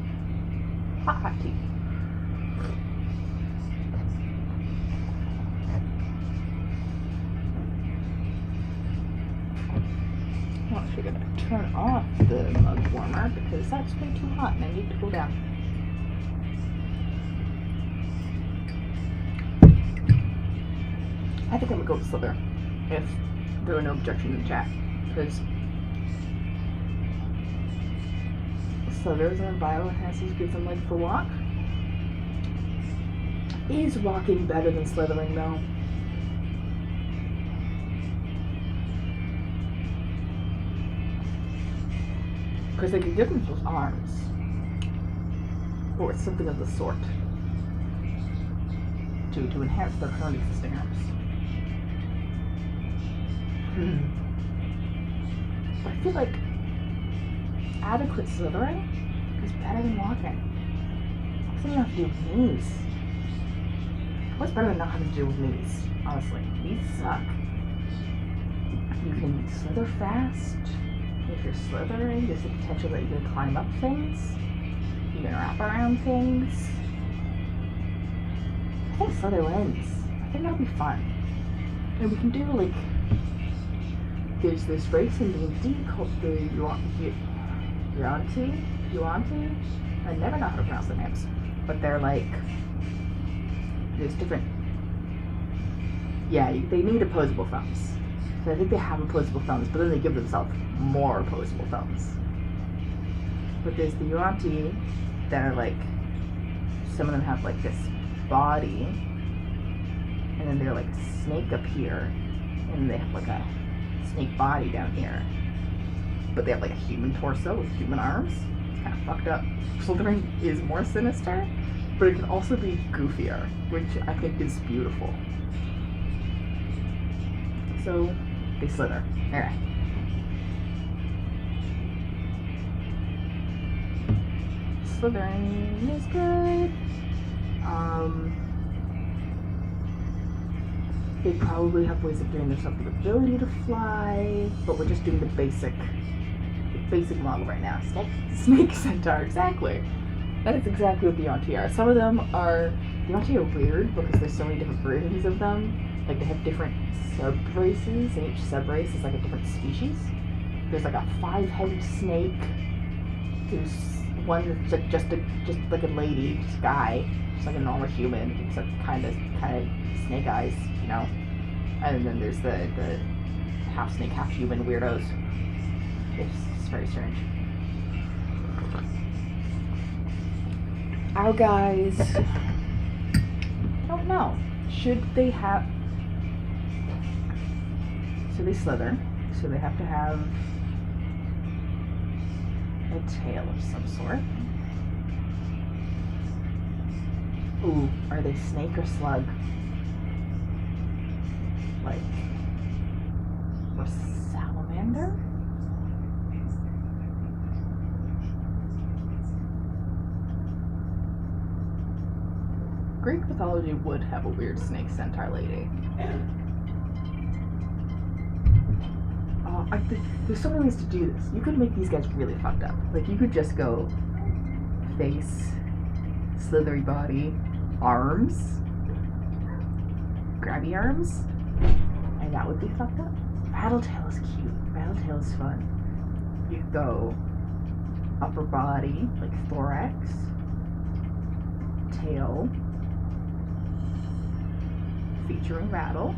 Hot tea. I'm actually gonna turn off the mug warmer because that's way too hot and I need to cool down. I think I would go with Slither if there were no objections in the chat, because Slithers and bioenhancers gives them legs for walk. Is walking better than slithering though? Because they can give themselves arms. Or something of the sort. To enhance their current existing arms. But I feel like adequate slithering is better than walking. What's you have to do with knees? What's better than not having to do with knees? Honestly, knees suck. You can slither fast. If you're slithering, there's the potential that you can climb up things. You can wrap around things. I think slither wins. I think that'll be fun. And we can do like, there's this race in D&D called the Yuanti. I never know how to pronounce their names, but they're like, there's different, yeah, they need opposable thumbs. So I think they have opposable thumbs, but then they give themselves more opposable thumbs. But there's the Yuanti that are like, some of them have like this body, and then they're like a snake up here, and they have like a snake body down here. But they have like a human torso with human arms. It's kind of fucked up. Slithering is more sinister, but it can also be goofier, which I think is beautiful. So they slither. Alright. Slithering is good. They probably have ways of doing themselves the ability to fly, but we're just doing the basic model right now. Snake centaur, exactly. That is exactly what the Yuanti are. Some of them are, the Yuanti are weird because there's so many different versions of them. Like they have different sub-races, and each sub-race is like a different species. There's like a 5-headed snake. There's one that's like just like a lady, just a guy, just like a normal human, except kind of snake eyes, you know. And then there's the half snake, half human weirdos. It's very strange. Our guys, I don't know. Should they have? So they slither. So they have to have a tail of some sort. Ooh, are they snake or slug? Like, or salamander? Greek mythology would have a weird snake centaur lady. There's so many ways to do this. You could make these guys really fucked up. Like, you could just go face, slithery body, arms, grabby arms, and that would be fucked up. Rattletail is cute. Rattletail is fun. You could go upper body, like thorax, tail, featuring rattle.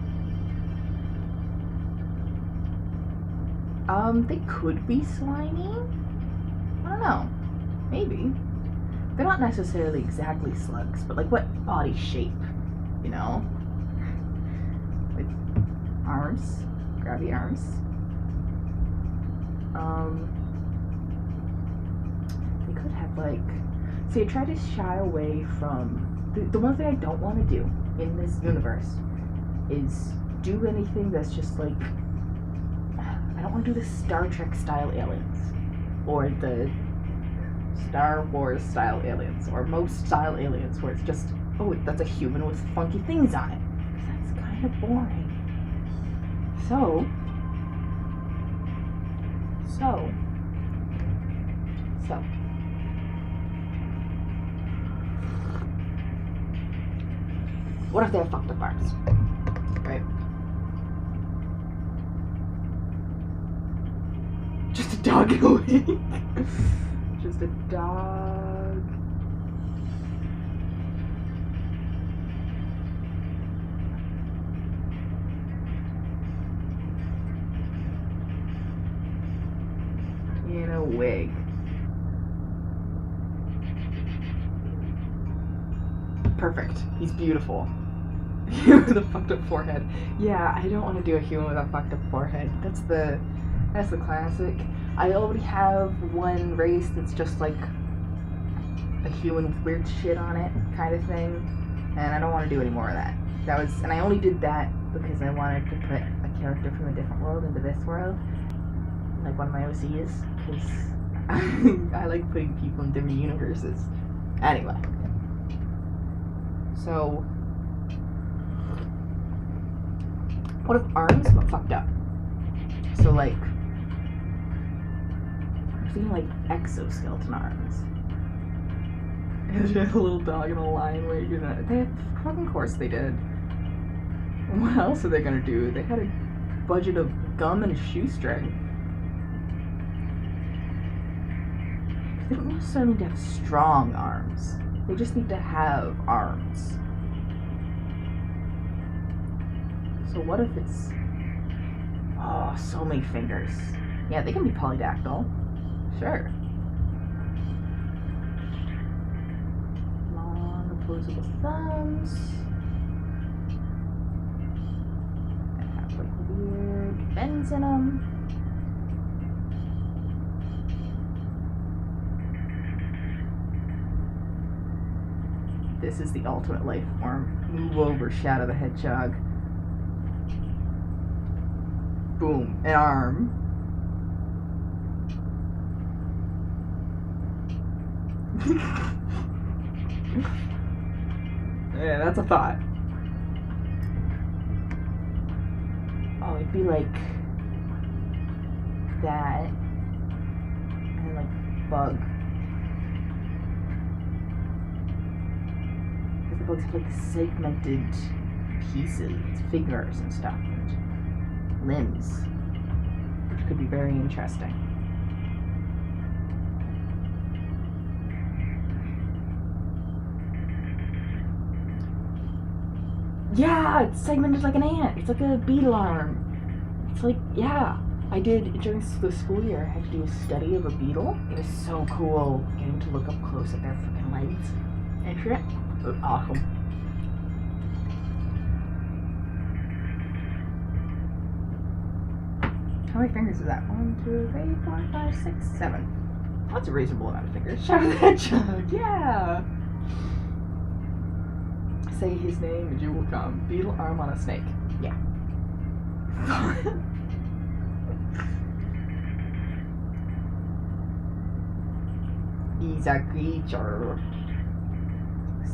They could be slimy. I don't know. Maybe. They're not necessarily exactly slugs, but like what body shape, you know? Like arms, grabby arms. They could have like, see, I try to shy away from, the one thing I don't want to do in this universe is do anything that's just like, I don't want to do the Star Trek style aliens, or the Star Wars style aliens, or most style aliens where it's just, oh, that's a human with funky things on it. That's kind of boring. So, what if they have fucked up arms? Right? dog in a week. Just a dog. In a wig. Perfect. He's beautiful. With a fucked up forehead. Yeah, I don't want to do a human with a fucked up forehead. That's the classic. I already have one race that's just like a human with weird shit on it kind of thing, and I don't want to do any more of that. And I only did that because I wanted to put a character from a different world into this world, like one of my OCs, because I like putting people in different universes. Anyway, so what if arms got fucked up? So like, I'm thinking like exoskeleton arms. They had a little dog and a lion where you're gonna. They had, fucking course they did. What else are they gonna do? They had a budget of gum and a shoestring. They don't necessarily need to have strong arms. They just need to have arms. So what if it's... Oh, so many fingers. Yeah, they can be polydactyl. Sure. Long opposable thumbs. And have like weird bends in them. This is the ultimate life form. Move over, Shadow the Hedgehog. Boom, an arm. Yeah, that's a thought. Oh, it'd be like that, and like bug. Because the bugs have like segmented pieces, fingers and stuff, and limbs, which could be very interesting. Yeah, it's segmented like an ant. It's like a beetle arm. It's like, yeah. I did, during the school year, I had to do a study of a beetle. It was so cool getting to look up close at their freaking legs and shit. It was awesome. How many fingers is that? 1, 2, 3, 4, 5, 6, 7. That's a reasonable amount of fingers. Shadow the Hedgehog, yeah! Say his name and you will come. Beetle arm on a snake. Yeah. He's a creature.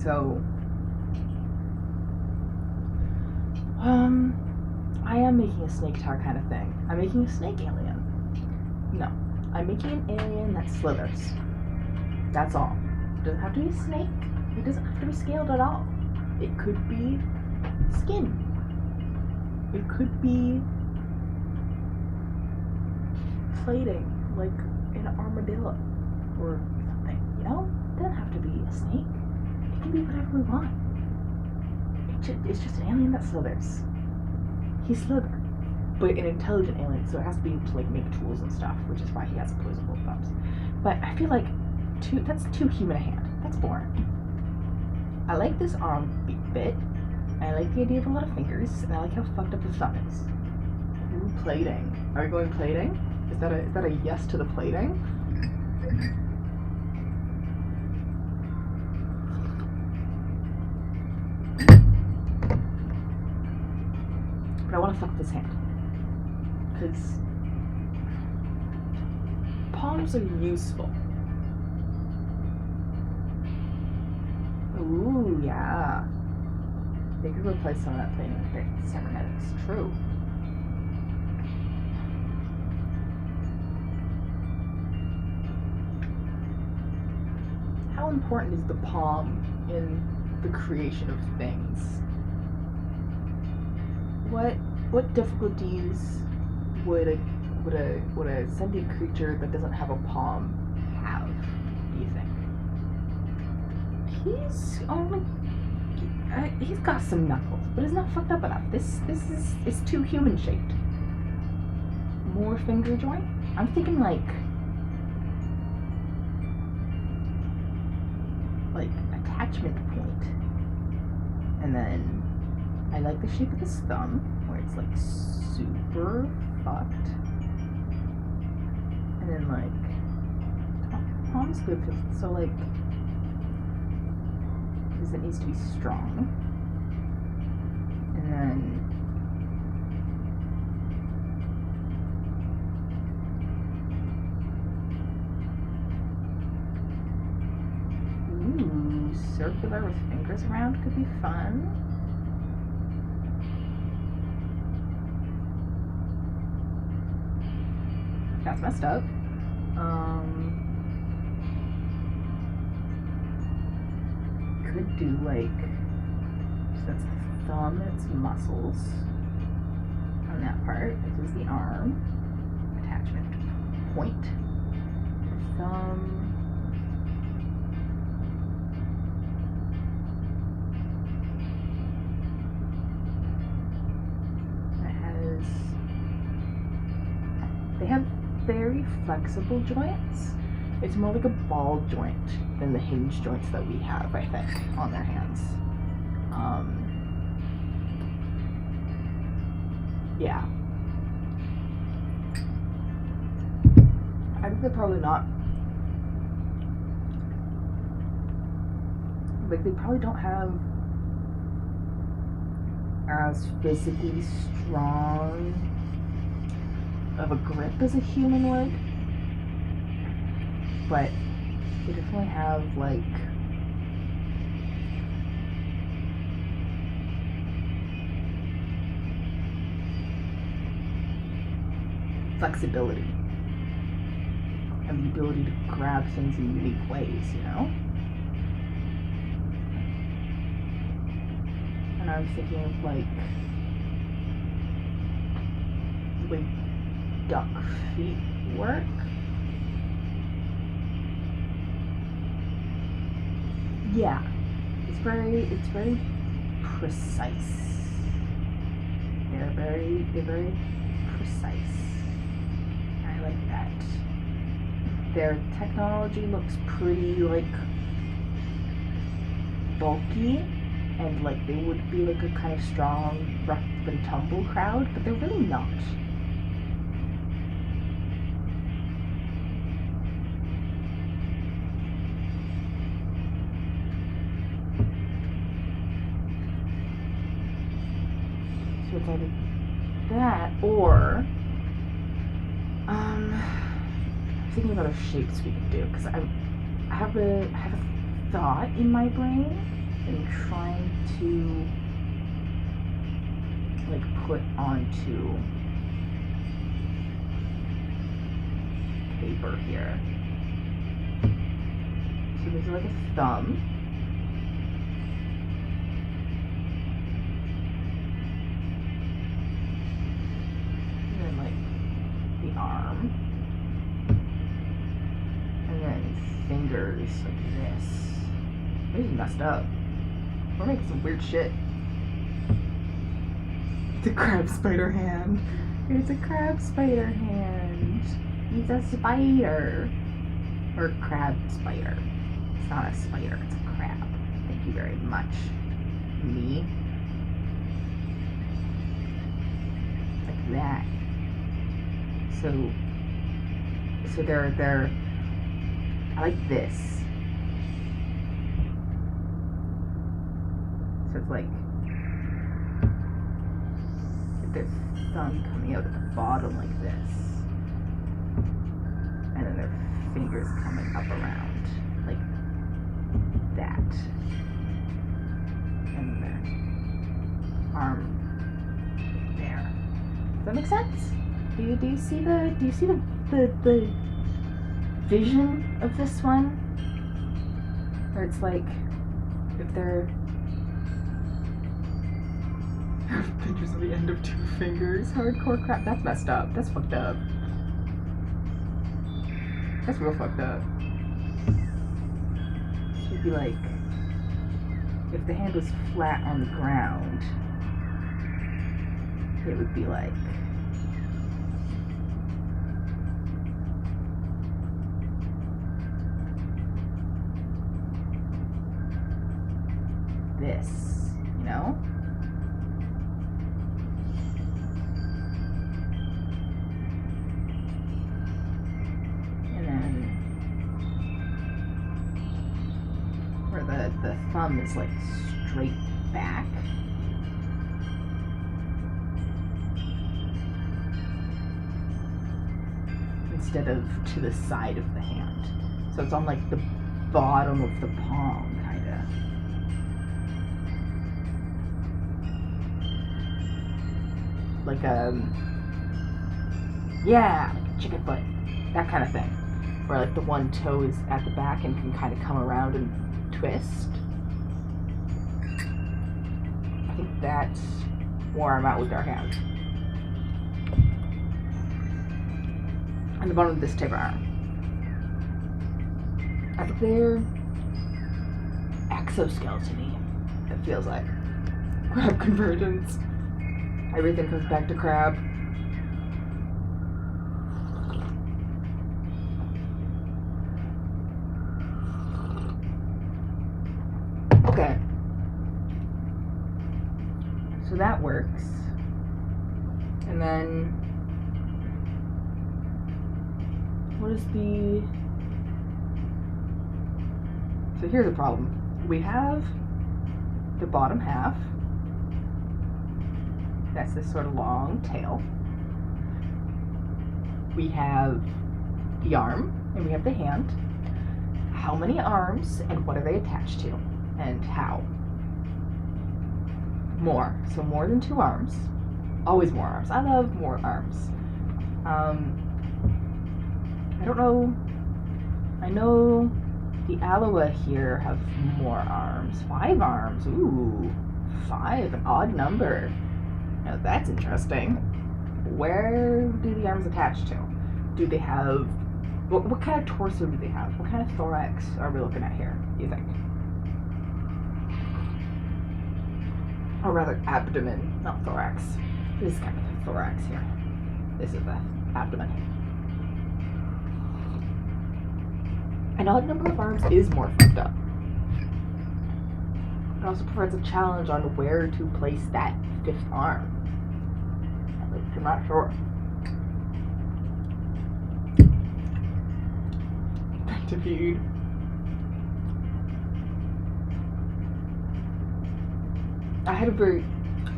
So, I am making a snake tar kind of thing. I'm making a snake alien. No, I'm making an alien that slithers. That's all. It doesn't have to be a snake. It doesn't have to be scaled at all. It could be skin. It could be plating, like an armadillo or something, you know? It doesn't have to be a snake. It can be whatever we want. It's just an alien that slithers. He's slithered. But an intelligent alien, so it has to be to like make tools and stuff, which is why he has opposable thumbs. But I feel like that's too human a hand. That's boring. I like this arm bit. I like the idea of a lot of fingers, and I like how fucked up the thumb is. Ooh, plating. Are we going plating? Is that a yes to the plating? But I want to fuck this hand. Because palms are useful. Ooh, yeah. They could replace some of that plating with cybernetics. True. How important is the palm in the creation of things? What difficulties would would a sentient creature that doesn't have a palm have, do you think? He's got some knuckles, but it's not fucked up enough. This is too human shaped. More finger joint? I'm thinking like attachment point. And then I like the shape of his thumb, where it's like super fucked. And then like palm's good for, so like, because it needs to be strong. And then circular with fingers around could be fun. That's messed up. Could do like, so that's the thumb, it's muscles on that part. This is the arm, attachment point, the thumb. They have very flexible joints. It's more like a ball joint than the hinge joints that we have, I think, on their hands. Yeah. I think they're probably not, like, they probably don't have as physically strong of a grip as a human would, but they definitely have like flexibility and the ability to grab things in unique ways, you know? And I'm thinking of like duck feet work. Yeah, it's very precise. They're very precise. I like that. Their technology looks pretty like bulky, and like they would be like a kind of strong rough and tumble crowd, but they're really not. So it's either that or I'm thinking about other shapes we could do, because I have a thought in my brain and trying to like put onto paper here. So there's like a thumb. And then like the arm. And then fingers like this. This is messed up. We're making some weird shit. It's a crab spider hand. It's a crab spider hand. He's a spider. Or crab spider. It's not a spider, it's a crab. Thank you very much. Me. Like that. So they're I like this. So it's like their thumb coming out at the bottom like this, and then their fingers coming up around like that, and their arm there. Does that make sense? Do you see the vision of this one? Where it's like if they're pictures of the end of two fingers. Hardcore crap. That's messed up. That's fucked up. That's real fucked up. Should be like, if the hand was flat on the ground, it would be like this, you know? And then where the thumb is like straight back. Instead of to the side of the hand. So it's on like the bottom of the palm, kinda. Like yeah, like a chicken foot. That kind of thing. Where like the one toe is at the back and can kind of come around and twist. I think that's where I'm at with our hand. And the bottom of this type of arm. I think they're exoskeleton-y, it feels like. Crab convergence. Everything comes back to crab. Okay. So that works. And then what is the... So here's the problem. We have the bottom half. That's this sort of long tail. We have the arm, and we have the hand. How many arms, and what are they attached to? And how? More. So more than 2 arms. Always more arms. I love more arms. I don't know. I know the Aloha here have more arms. 5 arms. Ooh. 5. An odd number. Now that's interesting. Where do the arms attach to? Do they have... What kind of torso do they have? What kind of thorax are we looking at here, do you think? Or rather, abdomen, not thorax. This is kind of the thorax here. This is the abdomen. An odd number of arms is more fucked up. It also provides a challenge on where to place that 5th arm. I'm not sure. Back to feud. I had a very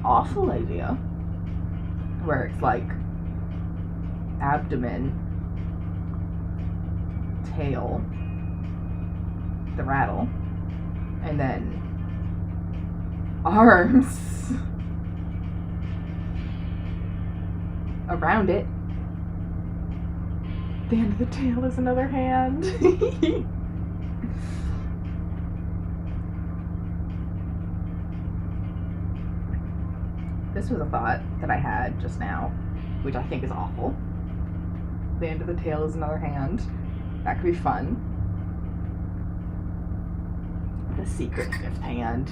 awful idea where it's like abdomen, tail, the rattle, and then arms around it. The end of the tail is another hand. This was a thought that I had just now, which I think is awful. The end of the tail is another hand. That could be fun. The secret 5th hand.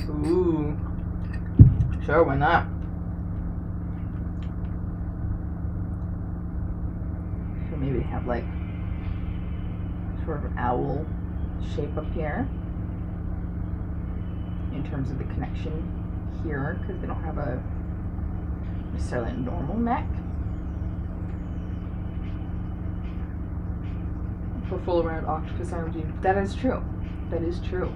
Ooh. Sure, why not? So maybe have like sort of an owl shape up here in terms of the connection here, because they don't have a necessarily a normal neck. For full around octopus arms, that is true. That is true.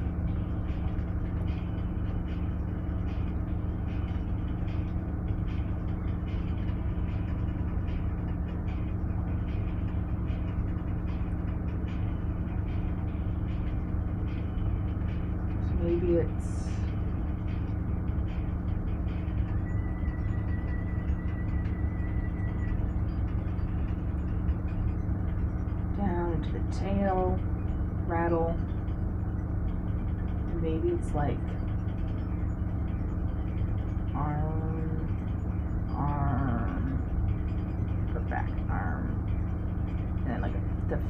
Maybe it's down into the tail, rattle, and maybe it's like arm,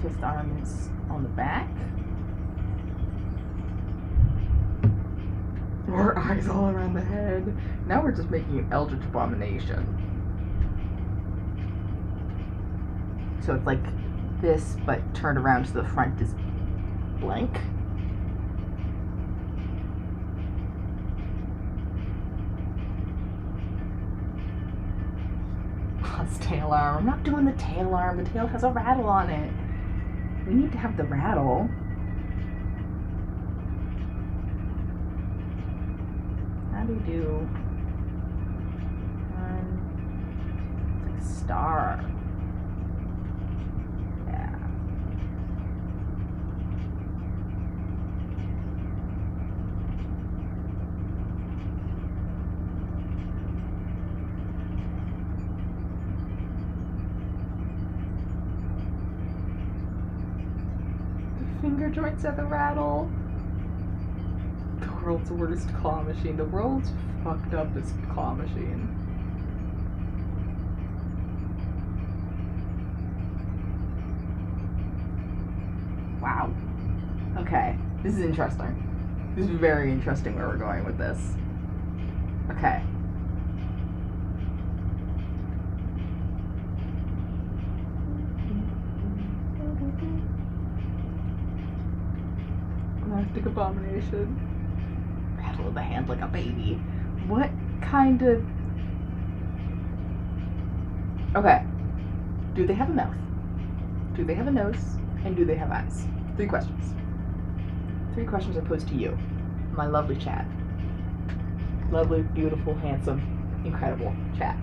fifth arm is on the back. More eyes all around the head. Now we're just making an eldritch abomination. So it's like this, but turned around to the front is blank. Plus tail arm. I'm not doing the tail arm. The tail has a rattle on it. We need to have the rattle. How do you do? It's like a star. Yeah. The finger joints have the rattle. The world's worst claw machine. The world's fucked up this claw machine. Wow. Okay. This is interesting. This is very interesting where we're going with this. Okay. Galactic abomination. Rattle of the hand like a baby. What kind of... Okay. Do they have a mouth? Do they have a nose? And do they have eyes? 3 questions. 3 questions are posed to you, my lovely chat. Lovely, beautiful, handsome, incredible chat.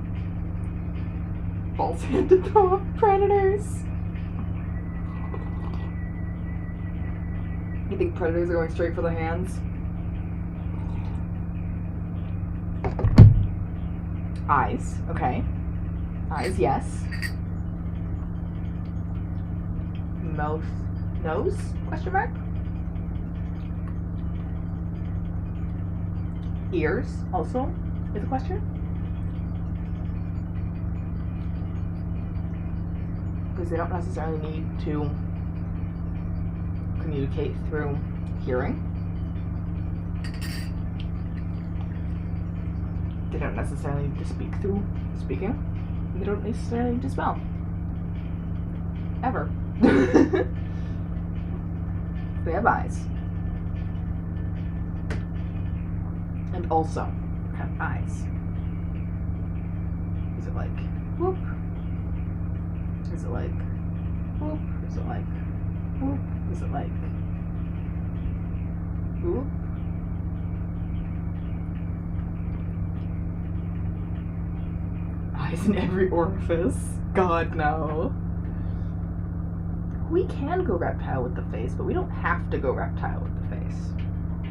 Balls hand to throw off predators. You think predators are going straight for the hands? Eyes, okay. Eyes, yes. Mouth, nose? Question mark? Ears, also, is a question. Because they don't necessarily need to communicate through hearing. They don't necessarily need to speak through speaking. They don't necessarily need to smell. Ever. They have eyes. And also have eyes. Is it like whoop? Is it like whoop? Is it like whoop? Is it like whoop? Eyes in every orifice. God, no. We can go reptile with the face, but we don't have to go reptile with the face.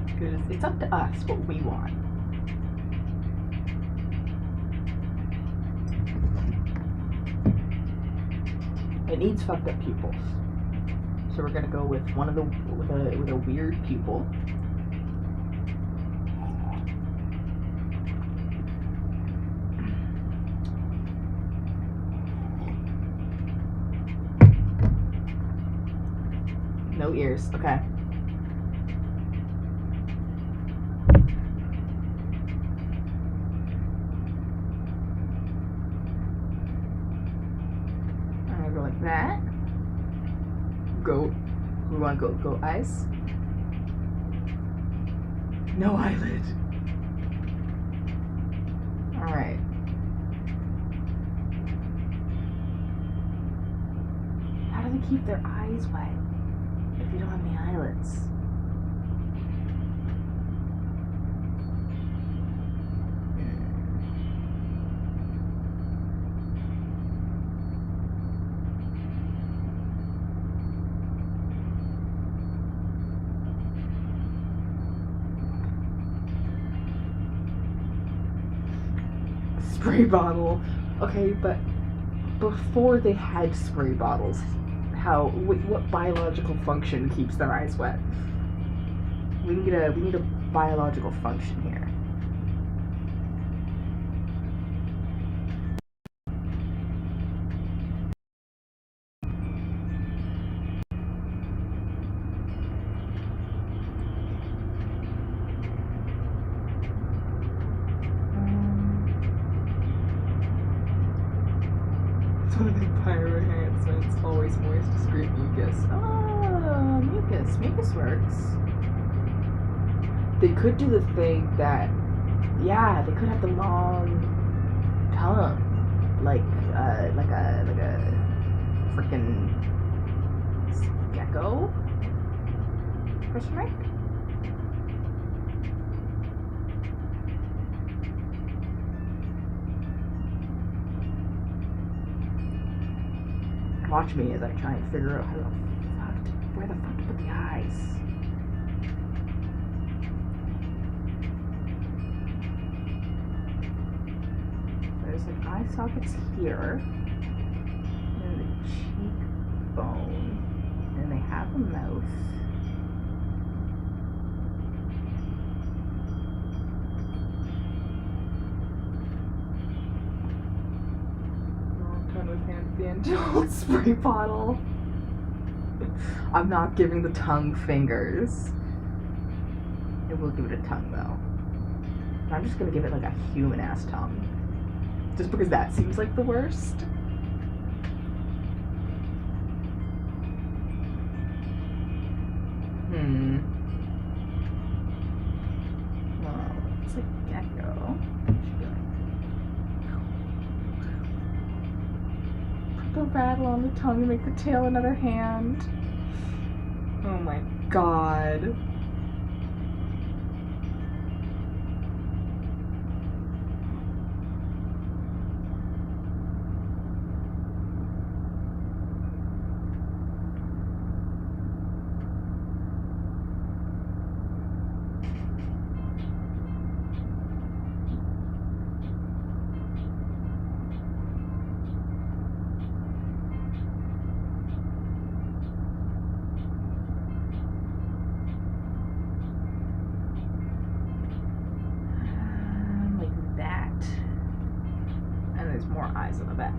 Because it's up to us what we want. It needs fucked up pupils. So we're gonna go with one of the with a weird pupil. No ears, okay. I'm gonna go like that. Go. We want to go eyes. No eyelid. All right. How do they keep their eyes wet if you don't have any eyelids? Spray bottle. Okay, but before they had spray bottles, what biological function keeps their eyes wet? We need a biological function here. clothing pyro enhancements. Always moist, discreet mucus. Oh, mucus. Mucus works. They could do the thing that, yeah, they could have the long tongue, like a freaking gecko. Question mark? Watch me as I try and figure out where the fuck to put the eyes. There's like eye sockets here, and the cheekbone, and they have a mouth. The angel spray bottle. I'm not giving the tongue fingers. I will give it a tongue though. I'm just gonna give it like a human ass tongue. Just because that seems like the worst. Well, it's like gecko. The rattle on the tongue and make the tail another hand. Oh my god. More eyes on the back.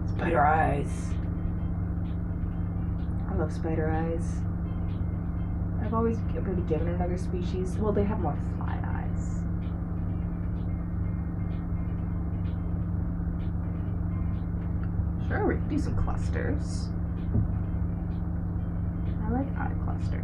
Spider eyes. I love spider eyes. I've always really given another species. Well, they have more fly eyes. Sure, we can do some clusters. I like eye clusters.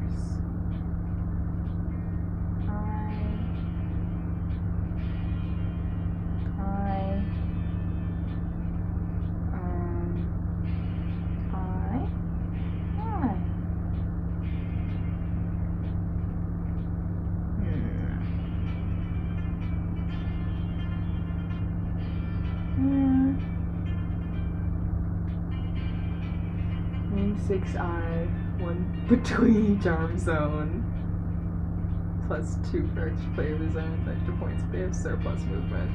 Name 6 eye, 1 between each arm zone. +2 for extra flavor zones, extra points if they have surplus movement.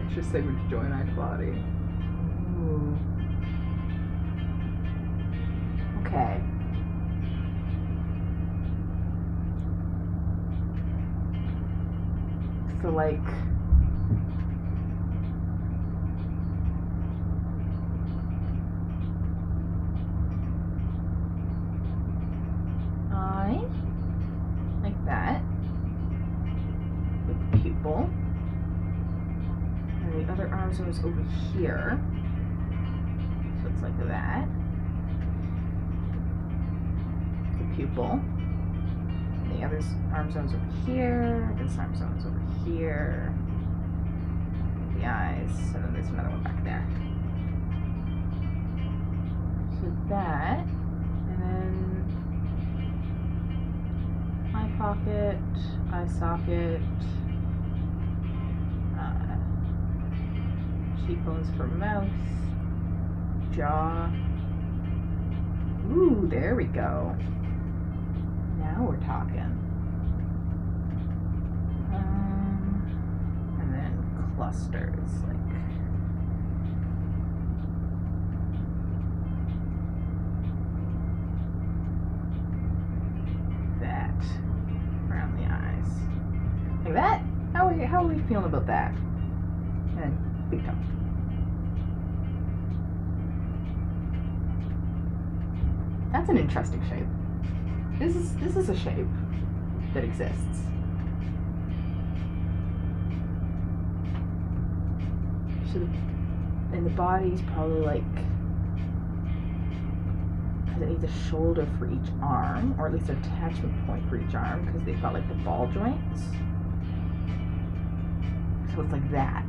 Extra segment to join eye to body. Ooh. Okay. So like eye, like that, with the pupil, and the other arm zone is over here, so it's like that, the pupil. The other arm zone's over here, this arm zone's over here, the eyes, and then there's another one back there. So that, and then eye pocket, eye socket, cheekbones for mouth, jaw. Ooh, there we go. Now we're talking. And then clusters, like that around the eyes. Like that? How are we feeling about that? And big tongue. That's an interesting shape. This is a shape that exists. And the body's probably like, because it needs a shoulder for each arm, or at least an attachment point for each arm, because they've got like the ball joints. So it's like that.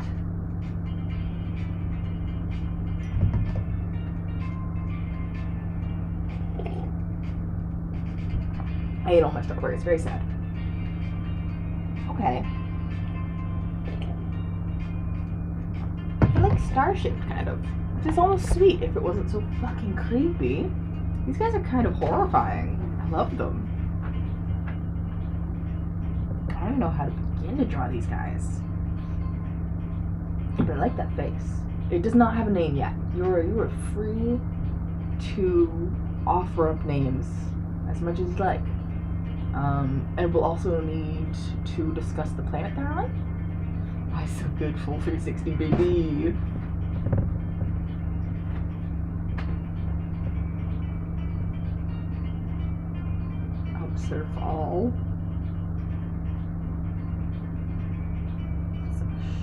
I ate all my strawberries. Very sad. Okay. They're like star-shaped, kind of. Which is almost sweet if it wasn't so fucking creepy. These guys are kind of horrifying. I love them. I don't even know how to begin to draw these guys. But I like that face. It does not have a name yet. You are free to offer up names as much as you like. And we'll also need to discuss the planet they're on. Why so good, full 360, baby. Observe all.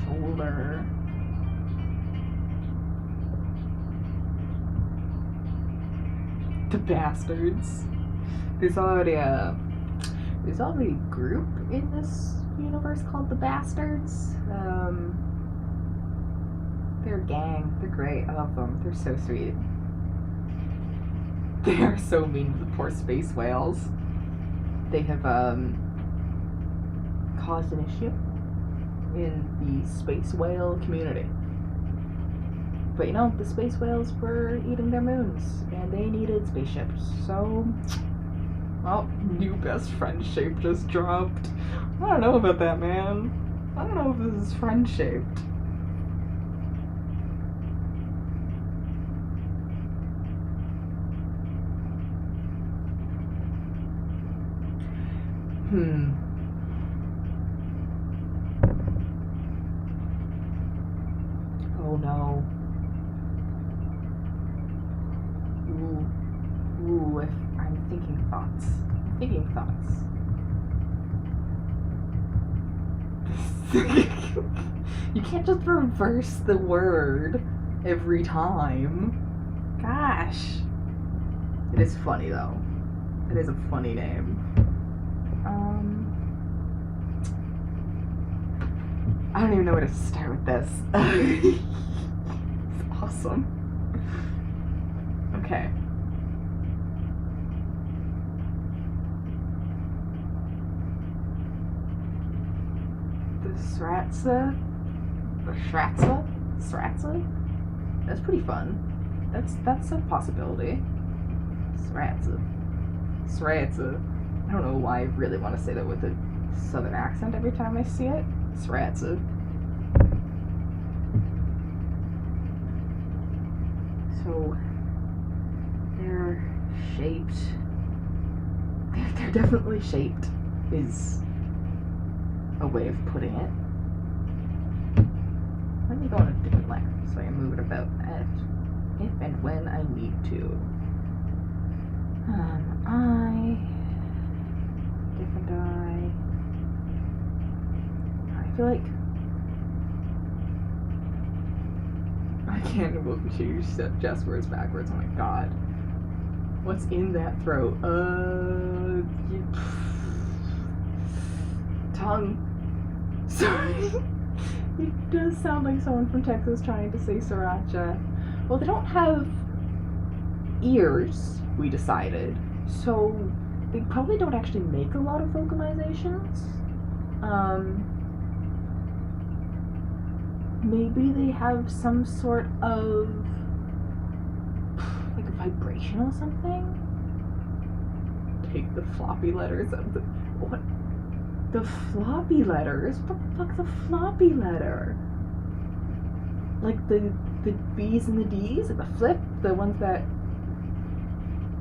Shoulder. The bastards. There's already a group in this universe called the Bastards. They're a gang. They're great. I love them. They're so sweet. They are so mean to the poor space whales. They have caused an issue in the space whale community. But you know, the space whales were eating their moons, and they needed spaceships. So, well, new best friend shape just dropped. I don't know about that, man. I don't know if this is friend shaped. Oh no. Ooh, if I'm thinking thoughts. You can't just reverse the word every time. Gosh. It is funny though. It is a funny name. I don't even know where to start with this. It's awesome. Okay. The Sratsa? That's pretty fun. That's a possibility. Sratsa. I don't know why I really want to say that with a southern accent every time I see it. Sratsa. So they're shaped. They're definitely shaped is a way of putting it. Let me go on a different layer so I can move it about if and when I need to. Eye. Different eye. I feel like I can't look at you just words backwards. Oh my god. What's in that throat? Tongue. Sorry. It does sound like someone from Texas trying to say sriracha. Well, they don't have ears, we decided, so they probably don't actually make a lot of vocalizations. Maybe they have some sort of like a vibration or something. Take the floppy letters of the what? The floppy letters? What the fuck's a floppy letter? Like the B's and the D's and the flip, the ones that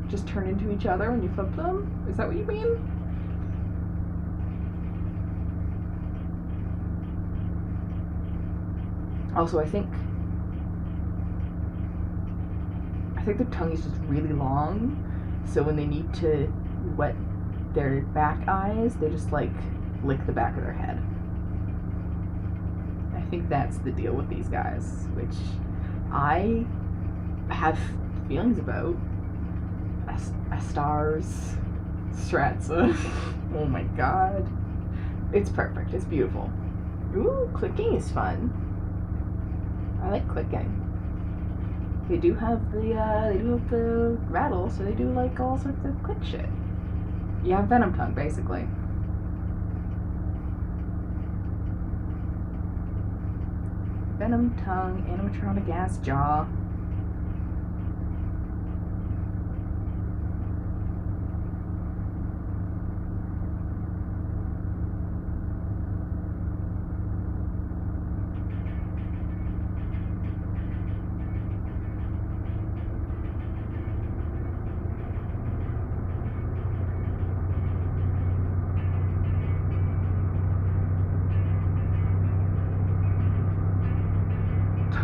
just turn into each other when you flip them? Is that what you mean? Also, I think their tongue is just really long, so when they need to wet their back eyes, they just like lick the back of their head. I think that's the deal with these guys, which I have feelings about Astar's Stratza. Oh my god. It's perfect. It's beautiful. Ooh, clicking is fun. I like clicking. They do have the rattle, so they do like all sorts of click shit. You have Venom Tongue, basically. Venom Tongue, animatronic ass jaw.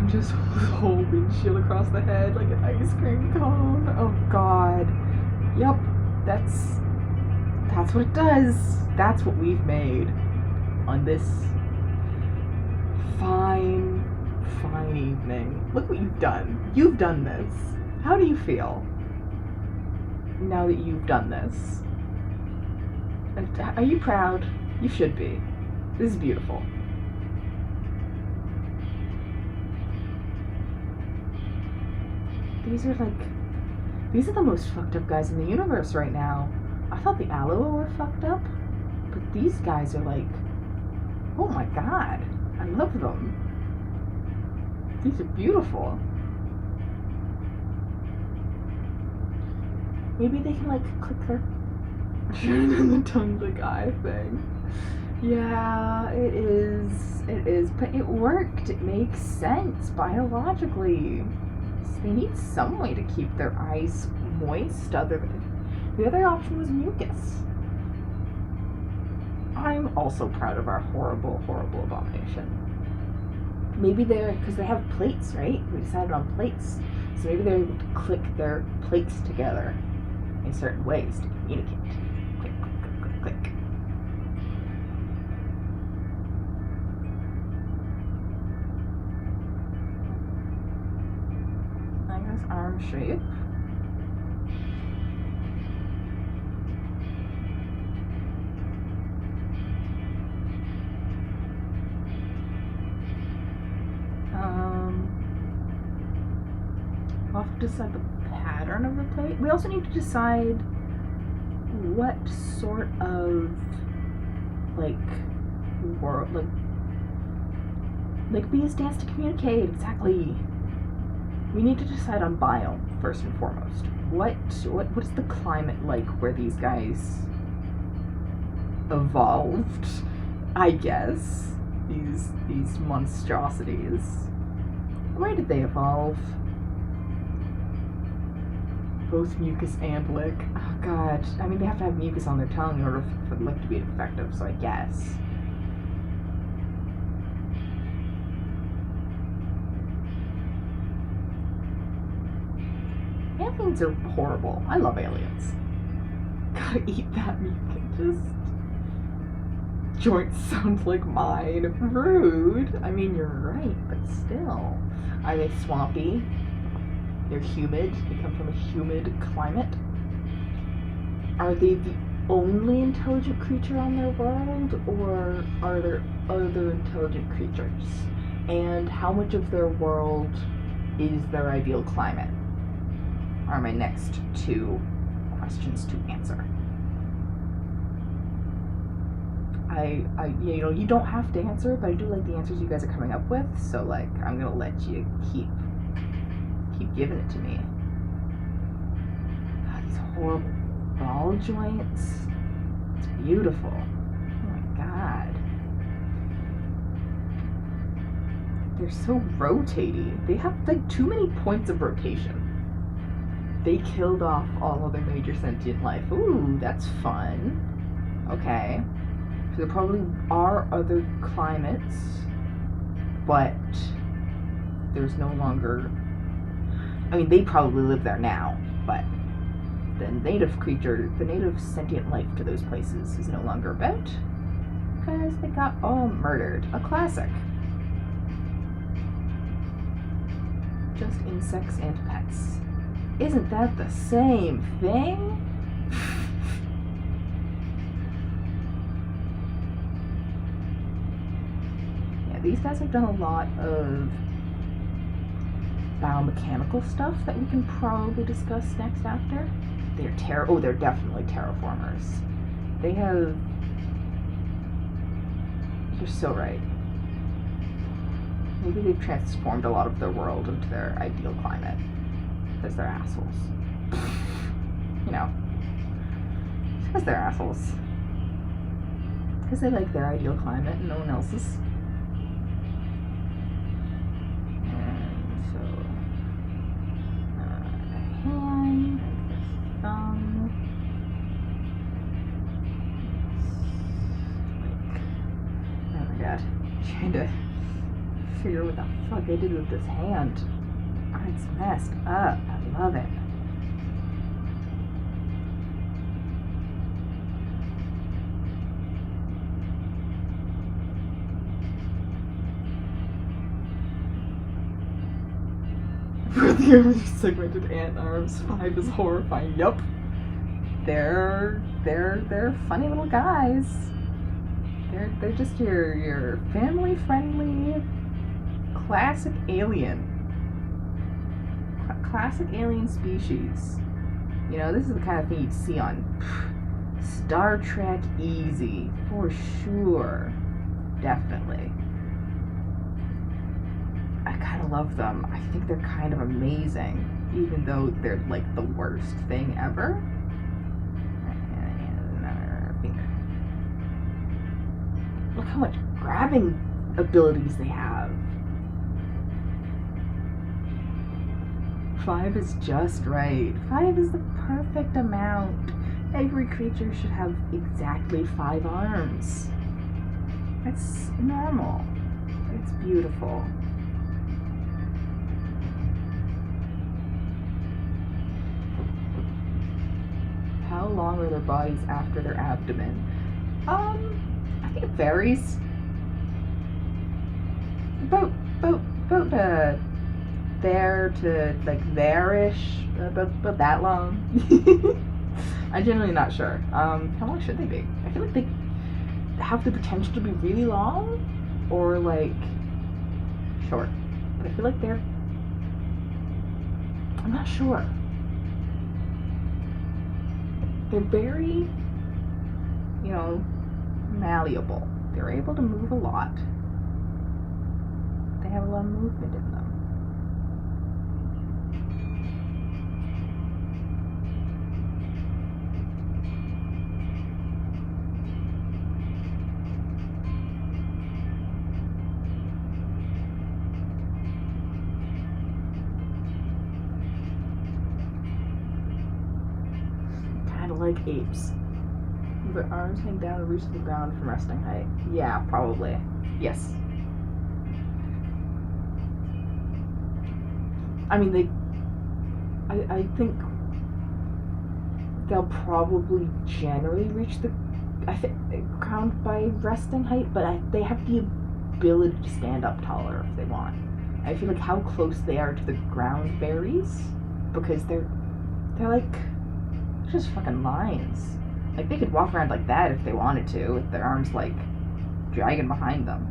Just whole windshield across the head like an ice cream cone. Oh god. Yep, that's what it does. That's what we've made on this fine evening. Look what you've done. You've done this. How do you feel now that you've done this? Are you proud? You should be. This is beautiful. These are the most fucked up guys in the universe right now. I thought the Aloe were fucked up, but these guys are like, oh my god, I love them. These are beautiful. Maybe they can like click their the tongue the guy thing. Yeah, it is, but it worked. It makes sense biologically. They need some way to keep their eyes moist other than... The other option was mucus. I'm also proud of our horrible abomination. Maybe because they have plates, right? We decided on plates. So maybe they're able to click their plates together in certain ways to communicate. Click, click, click, click, click. Arm shape. We'll have to decide the pattern of the plate. We also need to decide what sort of world bees dance to communicate. Exactly. We need to decide on biome first and foremost. What's the climate like where these guys evolved? I guess these monstrosities. Where did they evolve? Both mucus and lick. Oh god. I mean, they have to have mucus on their tongue in order for the lick to be effective. So I guess. Aliens are horrible. I love aliens. Gotta eat that mucus. Just joints sound like mine. Rude. I mean, you're right, but still. Are they swampy? They're humid. They come from a humid climate. Are they the only intelligent creature on their world, or are there other intelligent creatures? And how much of their world is their ideal climate? Are my next two questions to answer. You don't have to answer, but I do like the answers you guys are coming up with, so I'm gonna let you keep giving it to me. God, these horrible ball joints. It's beautiful. Oh my god. They're so rotaty. They have too many points of rotation. They killed off all other major sentient life. Ooh, that's fun. Okay. So there probably are other climates, but there's no longer... I mean, they probably live there now, but the native sentient life to those places is no longer about, because they got all murdered. A classic. just insects and pets. Isn't that the same thing? Yeah, these guys have done a lot of biomechanical stuff that we can probably discuss next after. They're definitely terraformers. You're so right. Maybe they've transformed a lot of their world into their ideal climate. Because they're assholes. You know. Because they're assholes. Because they like their ideal climate and no one else's. And so, a hand, a thumb. Oh my god. Trying to figure what the fuck I did with this hand. Oh, it's messed up. I love it. For the segmented ant arms, 5 is horrifying. Yup. They're funny little guys. They're just your family friendly classic alien. Classic alien species. You know, this is the kind of thing you'd see on Star Trek easy, for sure. Definitely. I kind of love them. I think they're kind of amazing, even though they're like the worst thing ever. And another finger. Look how much grabbing abilities they have. 5 is just right. 5 is the perfect amount. Every creature should have exactly 5 arms. That's normal. It's beautiful. How long are their bodies after their abdomen? I think it varies. About there to like there-ish, about that long. I'm generally not sure. How long should they be? I feel like they have the potential to be really long or like short. But I feel like I'm not sure. They're very, malleable. They're able to move a lot. They have a lot of movement in them. Kind of like apes. Their arms hang down and reach the ground from resting height. Yeah, probably. Yes. I mean, I think they'll probably generally reach the ground by resting height, but they have the ability to stand up taller if they want. I feel like how close they are to the ground varies, because they're just fucking lines. Like, they could walk around like that if they wanted to, with their arms, like, dragging behind them.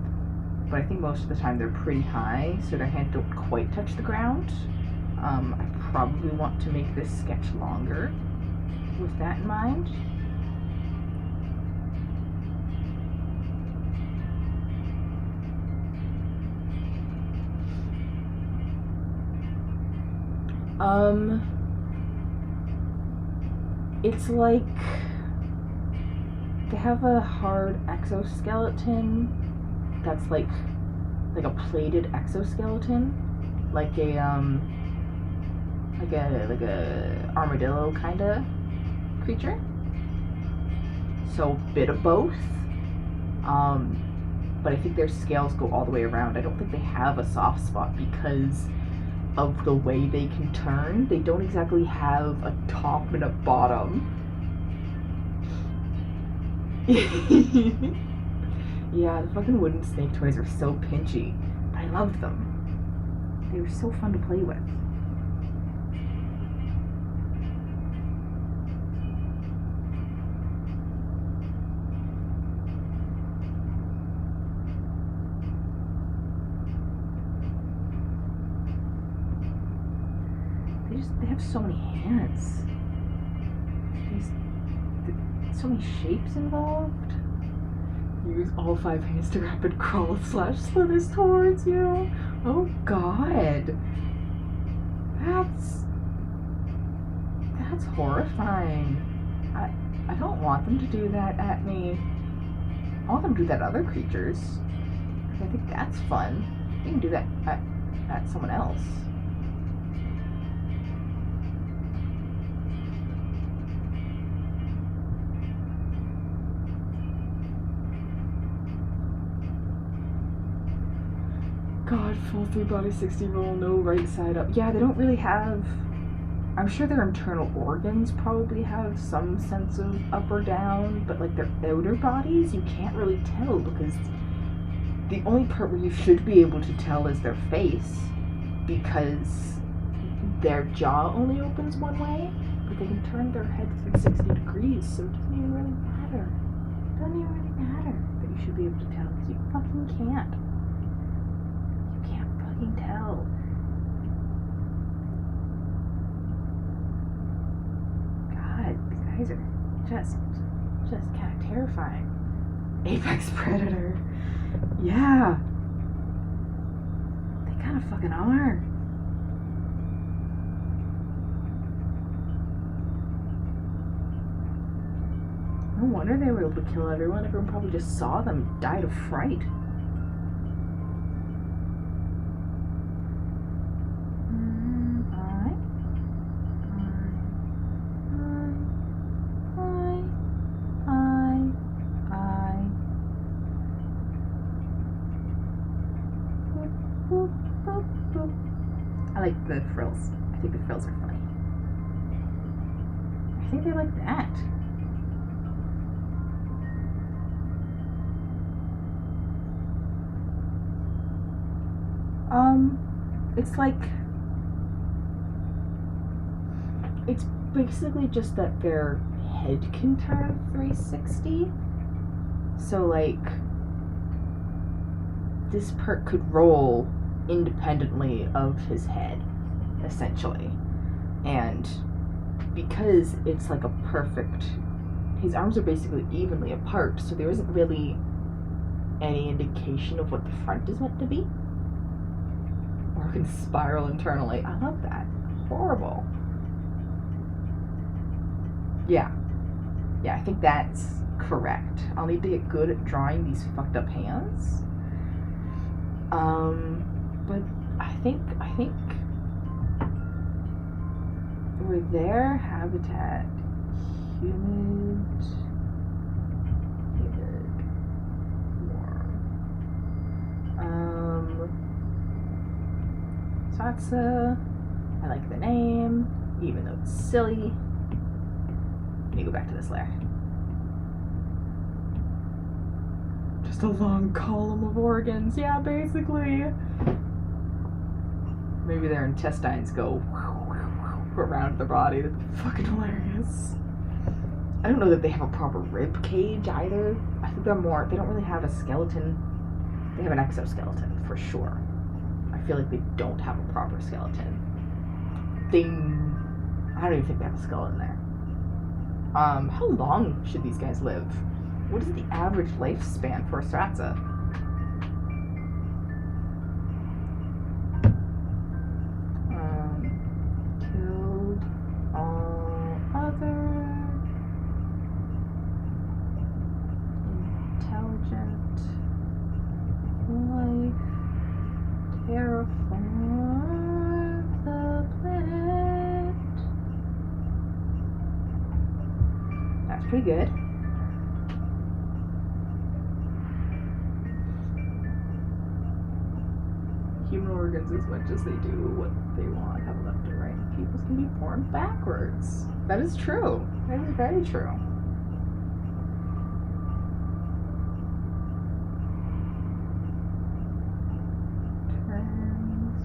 But I think most of the time they're pretty high, so their hands don't quite touch the ground. I probably want to make this sketch longer with that in mind. It's like they have a hard exoskeleton that's like a plated exoskeleton, like a armadillo kind of creature. So a bit of both. But I think their scales go all the way around. I don't think they have a soft spot because of the way they can turn. They don't exactly have a top and a bottom. Yeah, the fucking wooden snake toys are so pinchy, but I love them. They were so fun to play with. They have so many hands. So many shapes involved. Use all 5 hands to rapid crawl / slithers towards you. Oh god. That's horrifying. I don't want them to do that at me. I want them to do that to other creatures. I think that's fun. You can do that at someone else. God, full 3-body 60 roll, no right side up. Yeah, they don't really have... I'm sure their internal organs probably have some sense of up or down, but like their outer bodies, you can't really tell because the only part where you should be able to tell is their face, because their jaw only opens one way, but they can turn their head 360 degrees, so it doesn't even really matter. It doesn't even really matter that you should be able to tell, because you fucking can't. Tell. God, these guys are just kind of terrifying. Apex predator. Yeah. They kind of fucking are. No wonder they were able to kill everyone. Everyone probably just saw them, died of fright. I like the frills. I think the frills are funny. I think they like that. It's like... It's basically just that their head can turn 360. So, like... This part could roll independently of his head, essentially. And because it's like a perfect... His arms are basically evenly apart, so there isn't really any indication of what the front is meant to be. Or it can spiral internally. I love that. Horrible. Yeah. Yeah, I think that's correct. I'll need to get good at drawing these fucked up hands. But I think for their habitat, humid, warm. Satsa, I like the name, even though it's silly. Let me go back to this layer. Just a long column of organs, yeah, basically. Maybe their intestines go around the body. That'd be fucking hilarious. I don't know that they have a proper rib cage either. I think they don't really have a skeleton. They have an exoskeleton for sure. I feel like they don't have a proper skeleton. I don't even think they have a skull in there. How long should these guys live? What is the average lifespan for a Stratza? Killed all other intelligent life, terraform the planet. That's pretty good. Human organs as much as they do what they want, have left and right. Peoples can be born backwards. That is true. That is very true. Turns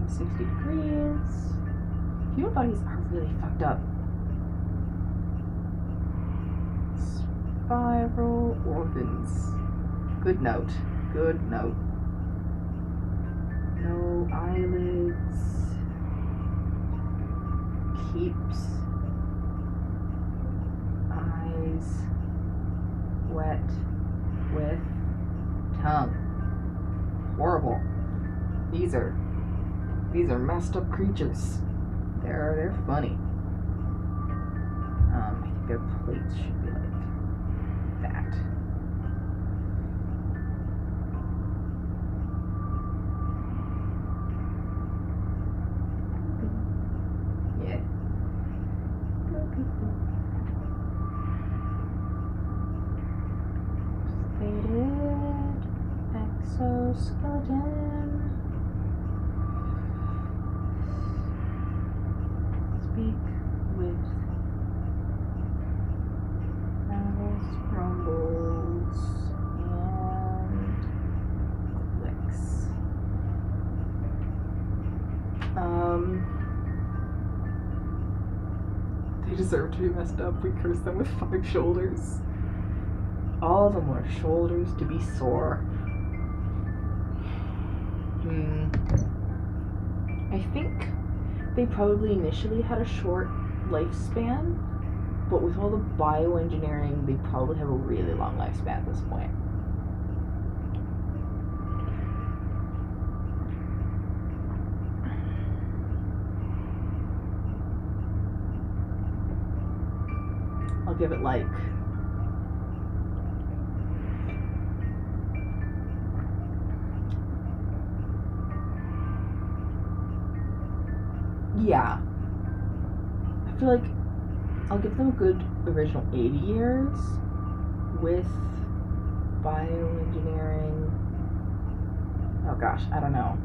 360 degrees. Human bodies are really fucked up. Spiral organs. Good note. Good note. No eyelids. Keeps eyes wet with tongue. Horrible. These are messed up creatures. They're funny. I think their plates should be like that. Yeah. Faded exoskeleton. Speak with rattles, rumbles, and clicks. They deserve to be messed up. We curse them with 5 shoulders. All the more shoulders to be sore. I think they probably initially had a short lifespan, but with all the bioengineering, they probably have a really long lifespan at this point. I'll give it like yeah. I feel like I'll give them a good original 80 years with bioengineering. Oh gosh, I don't know.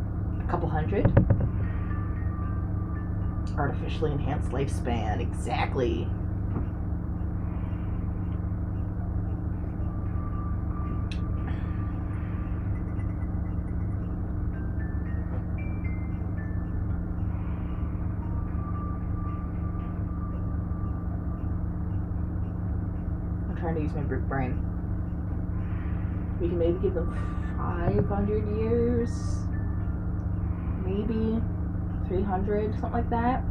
A couple hundred? Artificially enhanced lifespan, exactly. Trying to use my brute brain. We can maybe give them 500 years, maybe 300, something like that.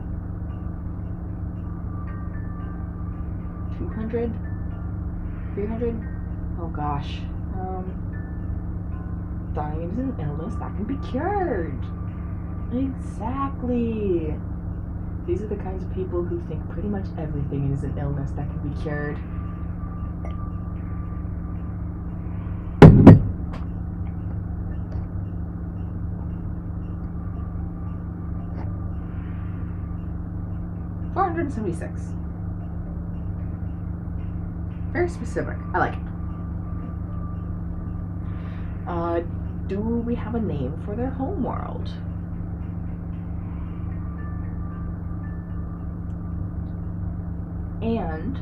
200, 300. Oh gosh. Dying is an illness that can be cured. Exactly. These are the kinds of people who think pretty much everything is an illness that can be cured. $476. Very specific. I like it. Do we have a name for their home world? And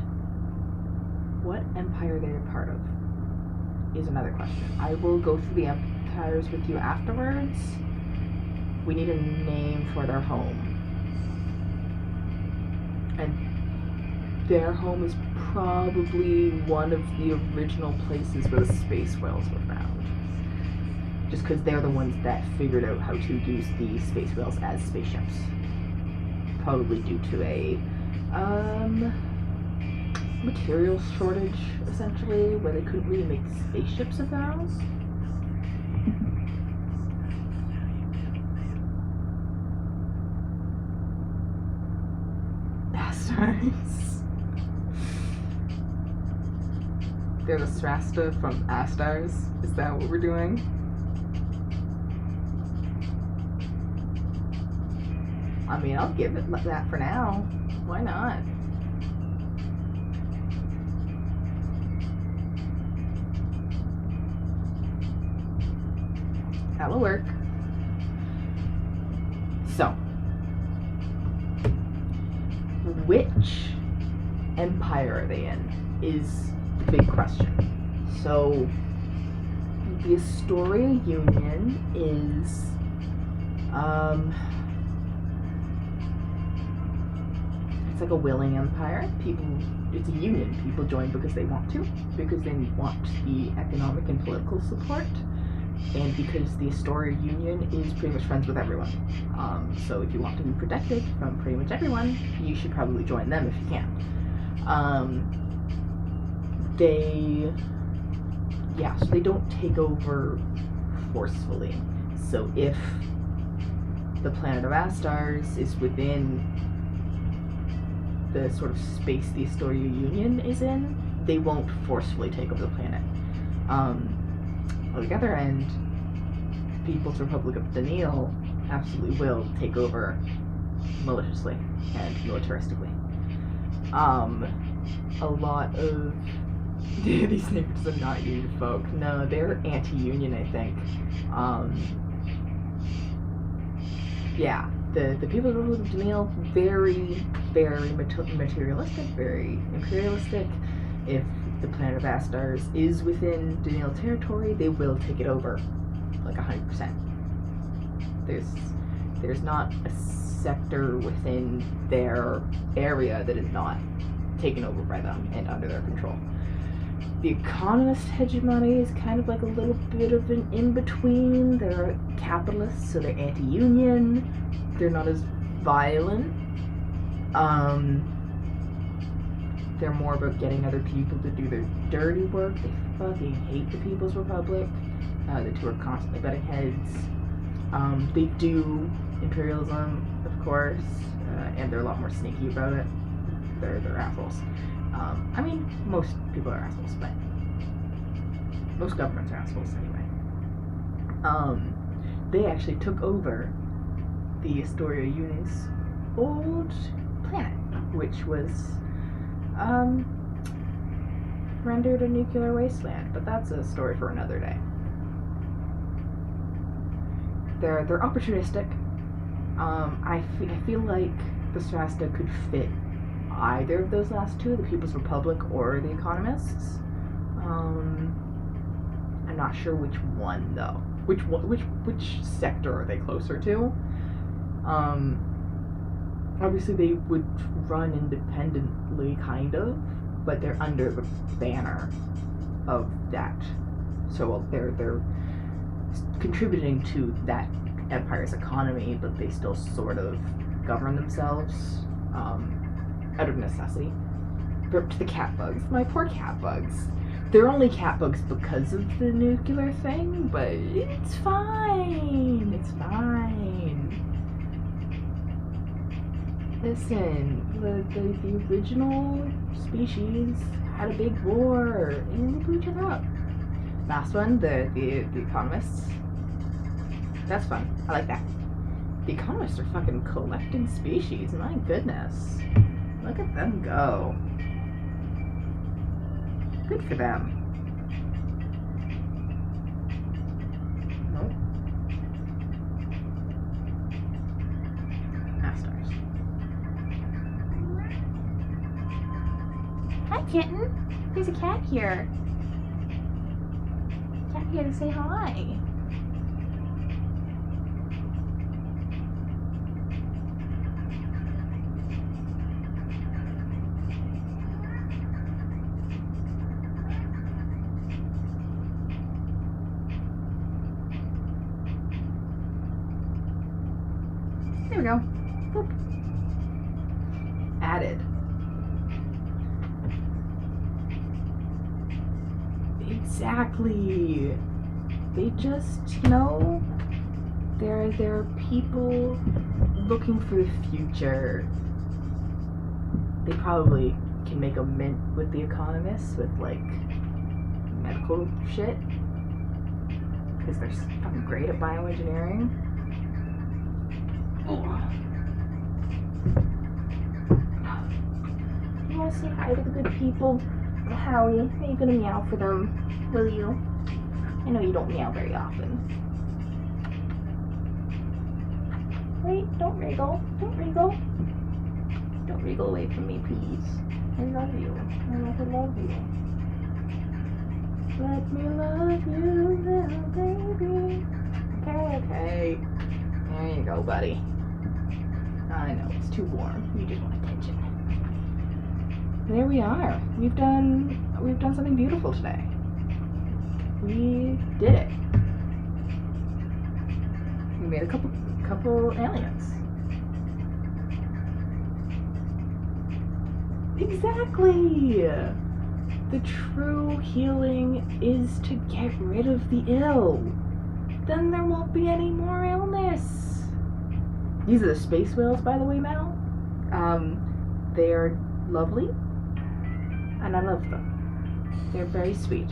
what empire they're a part of is another question. I will go through the empires with you afterwards. We need a name for their home. And their home is probably one of the original places where the space whales were found. Just because they're the ones that figured out how to use the space whales as spaceships. Probably due to a material shortage, essentially, where they couldn't really make spaceships of those. Astars. They're the Strasta from Astars. Is that what we're doing? I mean, I'll give it like that for now. Why not? That'll work. So, which empire are they in is the big question. So, the Astoria Union is It's like a willing empire. It's a union. People join because they want to, because they want the economic and political support, and because the Astoria Union is pretty much friends with everyone. So if you want to be protected from pretty much everyone, you should probably join them if you can. So they don't take over forcefully. So if the planet of Astars is within the sort of space the Astoria Union is in, they won't forcefully take over the planet. On the other end, the People's Republic of Daniil absolutely will take over maliciously and militaristically. A lot of these neighbors are not union folk. No, they're anti-union, I think. The People's Republic of Daniil, very, very materialistic, very imperialistic. If the planet of Astars is within Daniil territory, they will take it over, like 100%. There's not a sector within their area that is not taken over by them and under their control. The economist hegemony is kind of like a little bit of an in-between. They're capitalists, so they're anti-union. They're not as violent. They're more about getting other people to do their dirty work. They fucking hate the People's Republic. The two are constantly butting heads. They do imperialism, of course, and they're a lot more sneaky about it. They're assholes. I mean, most people are assholes, but most governments are assholes anyway. They actually took over the Astoria Union's old planet, which was rendered a nuclear wasteland, but that's a story for another day. They're opportunistic. I feel like the Strasta could fit either of those last two, the People's Republic or the Economists. I'm not sure which one though. Which sector are they closer to? Obviously they would run independently, kind of, but they're under the banner of that. So they're contributing to that empire's economy, but they still sort of govern themselves out of necessity. But to the cat bugs, my poor cat bugs. They're only cat bugs because of the nuclear thing, but it's fine. It's fine. Listen, the original species had a big war and they blew each other up. Last one, the economists. That's fun. I like that. The economists are fucking collecting species. My goodness. Look at them go. Good for them. Nope. Astars. Hi, kitten. There's a cat here. Cat here to say hi. There we go. Boop. Added. Exactly. They just, they're people looking for the future. They probably can make a mint with the economists with like medical shit, because they're fucking great at bioengineering. You want to say hi to the good people? Howie, are you gonna meow for them? Will you? I know you don't meow very often. Wait, don't wriggle. Don't wriggle. Don't wriggle away from me, please. I love you. I love you. Let me love you, little baby. Okay. There you go, buddy. I know, it's too warm. You just want attention. There we are. We've done something beautiful today. We did it. We made a couple aliens. Exactly! The true healing is to get rid of the ill. Then there won't be any more illness. These are the space whales, by the way, Mel. They are lovely, and I love them. They're very sweet.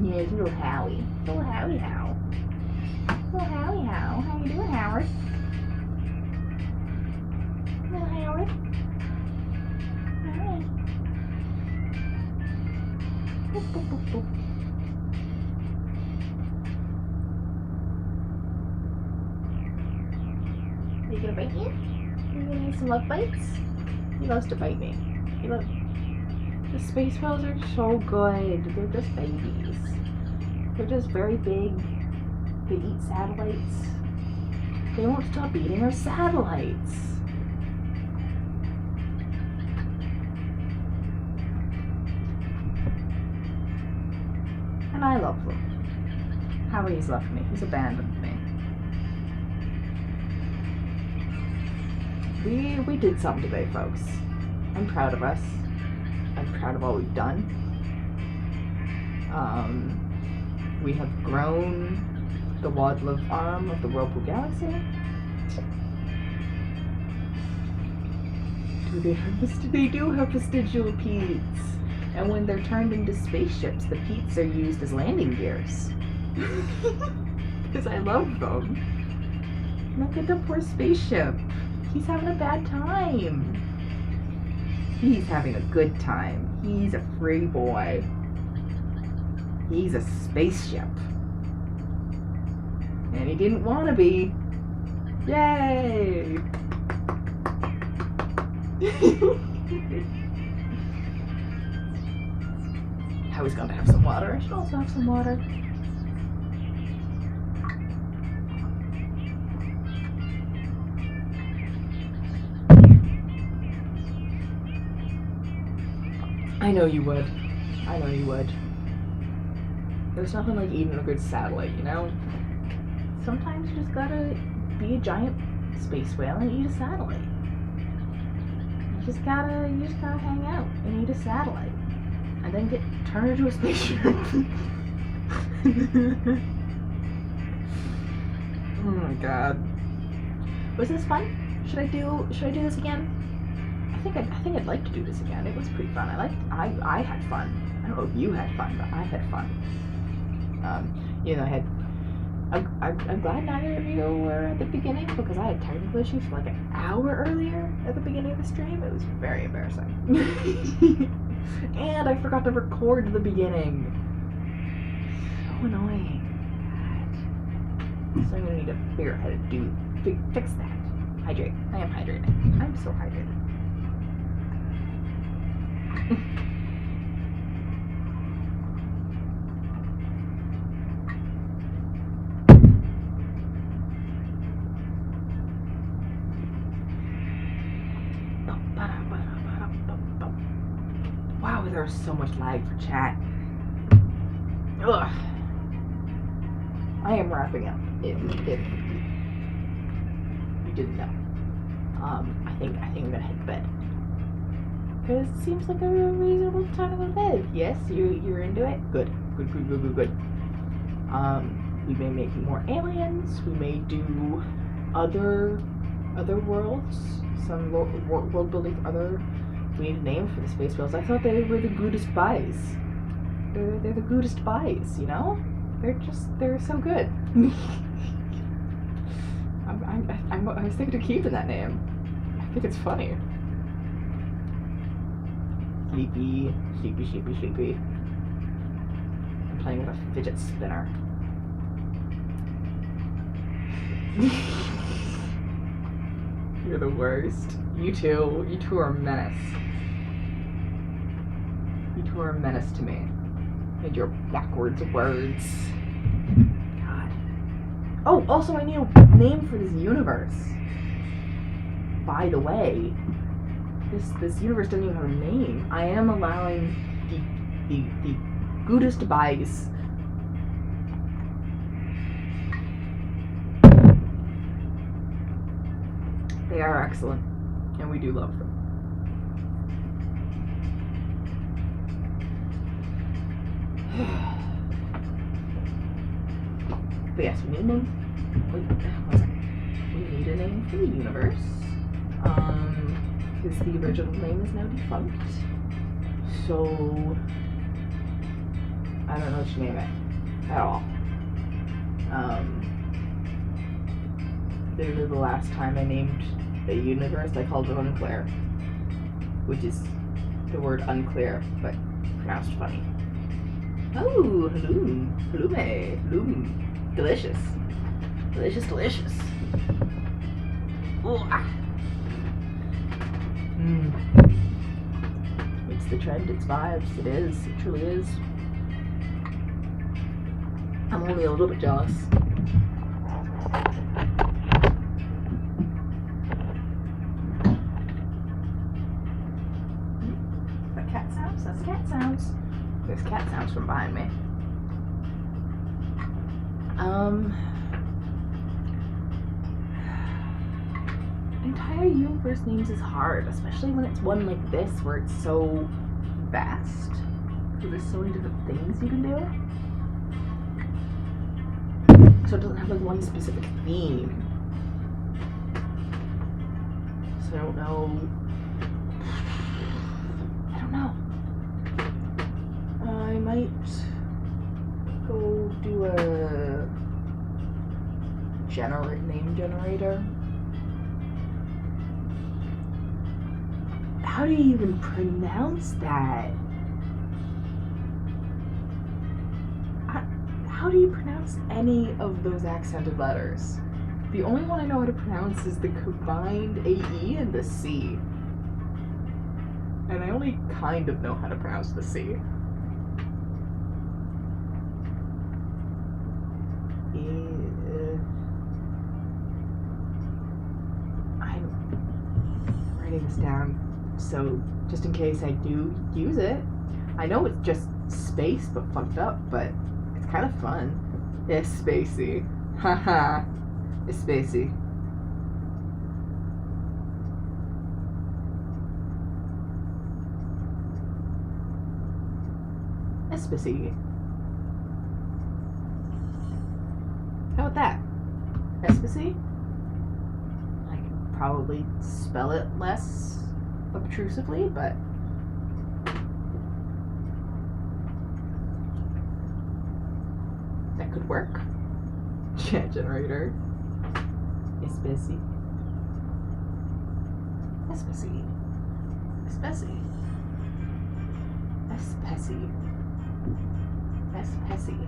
Yeah, it's little Howie. Little Howie How. Little Howie How. How you doing, Howard? Little Howard. Hi. Boop, boop, boop, boop. Are you gonna bite me? Are you gonna have some love bites? He loves to bite me. The space whales are so good. They're just babies. They're just very big. They eat satellites. They won't stop eating our satellites. And I love them. Howie's left me. He's abandoned me. We did something today, folks. I'm proud of us. I'm proud of all we've done. We have grown the wildlife arm of the Whirlpool Galaxy. They do have vestigial peats. And when they're turned into spaceships, the peats are used as landing gears. Because I love them. Look at the poor spaceship. He's having a bad time. He's having a good time. He's a free boy. He's a spaceship. And he didn't want to be. Yay! Howie's going to have some water. I should also have some water. I know you would. I know you would. There's nothing like eating a good satellite, you know? Sometimes you just gotta be a giant space whale and eat a satellite. You just gotta hang out and eat a satellite. And then turn into a spaceship. Oh my god. Was this fun? Should I do this again? I think I'd like to do this again. It was pretty fun. I had fun. I don't know if you had fun, but I had fun. I'm glad neither of you were at the beginning because I had technical issues for like an hour earlier at the beginning of the stream. It was very embarrassing. And I forgot to record the beginning. So annoying. So I'm gonna need to figure out how to fix that. Hydrate. I am hydrated. I'm so hydrated. Wow, there's so much lag for chat. Ugh. I am wrapping up. If you didn't know, I think I'm gonna head to bed. Because it seems like a reasonable time to go to bed. Yes, you're into it? Good. We may make more aliens. We may do other worlds. Some world building for other. We need a name for the space whales. I thought they were the goodest buys. They're the goodest buys, you know? They're so good. I was thinking of keeping that name. I think it's funny. Sleepy. I'm playing with a fidget spinner. You're the worst. You two are a menace. You two are a menace to me. And your backwards words. God. Oh, also I need a name for this universe. By the way, this universe doesn't even have a name. I am allowing the goodest buys. They are excellent, and we do love them. But yes, we need a name. Wait, what the hell was it? We need a name for the universe. Because the original name is now defunct. So I don't know what to name it at all. Literally the last time I named a universe, I called it unclear, which is the word unclear, but pronounced funny. Oh, halloum, halloume, halloum, delicious, delicious, delicious. Ooh, ah. It's the trend, it's vibes, it is, it truly is. I'm only a little bit jealous. That cat sounds? That's cat sounds. There's cat sounds from behind me. Entire universe names is hard, especially when it's one like this where it's so vast. Because there's so many different things you can do. So it doesn't have like one specific theme. So I don't know. I might go do a name generator. How do you even pronounce that? How do you pronounce any of those accented letters? The only one I know how to pronounce is the combined AE and the C. And I only kind of know how to pronounce the C. I'm writing this down, so just in case I do use it. I know it's just space but fucked up, but it's kind of fun. It's spacey. Haha. It's spacey. Espacey. How about that? Espacey? I could probably spell it less obtrusively, but that could work. Chat generator. Espacey. Espacey. Espacey. Espacey. Espacey.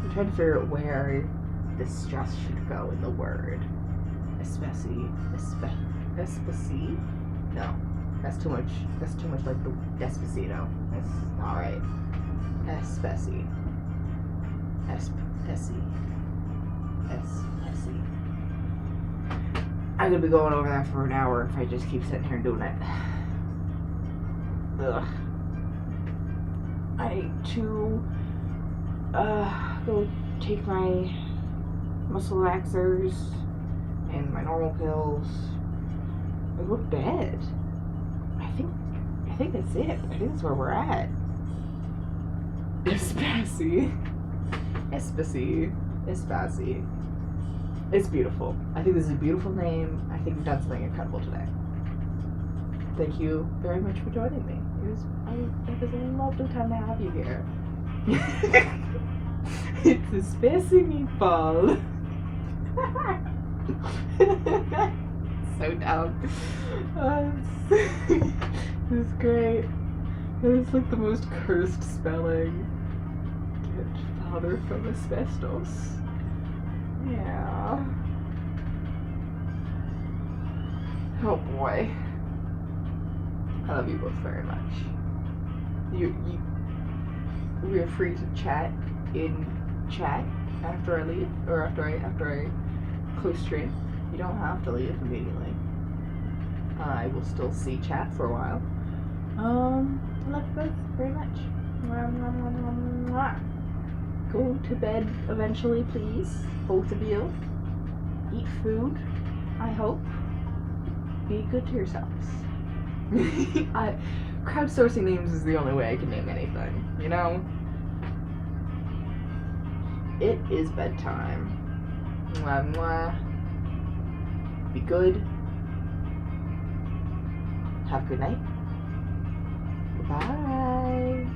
I'm trying to figure out where the stress should go in the word. Espacey. Espacey? No. That's too much like the Despacito. That's not right. Espacey. Espacey. Espacey. I'm gonna be going over that for an hour if I just keep sitting here doing it. Ugh. I need to go take my muscle relaxers and my normal pills and go to bed. I think that's it. I think that's where we're at. Espacey. Espacey. Espacey. It's beautiful. I think this is a beautiful name. I think we've done something incredible today. Thank you very much for joining me. It was a lovely time to have you here. It's a spicy meatball. So dumb. It's great. It's like the most cursed spelling. Get father from asbestos. Yeah. Oh boy. I love you both very much. We are free to chat in chat after I leave, or after I close stream. You don't have to leave immediately. I will still see chat for a while. I love you both very much. Go to bed eventually, please. Both of you. Eat food, I hope. Be good to yourselves. Crowdsourcing names is the only way I can name anything, you know? It is bedtime. Mwah, mwah. Be good. Have a good night. Bye.